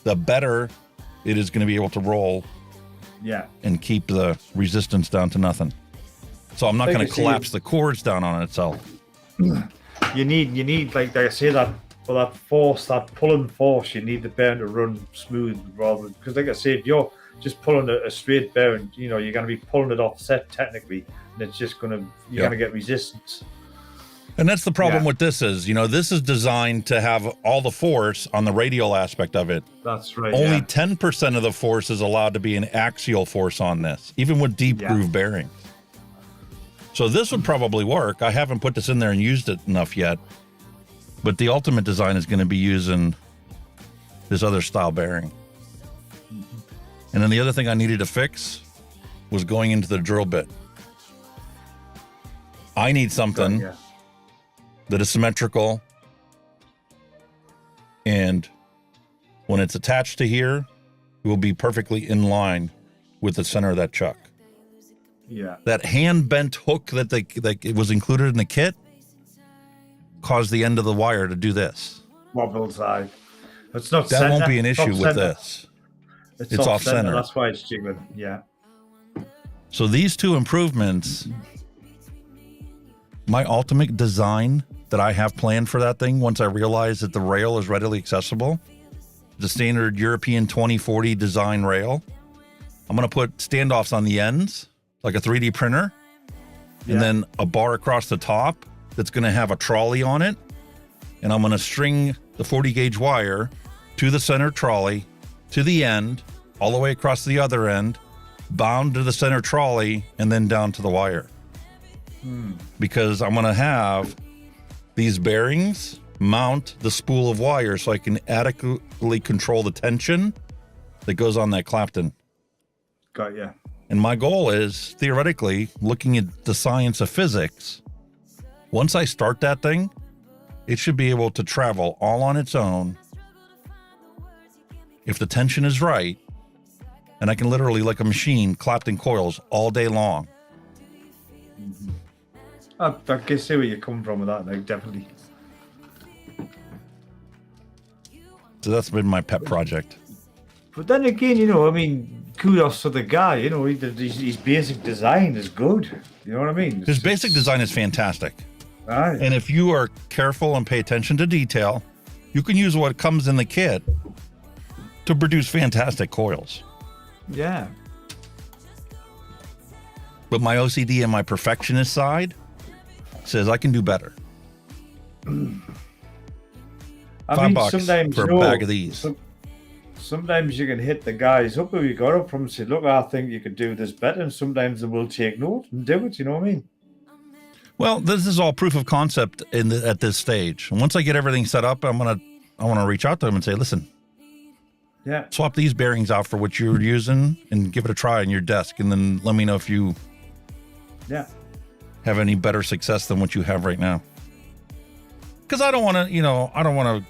the better it is going to be able to roll and keep the resistance down to nothing. So I'm not going to collapse the cords down on itself. You need like I say, that for that force, that pulling force, you need the bearing to run smooth rather, because like I say, if you're just pulling a straight bearing, you know, you're going to be pulling it offset technically, and it's just going to, you're going to get resistance. And that's the problem with this is, you know, this is designed to have all the force on the radial aspect of it. That's right. Only 10% of the force is allowed to be an axial force on this, even with deep groove bearings. So this would probably work. I haven't put this in there and used it enough yet, but the ultimate design is going to be using this other style bearing. And then the other thing I needed to fix was going into the drill bit. I need something that is symmetrical, and when it's attached to here, it will be perfectly in line with the center of that chuck. Yeah. That hand bent hook that it was included in the kit caused the end of the wire to do this. Wobble side. It's not that center. won't be an issue with center. this. It's off center. That's why it's jiggling. Yeah. So these two improvements, my ultimate design that I have planned for that thing, once I realize that the rail is readily accessible, the standard European 2040 design rail, I'm going to put standoffs on the ends, like a 3D printer, and then a bar across the top that's going to have a trolley on it. And I'm going to string the 40 gauge wire to the center trolley, to the end, all the way across the other end, bound to the center trolley, and then down to the wire. Because I'm going to have these bearings mount the spool of wire so I can adequately control the tension that goes on that Clapton. Got ya. And my goal is, theoretically, looking at the science of physics, once I start that thing, it should be able to travel all on its own if the tension is right, and I can literally, like a machine, Clapton coils all day long. I can see where you're coming from with that, like, definitely. So that's been my pet project. But then again, you know, I mean, kudos to the guy, you know, his basic design is good. You know what I mean? His basic design is fantastic. Right. And if you are careful and pay attention to detail, you can use what comes in the kit to produce fantastic coils. Yeah. But my OCD and my perfectionist side says I can do better. $5 sometimes for a bag of these. Sometimes you can hit the guys up who you got up from and say, look, I think you could do this better. And sometimes they will take note and do it. You know what I mean? Well, this is all proof of concept at this stage. And once I get everything set up, I want to reach out to them and say, listen, swap these bearings out for what you're using and give it a try on your desk. And then let me know if you have any better success than what you have right now. Because I don't want to,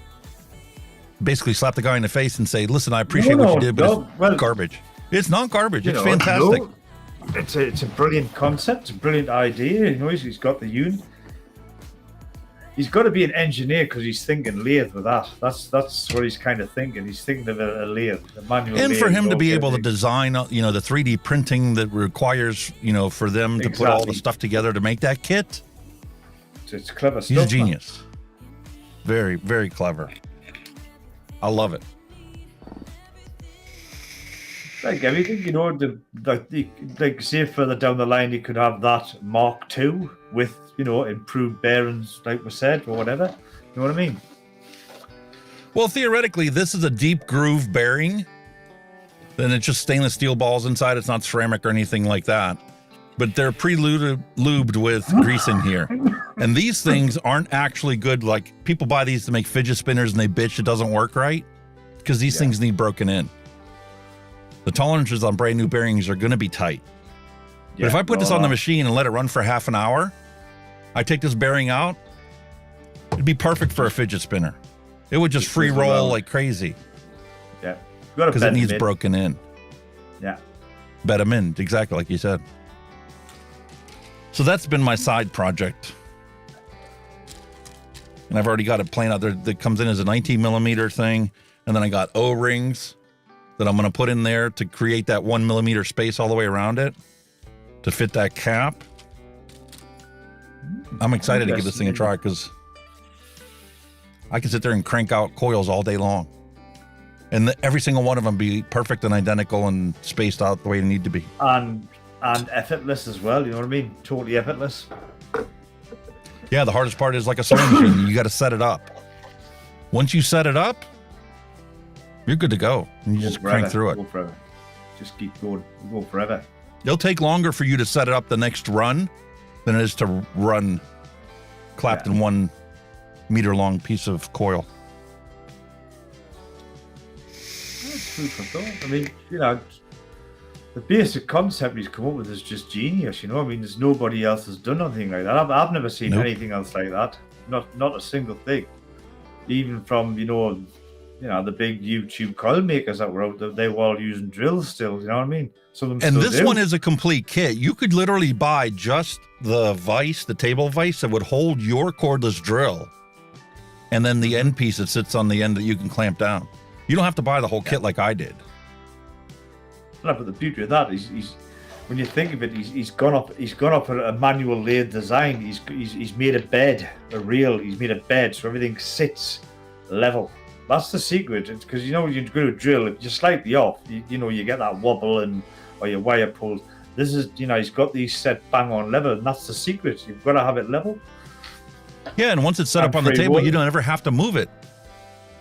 basically slap the guy in the face and say, listen, I appreciate what you did, but it's garbage. It's not garbage. It's fantastic. No, it's a brilliant concept. It's a brilliant idea. You know, he's got the unit. He's got to be an engineer because he's thinking lathe with that. That's what he's kind of thinking. He's thinking of a lathe, a manual and lathe. For him to be able to design, the 3D printing that requires, for them to put all the stuff together to make that kit. It's clever stuff. He's a genius. Very, very clever. I love it. Like everything, like say further down the line, you could have that Mark II with, improved bearings, like we said, or whatever. You know what I mean? Well, theoretically, this is a deep groove bearing. Then it's just stainless steel balls inside. It's not ceramic or anything like that. But they're pre-lubed with grease in here. And these things aren't actually good. Like, people buy these to make fidget spinners and they bitch it doesn't work right because these things need broken in. The tolerances on brand new bearings are going to be tight. But if I put this on the machine and let it run for half an hour, I take this bearing out, it'd be perfect for a fidget spinner. It would just free roll like crazy. Yeah. Because it needs broken in. Yeah. Bed them in, exactly like you said. So that's been my side project. And I've already got it planned out there that comes in as a 19 millimeter thing. And then I got O-rings that I'm going to put in there to create that 1 millimeter space all the way around it to fit that cap. I'm excited to give this thing a try because I can sit there and crank out coils all day long. And every single one of them be perfect and identical and spaced out the way they need to be. And effortless as well, you know what I mean? Totally effortless. Yeah, the hardest part is like a sewing machine. You got to set it up. Once you set it up, you're good to go. And you just crank through it. Go forever. Just keep going. Go forever. It'll take longer for you to set it up the next run than it is to run clapped in 1 meter long piece of coil. That's food for thought. I mean, you know, the basic concept he's come up with is just genius, you know. I mean, there's nobody else has done anything like that. I've never seen anything else like that. Not a single thing. Even from, you know, the big YouTube coil makers that were out there, they were all using drills still, you know what I mean? Some of them and still this do. one is a complete kit. You could literally buy just the vise, the table vise that would hold your cordless drill, and then the end piece that sits on the end that you can clamp down. You don't have to buy the whole kit like I did. No, but the beauty of that is, when you think of it, he's gone up a manual lathe design. He's made a bed, he's made a bed so everything sits level. That's the secret. It's because, you know, you go to drill, if you're slightly off, you know, you get that wobble or your wire pulls. This is, you know, he's got these set bang on level, and that's the secret. You've got to have it level. Yeah, and once it's set up on the table, you don't ever have to move it.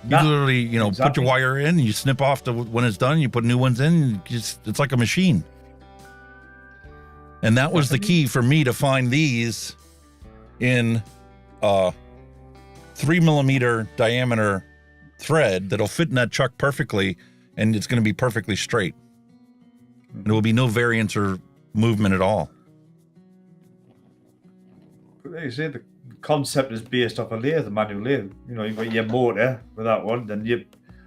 You literally, you know, put your wire in, you snip off when it's done, you put new ones in, it's like a machine. And that was the key for me to find these in 3 millimeter diameter thread that'll fit in that chuck perfectly, and it's going to be perfectly straight. And there will be no variance or movement at all. But like you say, the concept is based off a lathe, the manual lathe. You know, you've got your motor with that one, then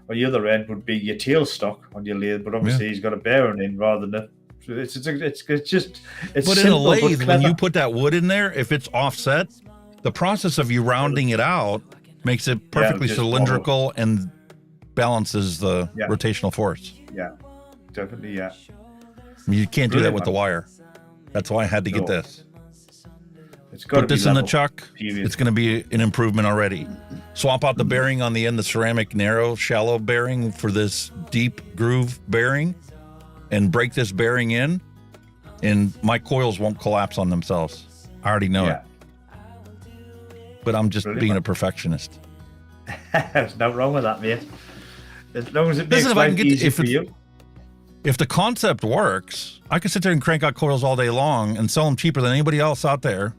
on the other end would be your tailstock on your lathe, but obviously he's got a bearing in rather than it's just but simple, in a lathe, but when you put that wood in there, if it's offset, the process of you rounding it out makes it perfectly cylindrical and balances the rotational force. Yeah, definitely, yeah. You can't do that with the wire. That's why I had to get this. It's got to put this in the chuck. It's going to be an improvement already. Swap out the bearing on the end, the ceramic narrow, shallow bearing for this deep groove bearing, and break this bearing in, and my coils won't collapse on themselves. I already know it. But I'm just being a perfectionist. There's no wrong with that, mate. As long as it makes life easy for you. If the concept works, I could sit there and crank out coils all day long and sell them cheaper than anybody else out there.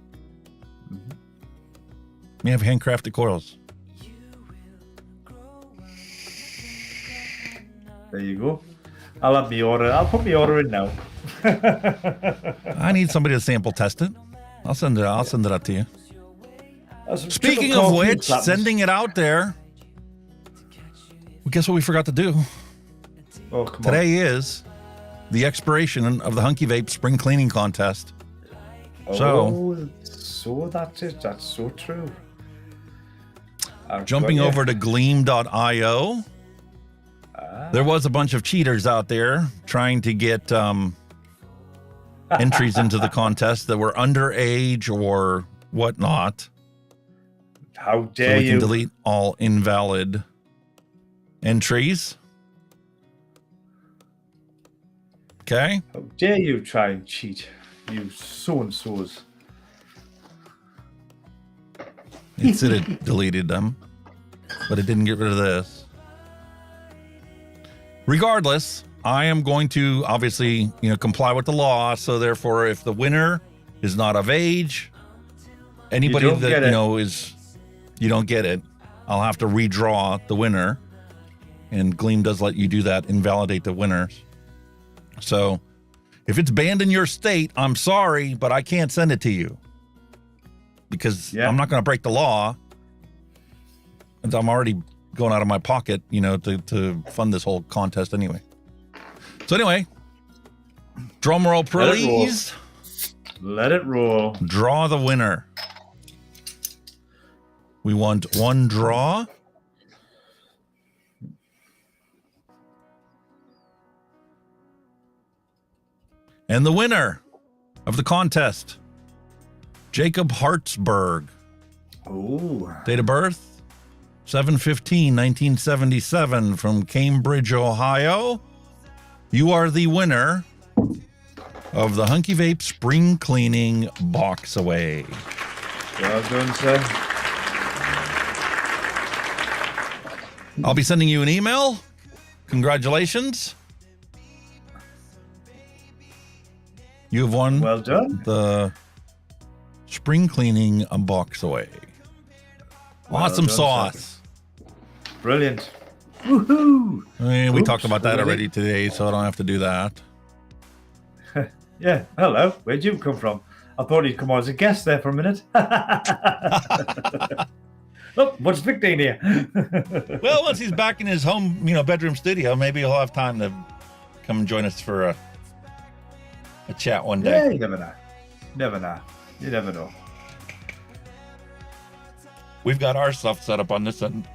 We have handcrafted coils. There you go. I'll have my order. I'll put my order in now. I need somebody to sample test it. I'll send it out to you. Speaking of which, sending it out there. Well, guess what we forgot to do? Oh, come Today is the expiration of the Hunky Vape Spring Cleaning Contest. So that's it. That's so true. Jumping over to Xlim.io. There was a bunch of cheaters out there trying to get entries into the contest that were underage or whatnot. How dare you? So we can delete all invalid entries. Okay. How dare you try and cheat, you so-and-sos. It said it deleted them, but it didn't get rid of this. Regardless, I am going to obviously, comply with the law. So therefore, if the winner is not of age, anybody that, you don't get it, I'll have to redraw the winner. And Xlim does let you do that, invalidate the winners. So if it's banned in your state, I'm sorry, but I can't send it to you. Because I'm not going to break the law. And I'm already going out of my pocket, to fund this whole contest anyway. So anyway, drum roll, please. Let it roll. Draw the winner. We want one draw. And the winner of the contest, Jacob Hartsberg. Ooh. Date of birth, 7/15/1977 from Cambridge, Ohio. You are the winner of the Hunky Vape Spring Cleaning Box Away. Well done, sir. I'll be sending you an email. Congratulations. You have won. Well done. The Spring Cleaning Box Away. Awesome done, sauce. sir. Brilliant. Woohoo! We talked about that already today, so I don't have to do that. Yeah, hello. Where'd you come from? I thought he'd come on as a guest there for a minute. Oh, what's Vic doing here? Well, once he's back in his home, bedroom studio, maybe he'll have time to come and join us for a chat one day. Yeah, you never know. You never know. We've got our stuff set up on this end.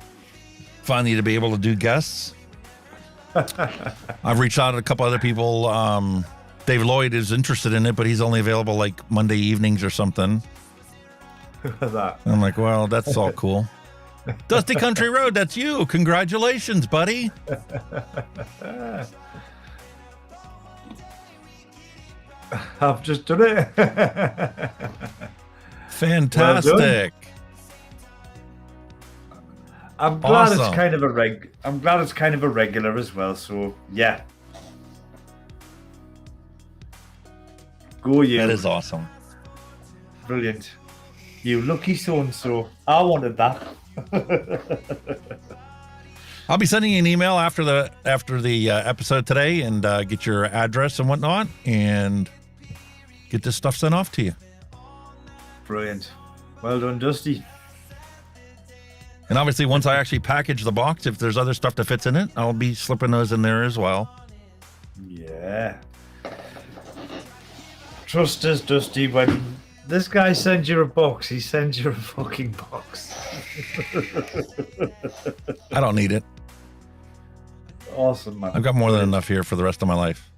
Finally, to be able to do guests. I've reached out to a couple other people. Dave Lloyd is interested in it, but he's only available like Monday evenings or something. That. I'm like, well, that's all cool. Dusty Country Road, that's you. Congratulations, buddy. I've just done it. Fantastic. I'm glad Awesome. it's kind of a regular as well. So yeah, go you. That is awesome. Brilliant. You lucky so and so. I wanted that. I'll be sending you an email after the episode today and get your address and whatnot and get this stuff sent off to you. Brilliant. Well done, Dusty. And obviously, once I actually package the box, if there's other stuff that fits in it, I'll be slipping those in there as well. Yeah. Trust us, Dusty. When this guy sends you a box, he sends you a fucking box. I don't need it. Awesome, man. I've got more than enough here for the rest of my life.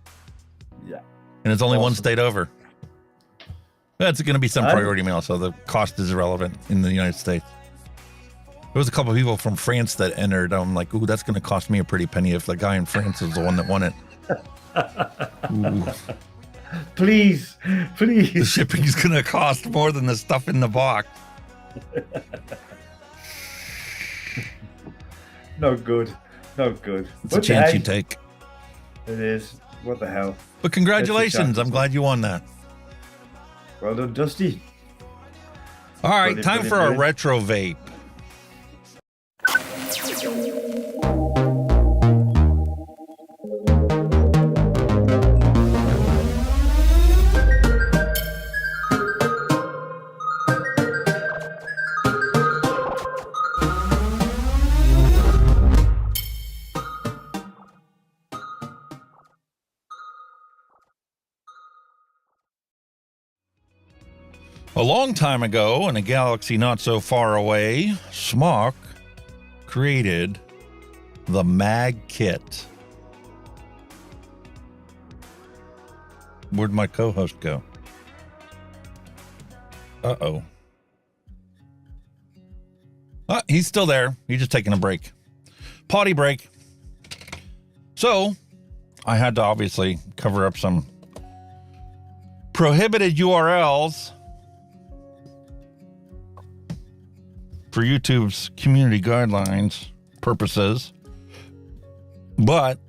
Yeah. And it's only one Awesome. state over. That's going to be some priority mail, so the cost is irrelevant in the United States. There was a couple of people from France that entered. I'm like, ooh, that's going to cost me a pretty penny if the guy in France is the one that won it. Ooh. Please. The shipping is going to cost more than the stuff in the box. No good. It's a chance you take. It is. What the hell? But congratulations. I'm glad you won that. Well done, Dusty. All right, Brilliant, time brilliant, for a brilliant. retro vape. A long time ago, in a galaxy not so far away, SMOK created the Mag Kit. Where'd my co-host go? Uh-oh. He's still there. He's just taking a break. Potty break. So, I had to obviously cover up some prohibited URLs for YouTube's community guidelines purposes, but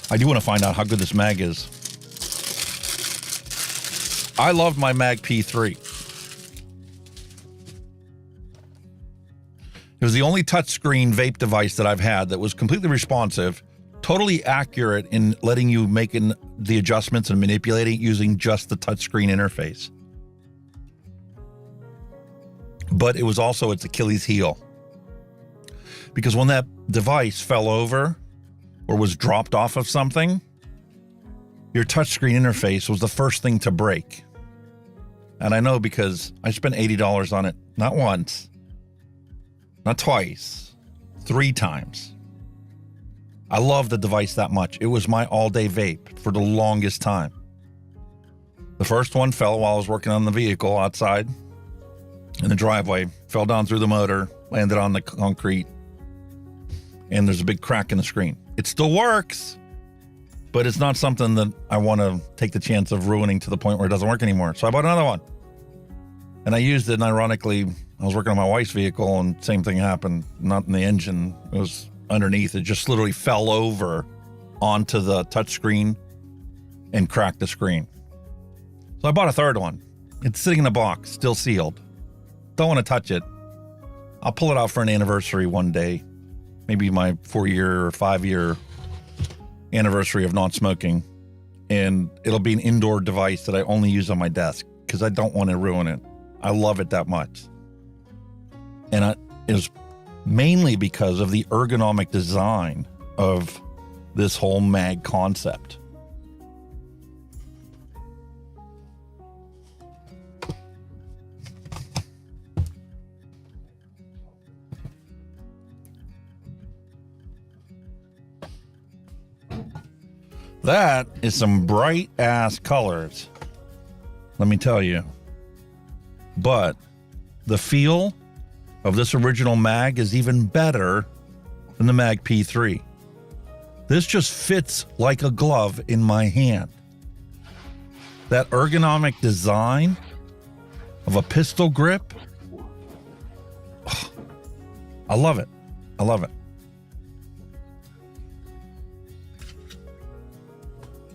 I do want to find out how good this mag is. I loved my Mag P3. It was the only touchscreen vape device that I've had that was completely responsive, totally accurate in letting you make the adjustments and manipulating using just the touchscreen interface. But it was also its Achilles heel. Because when that device fell over or was dropped off of something, your touchscreen interface was the first thing to break. And I know because I spent $80 on it, not once, not twice, 3 times. I love the device that much. It was my all-day vape for the longest time. The first one fell while I was working on the vehicle outside in the driveway, fell down through the motor, landed on the concrete, and there's a big crack in the screen. It still works, but it's not something that I want to take the chance of ruining to the point where it doesn't work anymore. So I bought another one. And I used it, and ironically, I was working on my wife's vehicle, and same thing happened. Not in the engine. It was underneath. It just literally fell over onto the touchscreen and cracked the screen. So I bought a third one. It's sitting in a box, still sealed. Don't want to touch it. I'll pull it out for an anniversary one day. Maybe my 4-year or 5-year anniversary of not smoking. And it'll be an indoor device that I only use on my desk because I don't want to ruin it. I love it that much. And it is mainly because of the ergonomic design of this whole mag concept. That is some bright ass colors, let me tell you. But the feel of this original mag is even better than the Mag P3. This just fits like a glove in my hand. That ergonomic design of a pistol grip, oh, I love it. I love it.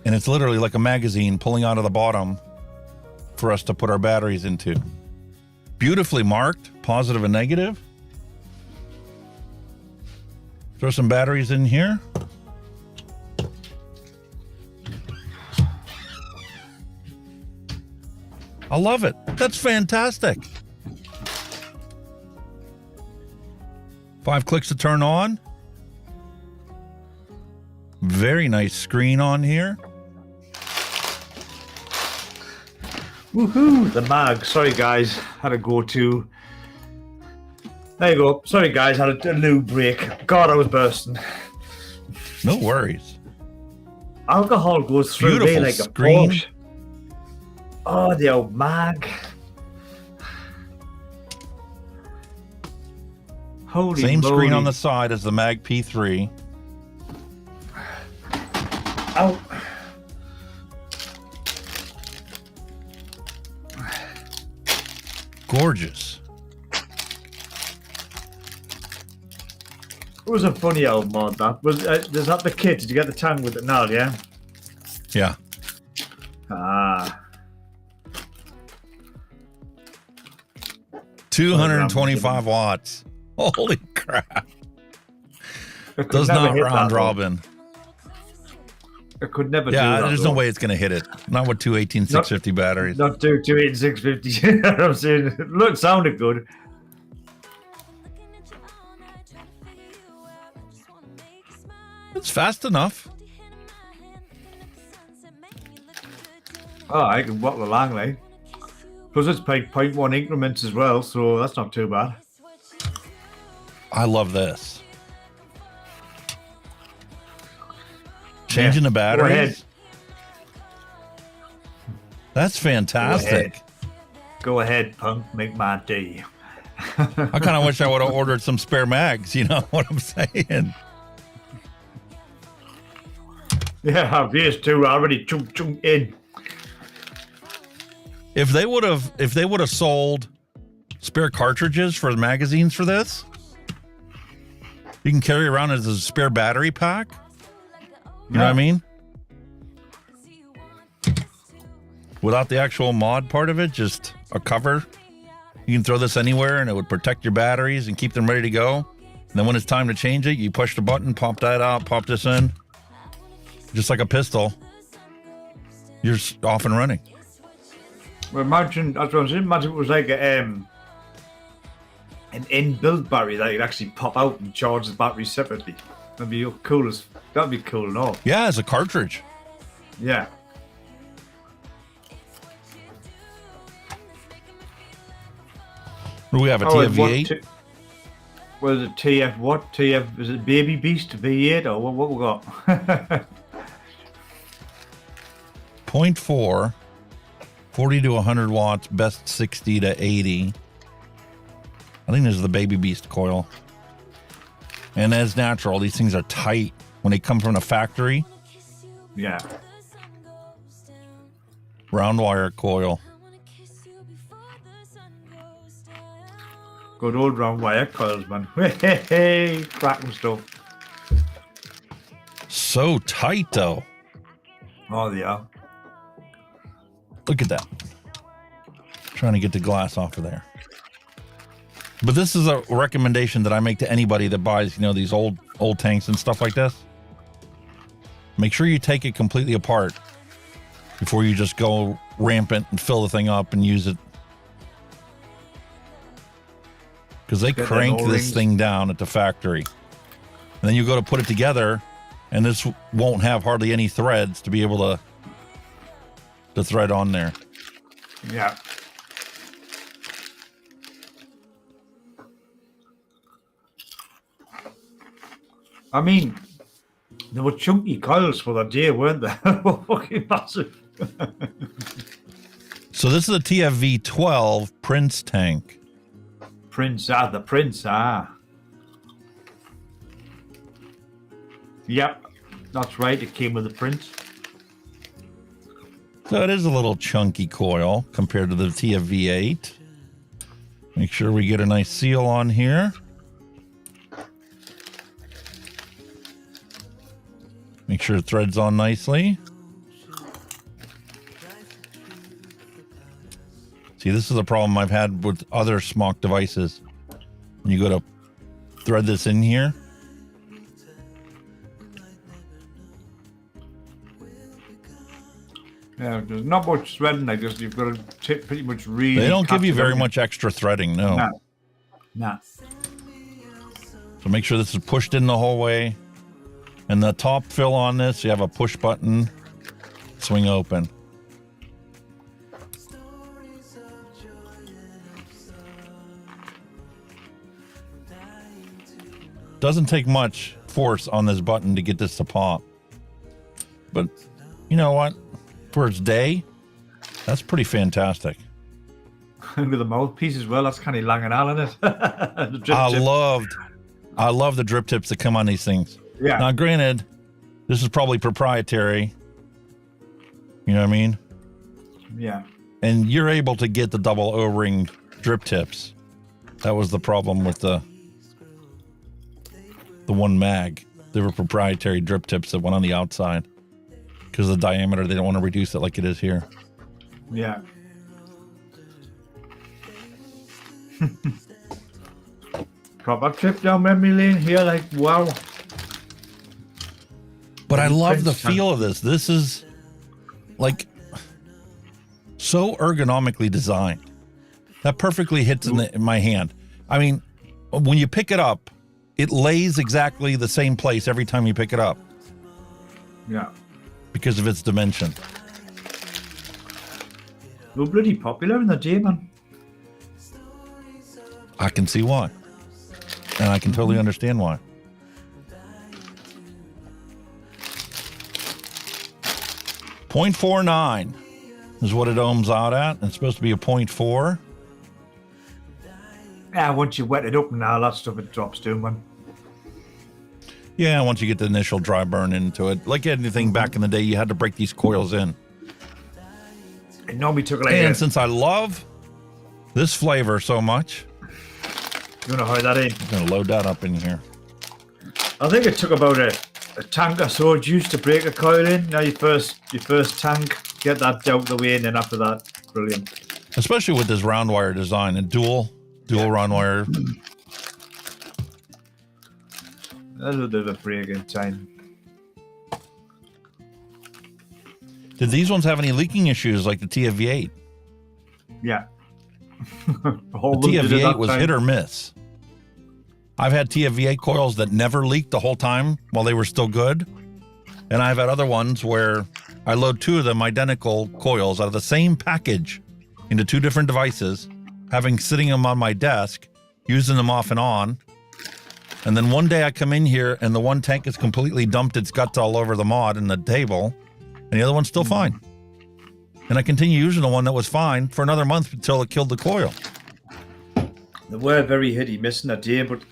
And it's literally like a magazine pulling out of the bottom for us to put our batteries into. Beautifully marked, positive and negative. Throw some batteries in here. I love it. That's fantastic. 5 clicks to turn on. Very nice screen on here. Woohoo! The mag. Sorry, guys. Had to go to. There you go. Sorry, guys. Had a lube break. God, I was bursting. No worries. Alcohol goes through Beautiful me like screen. a Porsche. Oh, the old mag. Holy Same moly. screen on the side as the Mag P3. Ow. Gorgeous. It was a funny old mod, that. Was that the kit? Did you get the tang with it now, yeah? Yeah. Ah. 225 watts. Holy crap. It could Does never not hit round that, robin. It could never do Yeah, that. there's no way it's going to hit it. Not with 218-650 batteries. Not 218-650. You know what I'm saying? Look, sounded good. It's fast enough. Oh, I can walk the long line. Plus, it's paid 0.1 increments as well, so that's not too bad. I love this. Changing the batteries. Go ahead. That's fantastic. Go ahead, punk. Make my day. I kind of wish I would have ordered some spare mags. You know what I'm saying? Yeah, these two already chung in. If they would have sold spare cartridges for the magazines for this, you can carry around as a spare battery pack. You know what I mean? Without the actual mod part of it, just a cover. You can throw this anywhere and it would protect your batteries and keep them ready to go. And then when it's time to change it, you push the button, pop that out, pop this in. Just like a pistol. You're off and running. Well, imagine, that's what I'm saying. Imagine it was like an inbuilt battery that you'd actually pop out and charge the battery separately. That'd be cool as. That'd be cool and all. Yeah, as a cartridge. Yeah. What do we have? A TFV8? Was it TF what? TF, is it Baby Beast V8 or what we got? 0.4, 40 to 100 watts, best 60 to 80. I think this is the Baby Beast coil. And as natural, these things are tight when they come from the factory. Yeah. Round wire coil. Good old round wire coils, man. Hey, cracking stuff. So tight, though. Oh, they are. Look at that. Trying to get the glass off of there. But this is a recommendation that I make to anybody that buys, these old tanks and stuff like this. Make sure you take it completely apart before you just go rampant and fill the thing up and use it. Because they crank this thing down at the factory. And then you go to put it together, and this won't have hardly any threads to be able to thread on there. Yeah. I mean, they were chunky coils for the day, weren't they? Fucking massive. So this is a TFV-12 Prince tank. The Prince. Yep, that's right. It came with the Prince. So it is a little chunky coil compared to the TFV-8. Make sure we get a nice seal on here. Make sure it threads on nicely. See, this is a problem I've had with other SMOK devices. When you go to thread this in here. Yeah, there's not much threading. You've got to pretty much really. They don't give you very much extra threading, no. Nah. So make sure this is pushed in the whole way. And the top fill on this, you have a push button, swing open. Doesn't take much force on this button to get this to pop. But you know what? For its day, that's pretty fantastic. Look at the mouthpiece as well. That's kind of long and all in it. I love the drip tips that come on these things. Yeah. Now, granted, this is probably proprietary. You know what I mean? Yeah. And you're able to get the double O-ring drip tips. That was the problem with the one mag. They were proprietary drip tips that went on the outside. Because of the diameter, they don't want to reduce it like it is here. Yeah. Proper trip down memory lane here, like, wow. But I love the feel of this. This is like so ergonomically designed. That perfectly hits in my hand. I mean, when you pick it up, it lays exactly the same place every time you pick it up. Yeah. Because of its dimension. They're bloody popular in the day, man. I can see why. And I can totally understand why. .49 is what it ohms out at. It's supposed to be a 0.4. Yeah, once you wet it up and all that stuff, it drops down, man. Yeah, once you get the initial dry burn into it. Like anything back in the day, you had to break these coils in. It normally took like and since I love this flavor so much, you want to hide that in? I'm going to load that up in here. I think it took about a tank or so of juice to break a coil in. Now your first tank, get that out the way, and then after that, brilliant. Especially with this round wire design and dual round wire. That's a bit of a break in time. Did these ones have any leaking issues like the TFV-8? Yeah. The TFV-8 was hit or miss. I've had TFV-8 coils that never leaked the whole time while they were still good. And I've had other ones where I load two of them identical coils out of the same package into two different devices, having sitting them on my desk, using them off and on, And then one day I come in here and the one tank has completely dumped its guts all over the mod and the table, and the other one's still fine. And I continue using the one that was fine for another month until it killed the coil. They were very hit or miss in a day, but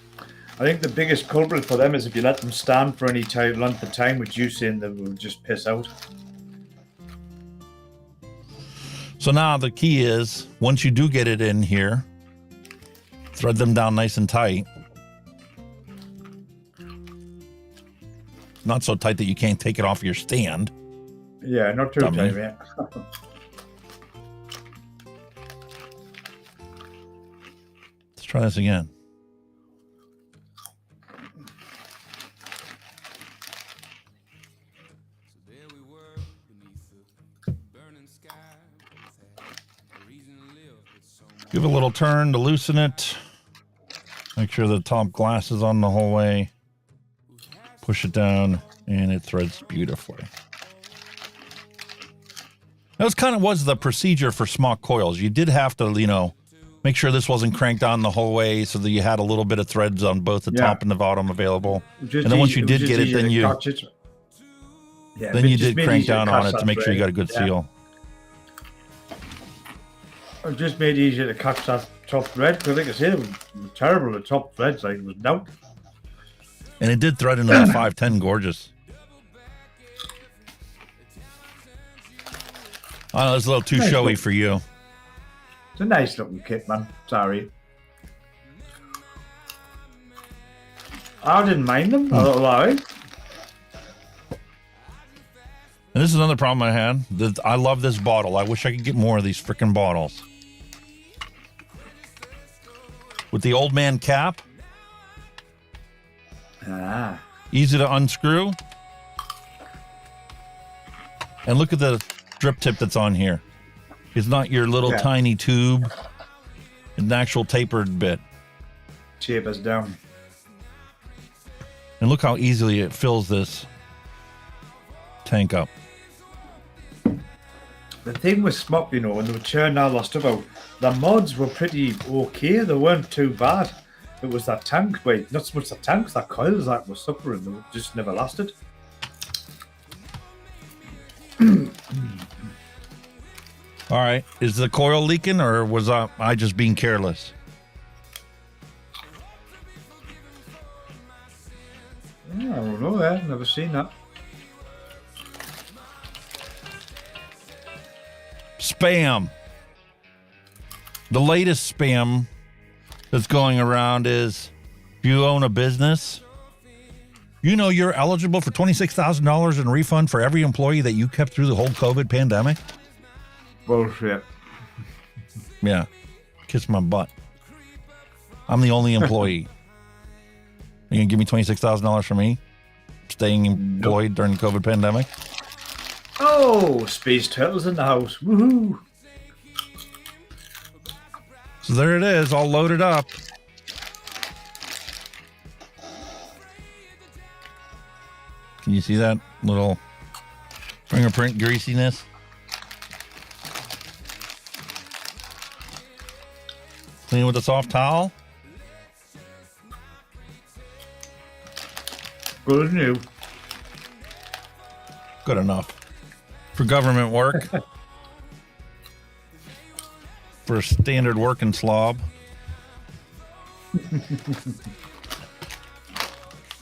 I think the biggest culprit for them is if you let them stand for any time, length of time, which you saying they will just piss out. So now the key is, once you do get it in here, thread them down nice and tight. Not so tight that you can't take it off your stand. Yeah, not too tight, yeah. Let's try this again. Give it a little turn to loosen it. Make sure the top glass is on the whole way. Push it down, and it threads beautifully. That was the procedure for SMOK coils. You did have to, you know, make sure this wasn't cranked on the whole way so that you had a little bit of threads on both the top and the bottom available. And then once you did get it, then you did crank down on it to make sure you got a good seal. It just made it easier to catch that top thread, because like I said, it was terrible, the top threads, like it was down. And it did thread into that 510 gorgeous. Oh, it's a little too showy for you. It's a nice looking kit, man. Sorry. I didn't mind them. I thought, alright. And this is another problem I had. I love this bottle. I wish I could get more of these freaking bottles. With the old man cap. Easy to unscrew. And look at the drip tip that's on here. It's not your little tiny tube. It's an actual tapered bit. Tapers down. And look how easily it fills this tank up. The thing with SMOK, you know, when they were churning all that stuff out, the mods were pretty okay. They weren't too bad. It was that tank, wait, not so much the tanks, that coils that was suffering. They just never lasted. All right. Is the coil leaking, or was I just being careless? Yeah, I don't know. I've never seen that. Spam. The latest spam that's going around is, if you own a business, you know you're eligible for $26,000 in refund for every employee that you kept through the whole COVID pandemic. Bullshit. Yeah. Kiss my butt. I'm the only employee. Are you going to give me $26,000 for me staying employed during the COVID pandemic? Oh, Space Turtles in the house. Woohoo. So there it is, all loaded up. Can you see that little fingerprint greasiness? Clean with a soft towel. Good as new. Good enough. For government work. For a standard working slob.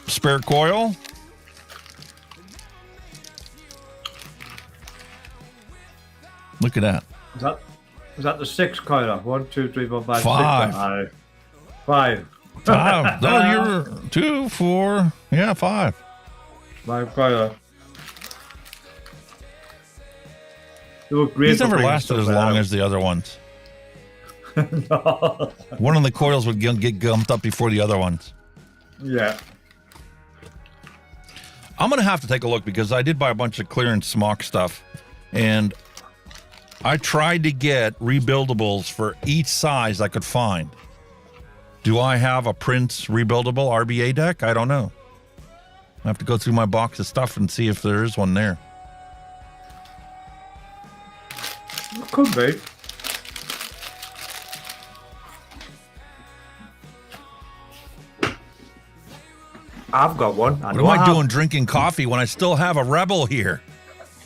Spare coil. Look at that. Is that the 6 coiler? 1, 2, 3, 4, 5, 5. 6. 5. 5. No, you're 2, 4. Yeah, 5. 5 coiler. They look great. These never lasted as long as the other ones. No. One of the coils would get gumped up before the other ones. Yeah. I'm going to have to take a look because I did buy a bunch of clearance SMOK stuff, and I tried to get rebuildables for each size I could find. Do I have a Prince rebuildable RBA deck? I don't know. I have to go through my box of stuff and see if there is one there. Could be. I've got one. What am I doing drinking coffee when I still have a Rebel here?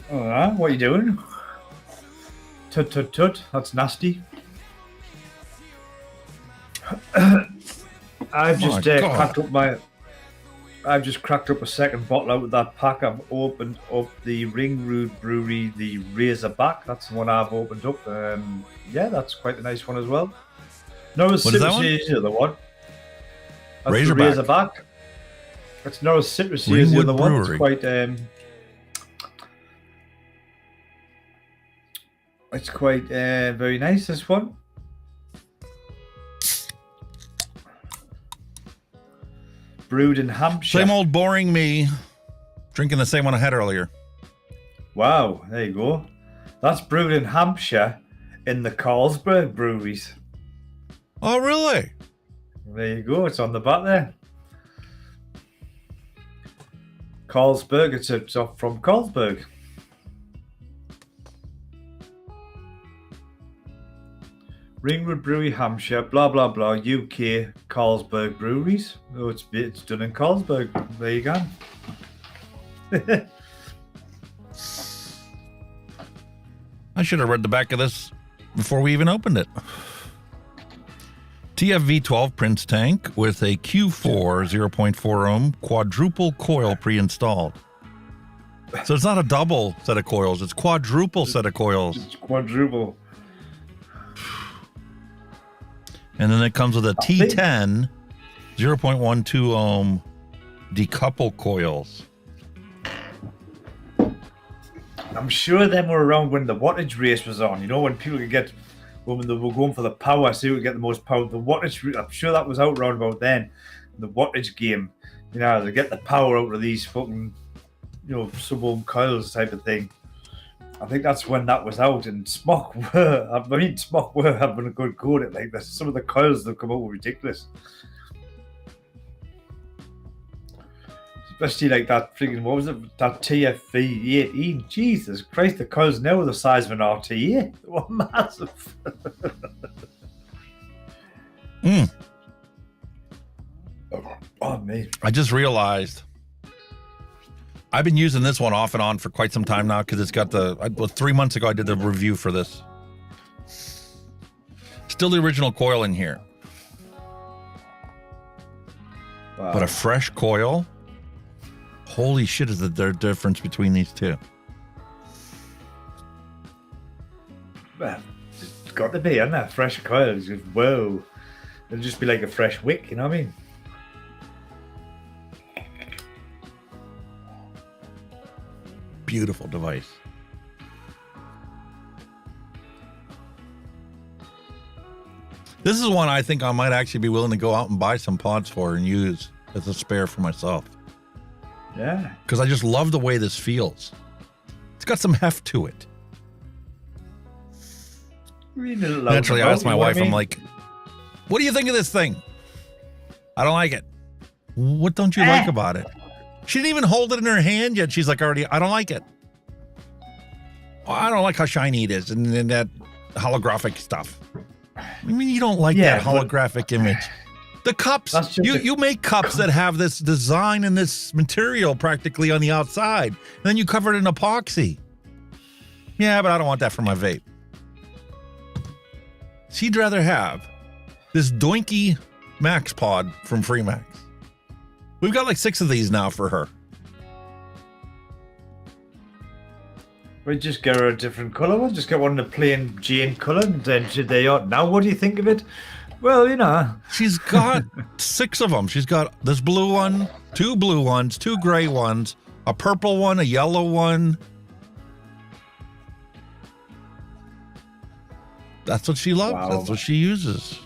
What are you doing? Tut tut tut. That's nasty. I've just cracked up I've just cracked up a second bottle out of that pack. I've opened up the Ringroot Brewery, the Razorback. That's the one I've opened up. Yeah, that's quite a nice one as well. Not as citrusy as the other one. That's Razorback. The Razorback. It's not as citrusy as the other one. It's quite very nice, this one. Brewed in Hampshire. Same old boring me. Drinking the same one I had earlier. Wow, there you go. That's brewed in Hampshire in the Carlsberg breweries. Oh, really? There you go. It's on the back there. Carlsberg. It's off from Carlsberg. Ringwood Brewery, Hampshire, blah, blah, blah, UK, Carlsberg Breweries. Oh, it's done in Carlsberg. There you go. I should have read the back of this before we even opened it. TFV12 Prince tank with a Q4 0.4 ohm quadruple coil pre-installed. So it's not a double set of coils, it's quadruple set of coils. It's quadruple. And then it comes with a T10 0.12 ohm decouple coils. I'm sure them were around when the wattage race was on. You know, when people could get, when they were going for the power, see who could get the most power. The wattage, I'm sure that was out around about then. The wattage game, you know, they get the power out of these fucking, you know, sub-ohm coils type of thing. I think that's when that was out, and SMOK were having a good go at it. Like, some of the coils that come out were ridiculous. Especially like that freaking, what was it? That TFV 18. Jesus Christ, the coils now are the size of an RTA. They were massive. Oh, man. I just realized I've been using this one off and on for quite some time now because it's got the, 3 months ago I did the review for this. Still the original coil in here. Wow. But a fresh coil, holy shit, is there a difference between these two? Well, it's got to be, isn't it? Fresh coil is just, whoa. It'll just be like a fresh wick, you know what I mean? Beautiful device. This is one I think I might actually be willing to go out and buy some pods for and use as a spare for myself. Yeah. Because I just love the way this feels. It's got some heft to it. Naturally, I asked my wife, I'm like, what do you think of this thing? I don't like it. What don't you like about it? She didn't even hold it in her hand yet. She's like, I don't like it. I don't like how shiny it is and that holographic stuff. I mean, you don't like that holographic image. The cups, you make cups that have this design and this material practically on the outside. And then you cover it in epoxy. Yeah, but I don't want that for my vape. She'd rather have this doinky Max pod from Freemax. We've got like 6 of these now for her. We just get her a different colour. We'll just get one in a plain Jane colour and then they are. Now, what do you think of it? Well, you know. She's got 6 of them. She's got this blue one, 2 blue ones, 2 gray ones, a purple one, a yellow one. That's what she loves. Wow. That's what she uses.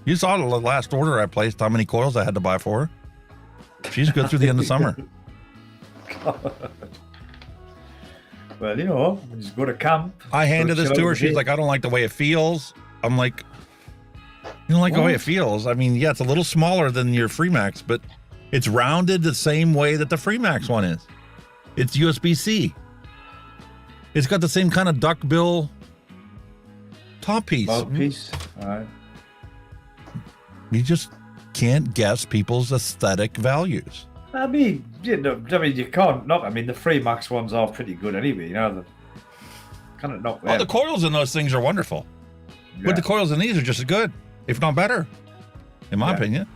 You saw the last order I placed, how many coils I had to buy for her. She's good through the end of summer. God. Well, you know, just go to camp. I handed this to her. She's like, I don't like the way it feels. I'm like, you don't like the way it feels? I mean, yeah, it's a little smaller than your Freemax, but it's rounded the same way that the Freemax one is. It's USB-C. It's got the same kind of duckbill top piece. Top piece. All right. You just can't guess people's aesthetic values. I mean, you can't knock. I mean, the Free Max ones are pretty good anyway. You know, kind of knock them. Well, the coils in those things are wonderful, but the coils in these are just as good, if not better, in my opinion.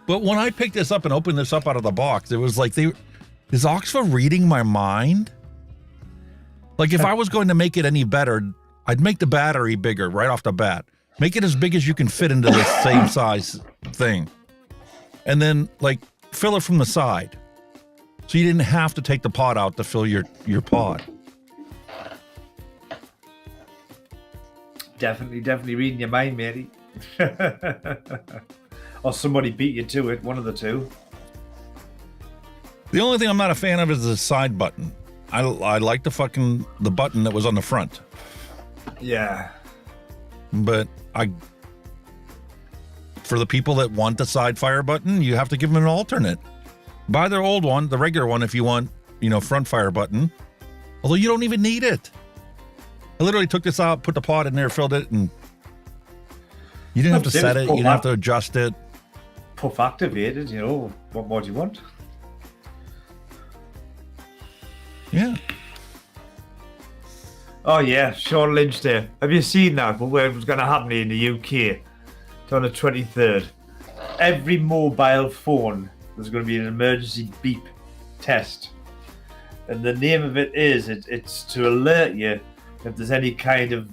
But when I picked this up and opened this up out of the box, it was like, is OXVA reading my mind? Like, if I was going to make it any better, I'd make the battery bigger right off the bat. Make it as big as you can fit into this same size thing. And then, like, fill it from the side. So you didn't have to take the pod out to fill your pod. Definitely reading your mind, matey. Or somebody beat you to it, one of the two. The only thing I'm not a fan of is the side button. I like the button that was on the front. Yeah. But for the people that want the side fire button, you have to give them an alternate. Buy their old one, the regular one, if you want, front fire button. Although you don't even need it. I literally took this out, put the pod in there, filled it, and you didn't have to set it. You didn't have to adjust it. Puff activated, what more do you want? Yeah. Oh yeah, Sean Lynch there. Have you seen that? Where it was going to happen in the UK? It's on the 23rd. Every mobile phone, there's going to be an emergency beep test. And the name of it is, it's to alert you if there's any kind of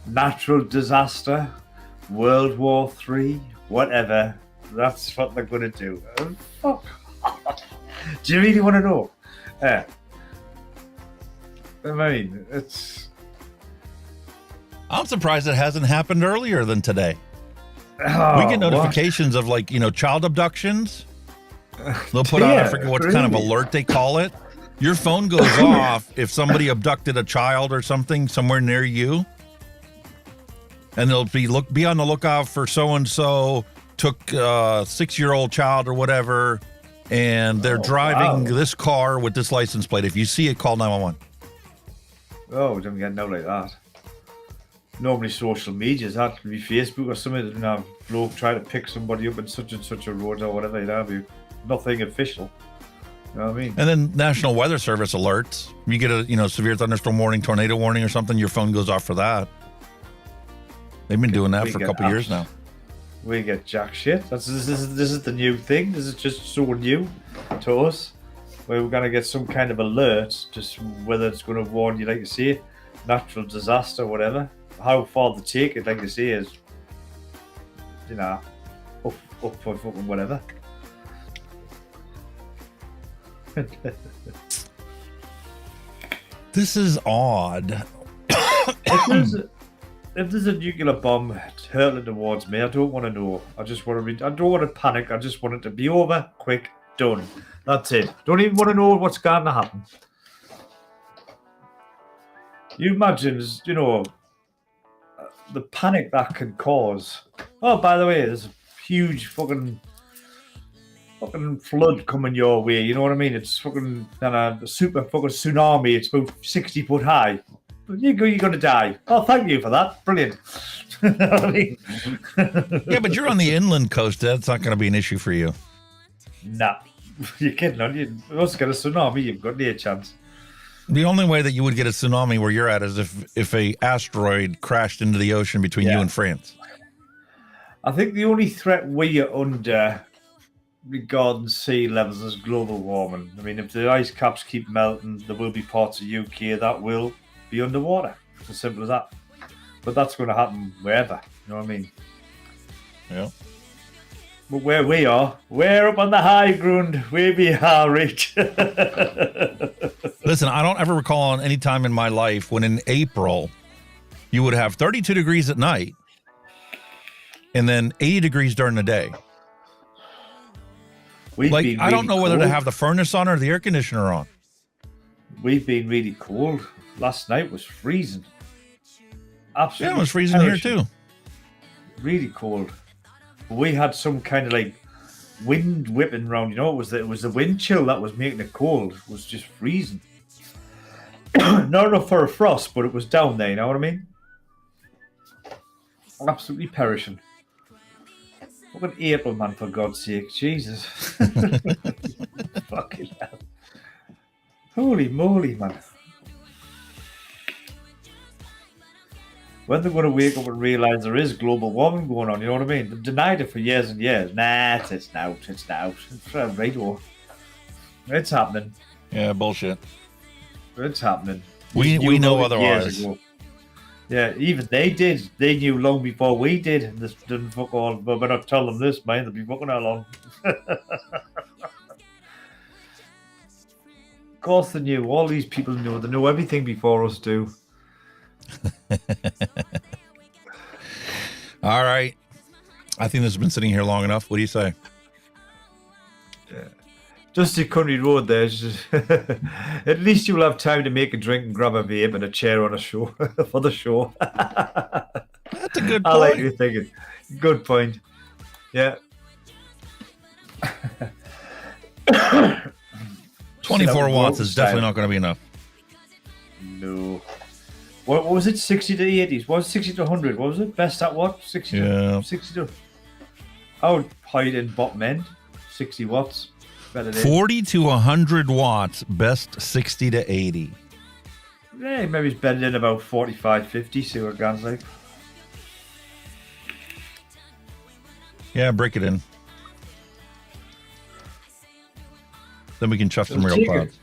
natural disaster, World War III, whatever. That's what they're going to do. Fuck. Do you really want to know? I mean, I'm surprised it hasn't happened earlier than today. We get notifications of child abductions. They'll put out, I forget what kind of alert they call it. Your phone goes off if somebody abducted a child or something somewhere near you. And they'll be on the lookout for so-and-so took a 6-year-old child or whatever, and they're driving this car with this license plate. If you see it, call 911. Oh, we don't get no like that. Normally social medias, that could be Facebook or something. Bloke try to pick somebody up in such and such a road or whatever. Nothing official. You know what I mean? And then National Weather Service alerts. You get a severe thunderstorm warning, tornado warning or something, your phone goes off for that. They've been doing that for a couple years now. We get jack shit. This is the new thing. This is just so new to us. Where we're going to get some kind of alert, just whether it's going to warn you, like you say, natural disaster, whatever. How far they take it, like you say, is, up for fucking whatever. This is odd. If there's a nuclear bomb hurtling towards me, I don't want to know. I don't want to panic. I just want it to be over, quick, done. That's it. Don't even want to know what's going to happen. You imagine, the panic that can cause. Oh, by the way, there's a huge fucking flood coming your way. You know what I mean? It's fucking a super fucking tsunami. It's about 60 foot high. You're going to die. Oh, thank you for that. Brilliant. You know what I mean? Yeah, but you're on the inland coast. That's not going to be an issue for you. Nah. You're kidding, aren't you? Once you get a tsunami, you've got no chance. The only way that you would get a tsunami where you're at is if a asteroid crashed into the ocean between you and France. I think the only threat we are under regarding sea levels is global warming. I mean, if the ice caps keep melting, there will be parts of UK that will be underwater. It's as simple as that. But that's going to happen wherever. You know what I mean? Yeah. But where we are, we're up on the high ground. We be rich. Listen, I don't ever recall any time in my life when in April you would have 32 degrees at night and then 80 degrees during the day. I don't know whether to have the furnace on or the air conditioner on. We've been really cold. Last night was freezing. Absolutely. Yeah, it was freezing here too. Really cold. But we had some kind of wind whipping around. It was the wind chill that was making it cold. It was just freezing. Not enough for a frost, but it was down there. You know what I mean? Absolutely perishing. Fucking April, man, for God's sake. Jesus. Fucking hell. Holy moly, man. When they're going to wake up and realise there is global warming going on, you know what I mean? They've denied it for years and years. Nah, it's out. It's out. Right, it's happening. Yeah, bullshit. It's happening. We know otherwise. Yeah, even they did. They knew long before we did. And this didn't fuck all. But we're not telling them this, man. They'll be fucking how long. Of course they knew. All these people knew. They know everything before us do. All right. I think this has been sitting here long enough. What do you say? Yeah. Just a country road there. At least you'll have time to make a drink and grab a vape and a chair on a show for the show. That's a good point. I like your thinking. Good point. Yeah. 24 watts is definitely not going to be enough. No. What was it? 60 to 80s? What was it? 60 to 100? What was it? Best at what? 60 to 60 to. I would hide in bottom end. 60 watts. Better 40 to 100 watts. Best 60 to 80. Yeah, maybe it's better than about 45, 50. See what guns like. Yeah, break it in. Then we can chuff some real pods.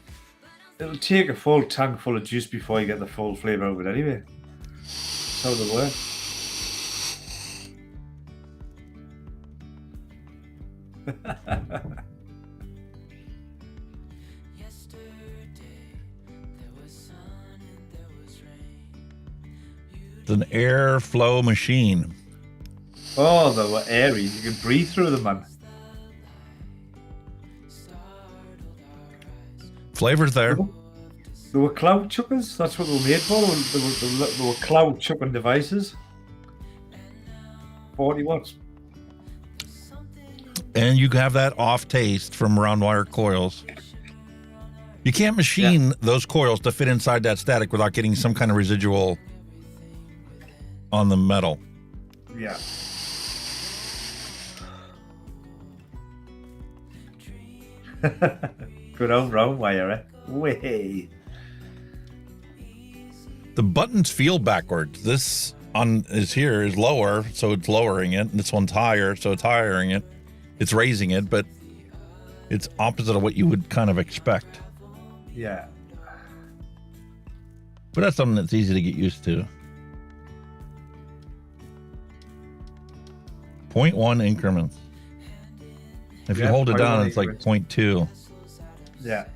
It'll take a full tank full of juice before you get the full flavour of it anyway. That's how they work. It's an airflow machine. Oh, they were airy. You can breathe through them, man. Flavor's there. They were cloud chuckers. That's what they were made for. They were cloud chucking devices. 40 watts. And you have that off taste from round wire coils. You can't machine those coils to fit inside that static without getting some kind of residual on the metal. Yeah. Good old round wire, eh? Way. The buttons feel backwards. This on is here is lower, so it's lowering it. And this one's higher, so it's highering it. It's raising it, but it's opposite of what you would kind of expect. Yeah. But that's something that's easy to get used to. 0.1 increments. If you hold it down, it's like 0.2. Yeah.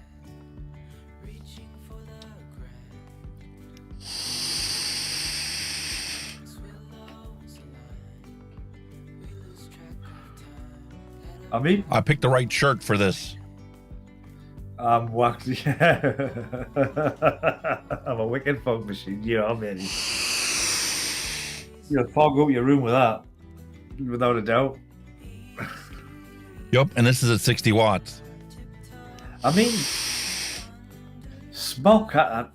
I mean, I picked the right shirt for this. I'm whacked. Yeah. I'm a wicked fog machine. Yeah, I'm in. You'll fog up your room with that, without a doubt. Yep, and this is at 60 watts. I mean, SMOK.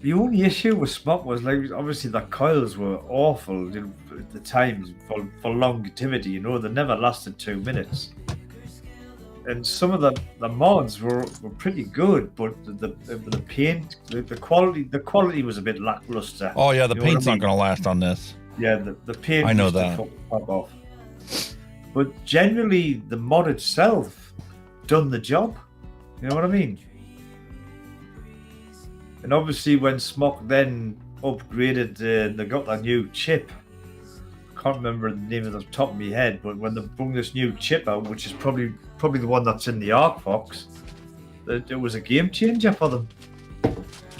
The only issue with SMOK was, like, obviously the coils were awful, you know, at the time for longevity. You know, they never lasted 2 minutes. And some of the mods were pretty good, but the paint, the quality was a bit lackluster. Oh yeah, the paint's not going to last on this. Yeah, the paint. I know used that. to pop off. But generally, the mod itself done the job. You know what I mean? And obviously, when SMOK then upgraded, they got that new chip. Can't remember the name of the top of my head, but when they brought this new chip out, which is probably the one that's in the Arcfox, it was a game changer for them.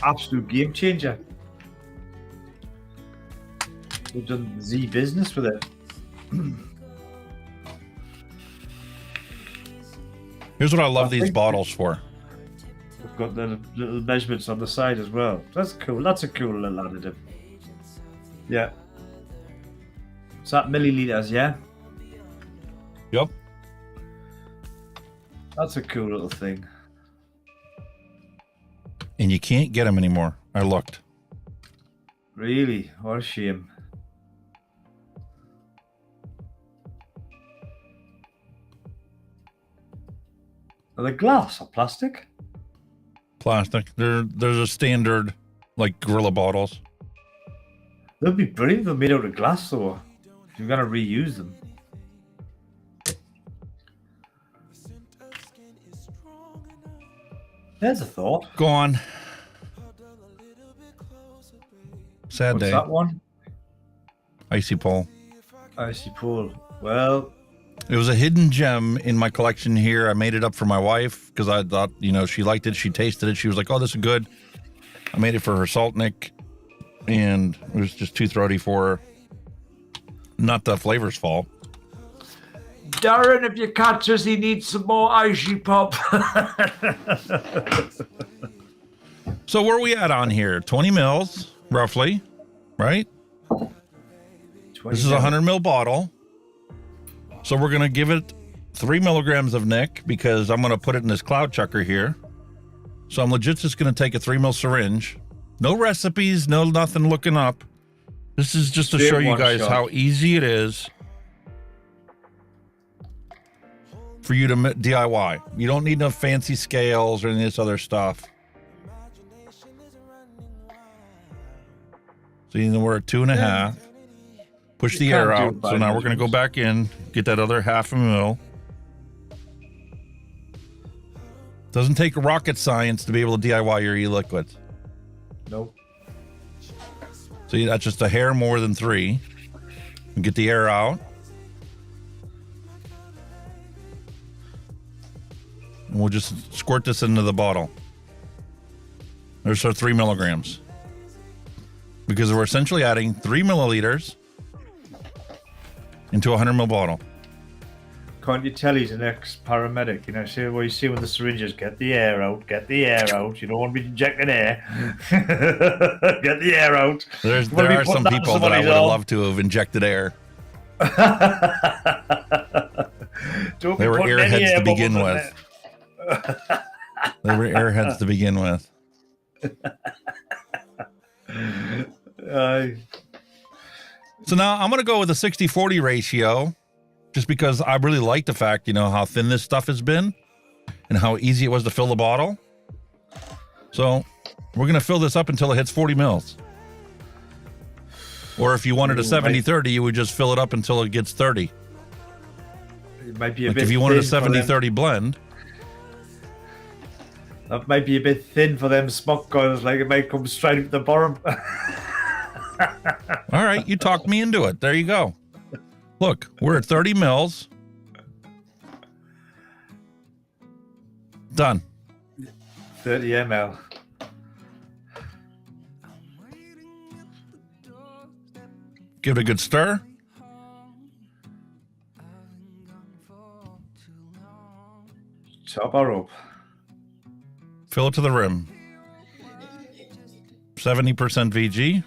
Absolute game changer. They've done Z business with it. Here's what I love these bottles for. We've got the little measurements on the side as well. That's cool. That's a cool little additive. Yeah. Is that milliliters, yeah? Yep. That's a cool little thing. And you can't get them anymore. I looked. Really? What a shame. Are they glass or plastic? Plastic. There's a standard, like, Gorilla bottles. They'd be brilliant if they're made out of glass, though. If you're going to reuse them. There's a thought. Go on. Sad What's day. that one? Icy Pole. Icy Pool. Well, it was a hidden gem in my collection here. I made it up for my wife because I thought, you know, she liked it. She tasted it. She was like, oh, this is good. I made it for her Saltnik, and it was just too throaty for her. Not the Flavrz fault. Darren, if you catch us, he needs some more Icy Pop. So where are we at on here? 20 mils, roughly, right? This is a 100 ml bottle. So we're going to give it 3 milligrams of Nick because I'm going to put it in this cloud chucker here. So I'm legit just going to take a 3 ml syringe. No recipes, no nothing looking up. This is just to show you guys how easy it is for you to DIY. You don't need no fancy scales or any of this other stuff. So you know we're at 2.5. Push the air out. So now we're going to go back in, get that other 0.5 ml. Doesn't take rocket science to be able to DIY your e-liquids. Nope. So that's just a hair more than 3. And get the air out. And we'll just squirt this into the bottle. There's our 3 milligrams. Because we're essentially adding 3 milliliters into a 100 ml bottle. Can't you tell he's an ex-paramedic? You know, see what you see with the syringes. Get the air out. Get the air out. You don't want to be injecting air. Get the air out. There are some people that I would have loved to have injected air. They were airheads to begin with. They were airheads to begin with. So now I'm going to go with a 60-40 ratio just because I really like the fact, you know, how thin this stuff has been and how easy it was to fill the bottle. So we're going to fill this up until it hits 40 mils. Or if you wanted a 70-30, you would just fill it up until it gets 30. It might be a like bit if you wanted a thin 70-30 blend. That might be a bit thin for them SMOK coils, like it might come straight at the bottom. All right, you talked me into it. There you go. Look, we're at 30 mils. Done. 30 ml. Give it a good stir. Top her up. Fill it to the rim. 70% VG.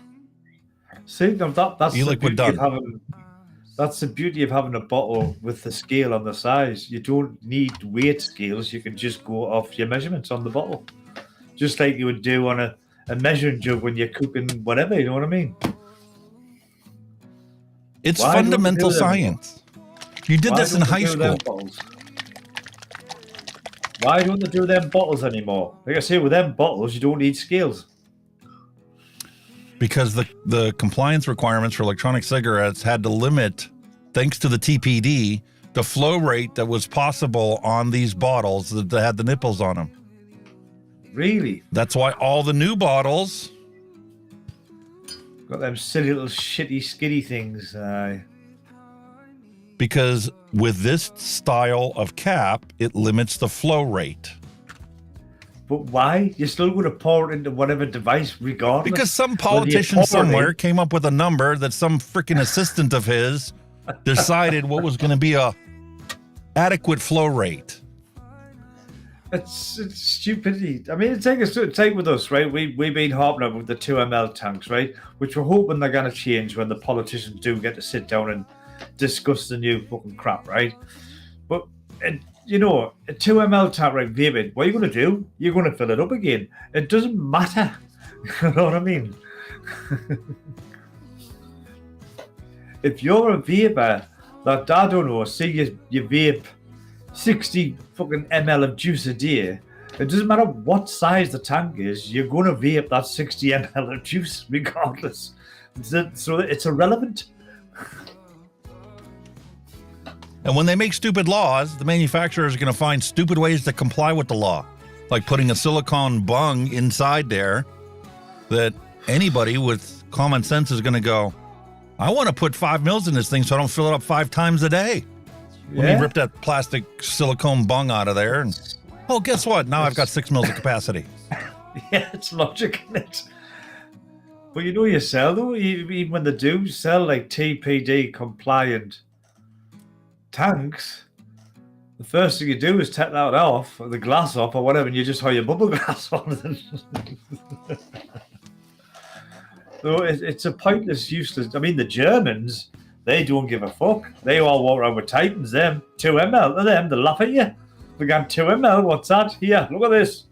See, that's the beauty done. of having. That's the beauty of having a bottle with the scale on the size. You don't need weight scales. You can just go off your measurements on the bottle, just like you would do on a measuring jug when you're cooking whatever. You know what I mean? It's fundamental science. You did this in high school. Why don't they do them bottles anymore? Like I say, with them bottles, you don't need scales. Because the compliance requirements for electronic cigarettes had to limit, thanks to the TPD, the flow rate that was possible on these bottles that had the nipples on them. Really? That's why all the new bottles got them silly little shitty skitty things. Because with this style of cap, it limits the flow rate. But why? You're still going to pour it into whatever device regardless. Because some politician somewhere came up with a number that some freaking assistant of his decided what was going to be a adequate flow rate. It's stupidity. I mean, take with us, right? We've been harping up with the 2 ml tanks, right? Which we're hoping they're going to change when the politicians do get to sit down and discuss the new fucking crap, right? But you know, a 2 ml tank, right, vaping, what are you going to do? You're going to fill it up again. It doesn't matter. You know what I mean? If you're a vapor that, I don't know, see your vape 60 fucking ml of juice a day. It doesn't matter what size the tank is, you're going to vape that 60 ml of juice regardless. So it's irrelevant. And when they make stupid laws, the manufacturers are going to find stupid ways to comply with the law, like putting a silicone bung inside there that anybody with common sense is going to go, I want to put 5 mils in this thing so I don't fill it up 5 times a day. Let me rip that plastic silicone bung out of there. And oh, guess what? Now I've got 6 mils of capacity. Yeah, it's logic, isn't it? But you know yourself, though, even when they do sell like TPD compliant tanks, the first thing you do is take that off, or the glass off, or whatever, and you just hold your bubble glass on. So it's a pointless, useless. I mean, the Germans, they don't give a fuck. They all walk around with Titans, them 2 ml. Them, they laugh at you. They got 2 ml. What's that? Here, look at this.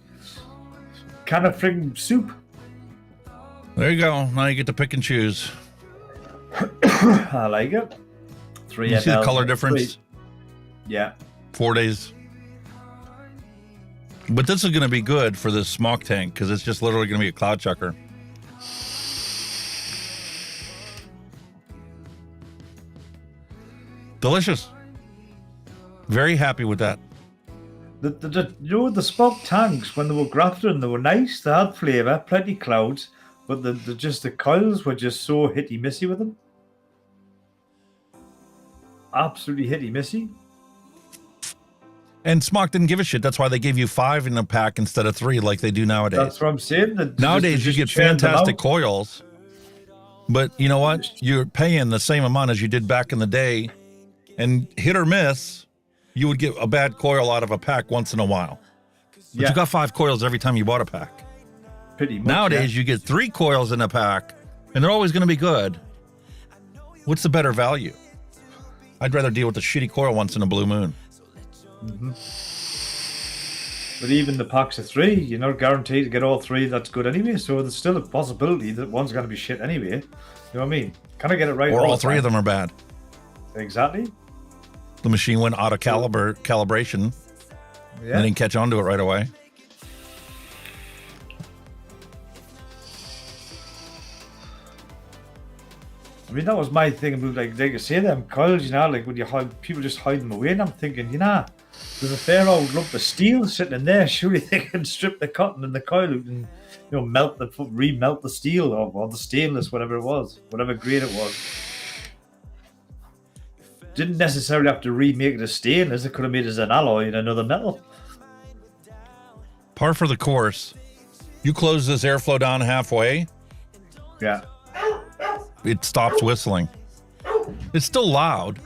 Can of friggin' soup. There you go. Now you get to pick and choose. I like it. 3 you ml. See the color difference? 3. Yeah. 4 days. But this is going to be good for this SMOK tank because it's just literally going to be a cloud chucker. Delicious. Very happy with that. You know, the SMOK tanks, when they were grafted, they were nice. They had flavour, plenty clouds, but the coils were just so hitty-missy with them. Absolutely hitty-missy. And SMOK didn't give a shit. That's why they gave you 5 in a pack instead of 3 like they do nowadays. That's what I'm saying. Nowadays, you get fantastic coils. But you know what? You're paying the same amount as you did back in the day. And hit or miss, you would get a bad coil out of a pack once in a while. But you got 5 coils every time you bought a pack. Pretty much. Nowadays, you get 3 coils in a pack, and they're always going to be good. What's the better value? I'd rather deal with the shitty coil once in a blue moon. Mm-hmm. But even the packs of 3, you're not guaranteed to get all 3. That's good anyway. So there's still a possibility that one's going to be shit anyway. You know what I mean? Can I get it right? Or all 3 of them are bad. Exactly. The machine went out of calibration. Yeah. They didn't catch on to it right away. I mean, that was my thing about, like you say, them coils, you know, like when you hide, people just hide them away, and I'm thinking, you know, there's a fair old lump of steel sitting in there. Surely they can strip the cotton and the coil out and, you know, remelt the steel or the stainless, whatever it was, whatever grade it was. Didn't necessarily have to remake it as stainless. They could have made it as an alloy in another metal. Par for the course. You close this airflow down halfway. Yeah. It stops whistling. It's still loud.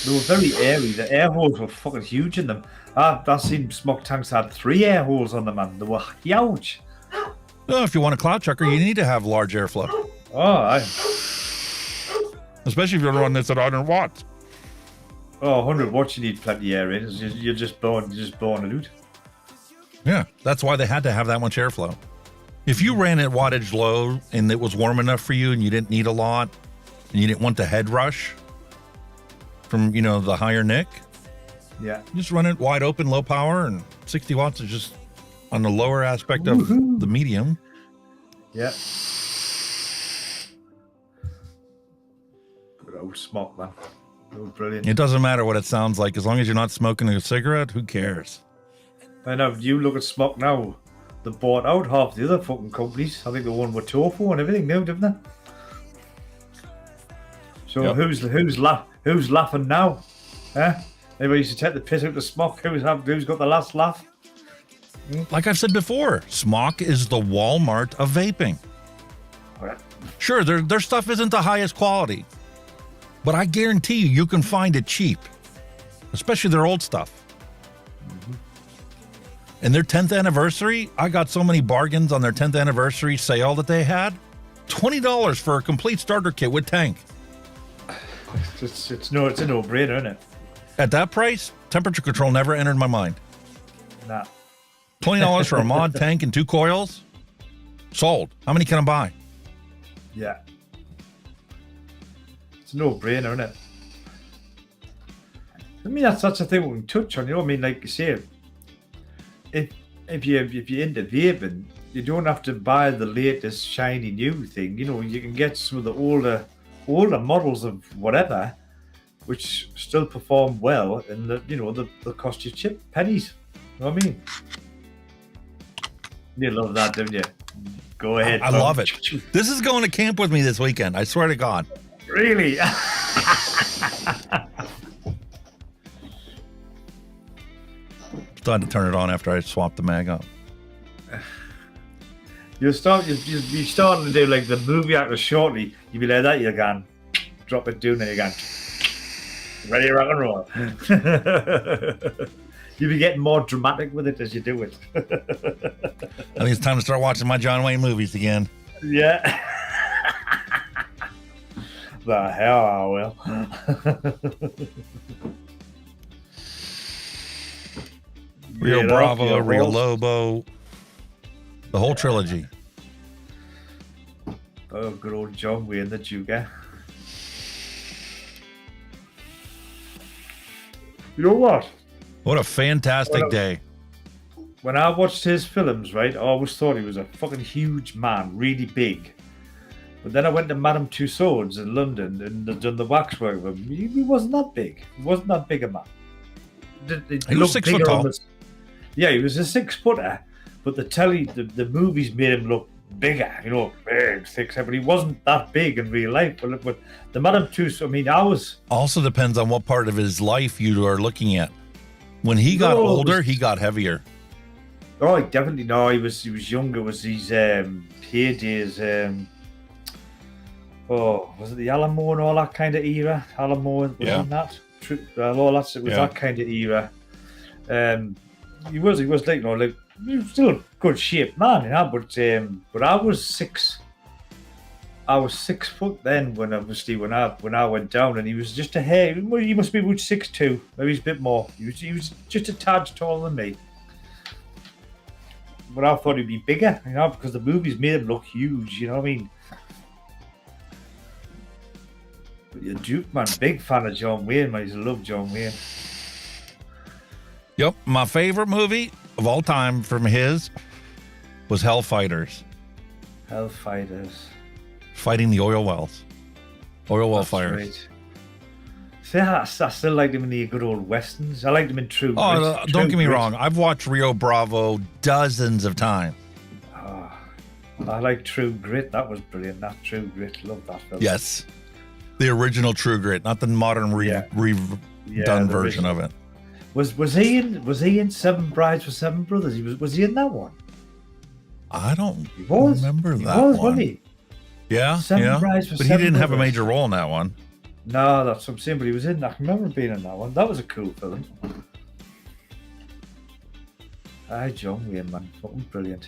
They were very airy. The air holes were fucking huge in them. I've seen SMOK tanks had 3 air holes on them, man. They were huge. Well, if you want a cloud chucker, you need to have large airflow. Oh, aye. Especially if you're running this at 100 watts. Oh, 100 watts, you need plenty of air in. You're just blowing it out. Yeah, that's why they had to have that much airflow. If you ran at wattage low and it was warm enough for you and you didn't need a lot and you didn't want the head rush from, you know, the higher nick, yeah, just run it wide open, low power, and 60 watts is just on the lower aspect of the medium. Yeah. Good old SMOK, man. Oh, brilliant. It doesn't matter what it sounds like. As long as you're not smoking a cigarette, who cares? I know, you look at SMOK now. They bought out half the other fucking companies. I think the one with tofu and everything now, didn't they? So yep. who's laughing now? Huh? Everybody used to take the piss out of SMOK. Who's got the last laugh? Like I've said before, SMOK is the Walmart of vaping. Right. Sure, their stuff isn't the highest quality, but I guarantee you can find it cheap, especially their old stuff. And their 10th anniversary, I got so many bargains on their 10th anniversary sale that they had. $20 for a complete starter kit with tank. It's a no-brainer, isn't it? At that price, temperature control never entered my mind. Nah. $20 for a mod tank and 2 coils? Sold. How many can I buy? Yeah. It's a no-brainer, isn't it? I mean, that's the thing we can touch on. You know what I mean? Like you say, if you're into vaping, you don't have to buy the latest shiny new thing. You know, you can get some of the older models of whatever, which still perform well, and they'll cost you pennies. You know what I mean? You love that, don't you? Go ahead. I love it. This is going to camp with me this weekend. I swear to God. Really? Starting to turn it on after I swap the mag up. You're starting to do like the movie actor shortly. You'll be like that, you're going, drop it down, and you're going, ready to rock and roll. You'll be getting more dramatic with it as you do it. I think it's time to start watching my John Wayne movies again. Yeah. The hell I will. Rio Bravo, Rio Lobo, the whole trilogy. Oh, good old John Wayne, the Juga. You know what? What a fantastic day. When I watched his films, right, I always thought he was a fucking huge man, really big. But then I went to Madame Tussauds in London and done the waxwork with him. He wasn't that big. He wasn't that big a man. He was 6 foot tall. Yeah, he was a 6-footer, but the movies made him look bigger, big, thick, but he wasn't that big in real life. But the Madame Tussauds, I mean, Also depends on what part of his life you are looking at. When he got older, he got heavier. Oh, definitely. No, he was younger. It was his heydays. Was it the Alamo and all that kind of era? Alamo was in that. All that. It was that kind of era. He was like, he was still a good shape man, but I was 6. I was 6 foot then when I went down, and he was just a hair. He must be about 6'2", maybe he's a bit more. He was just a tad taller than me. But I thought he'd be bigger, because the movies made him look huge. You know what I mean? But you're Duke, man, big fan of John Wayne, man. I used to love John Wayne. Yep, my favorite movie of all time from his was Hellfighters. Hellfighters. Fighting the oil wells. Oil well fires. Right. See, I still liked him in the good old westerns. I liked him in True Grit. Oh, don't get me wrong. I've watched Rio Bravo dozens of times. Oh, I like True Grit. That was brilliant. That True Grit. Love that film. Yes. The original True Grit, not the modern redone version of it. Was he in Seven Brides for Seven Brothers? Was he in that one? I don't remember that one. Wasn't he? Yeah, Seven Brides for but he Seven didn't have a Brothers. major role in that one. No, that's what I'm saying, but he was in that. I can remember being in that one. That was a cool film. Aye, John Wayne, man. Fucking brilliant.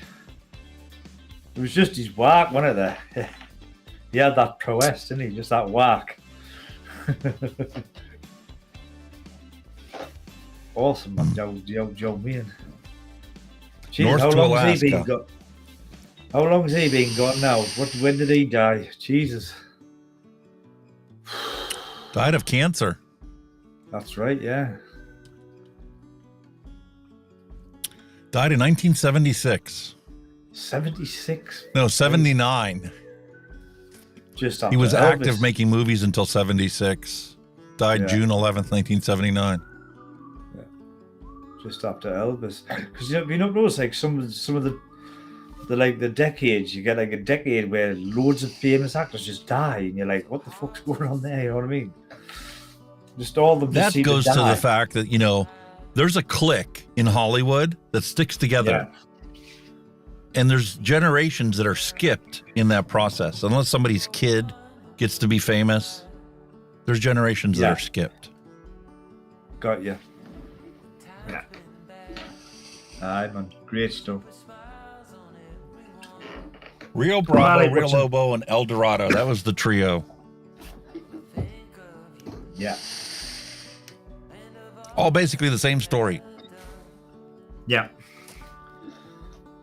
It was just his work, wasn't it, there? He had that prowess, didn't he? Just that work. Awesome, man. John Wayne. Jeez, how long has he been got now? When did he die? Jesus. Died of cancer. That's right, yeah. Died in 1976. 76? No, 79. Just after he was Elvis. active making movies until 76. Died June 11th, 1979. Yeah. Just after Elvis. Because you notice like some of the decades, you get like a decade where loads of famous actors just die, and you're like, what the fuck's going on there? You know what I mean? Just all of them. That goes to the fact that, there's a clique in Hollywood that sticks together. Yeah. And there's generations that are skipped in that process. Unless somebody's kid gets to be famous, there's generations that are skipped. Got you. Yeah. Aye, man. Great stuff. Rio Bravo, Rio Lobo, and El Dorado. That was the trio. Yeah. All basically the same story. Yeah.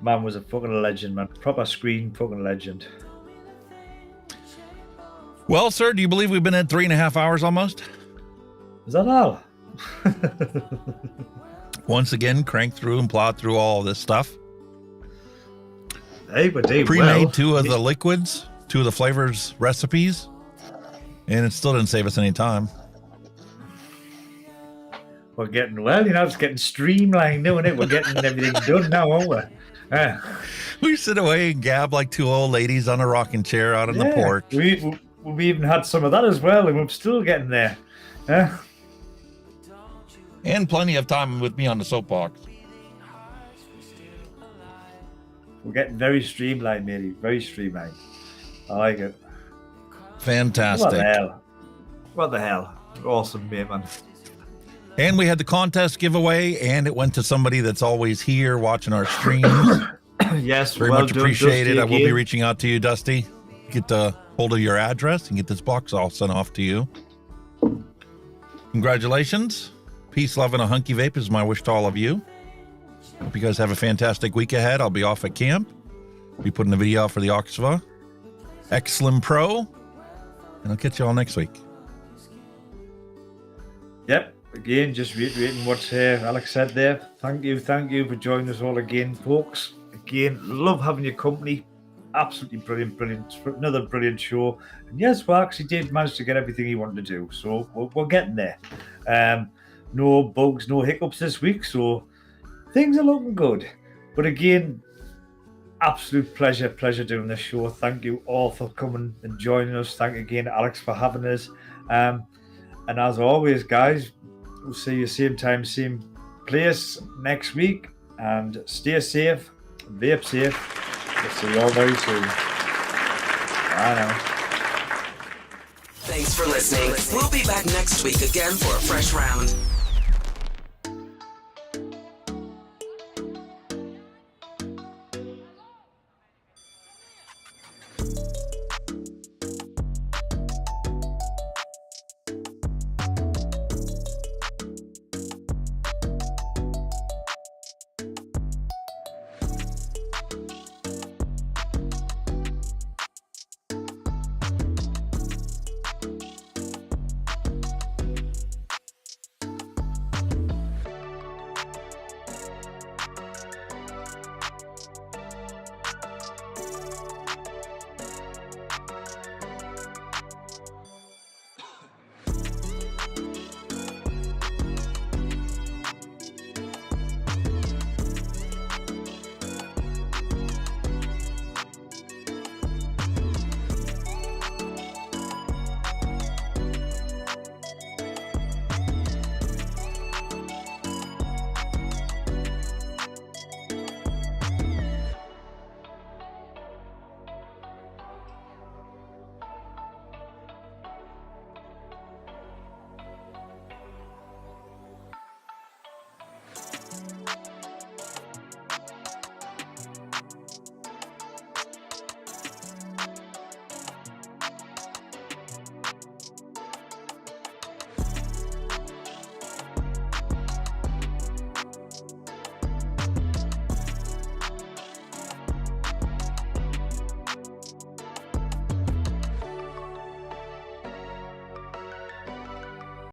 Man was a fucking legend, man. Proper screen fucking legend. Well, sir, do you believe we've been at 3.5 hours almost? Is that all? Once again, cranked through and plowed through all this stuff. Hey, but they pre-made 2 of the liquids, 2 of the Flavrz recipes, and it still didn't save us any time. We're getting it's getting streamlined, isn't it? We're getting everything done now, aren't we? Yeah. We sit away and gab like 2 old ladies on a rocking chair out on the porch. We even had some of that as well, and we're still getting there. Yeah. And plenty of time with me on the soapbox. We're getting very streamlined, matey. Very streamlined. I like it. Fantastic. What the hell? What the hell? Awesome, mate, man. And we had the contest giveaway, and it went to somebody that's always here watching our streams. Yes, very much appreciated. I will be reaching out to you, Dusty. Get a hold of your address and get this box all sent off to you. Congratulations. Peace, love, and a hunky vape is my wish to all of you. Hope you guys have a fantastic week ahead. I'll be off at camp. Be putting a video out for the OXVA, Xlim Pro, and I'll catch you all next week. Yep. Again, just reiterating what Alex said there. Thank you for joining us all again, folks. Again, love having your company. Absolutely brilliant. Another brilliant show. And yes, we actually did manage to get everything he wanted to do. So we're getting there. No bugs, no hiccups this week. So things are looking good. But again, absolute pleasure doing this show. Thank you all for coming and joining us. Thank you again, Alex, for having us. And as always, guys, we'll see you same time, same place next week. And stay safe, vape safe. We'll see you all very soon. Bye now. Thanks for listening. We'll be back next week again for a fresh round.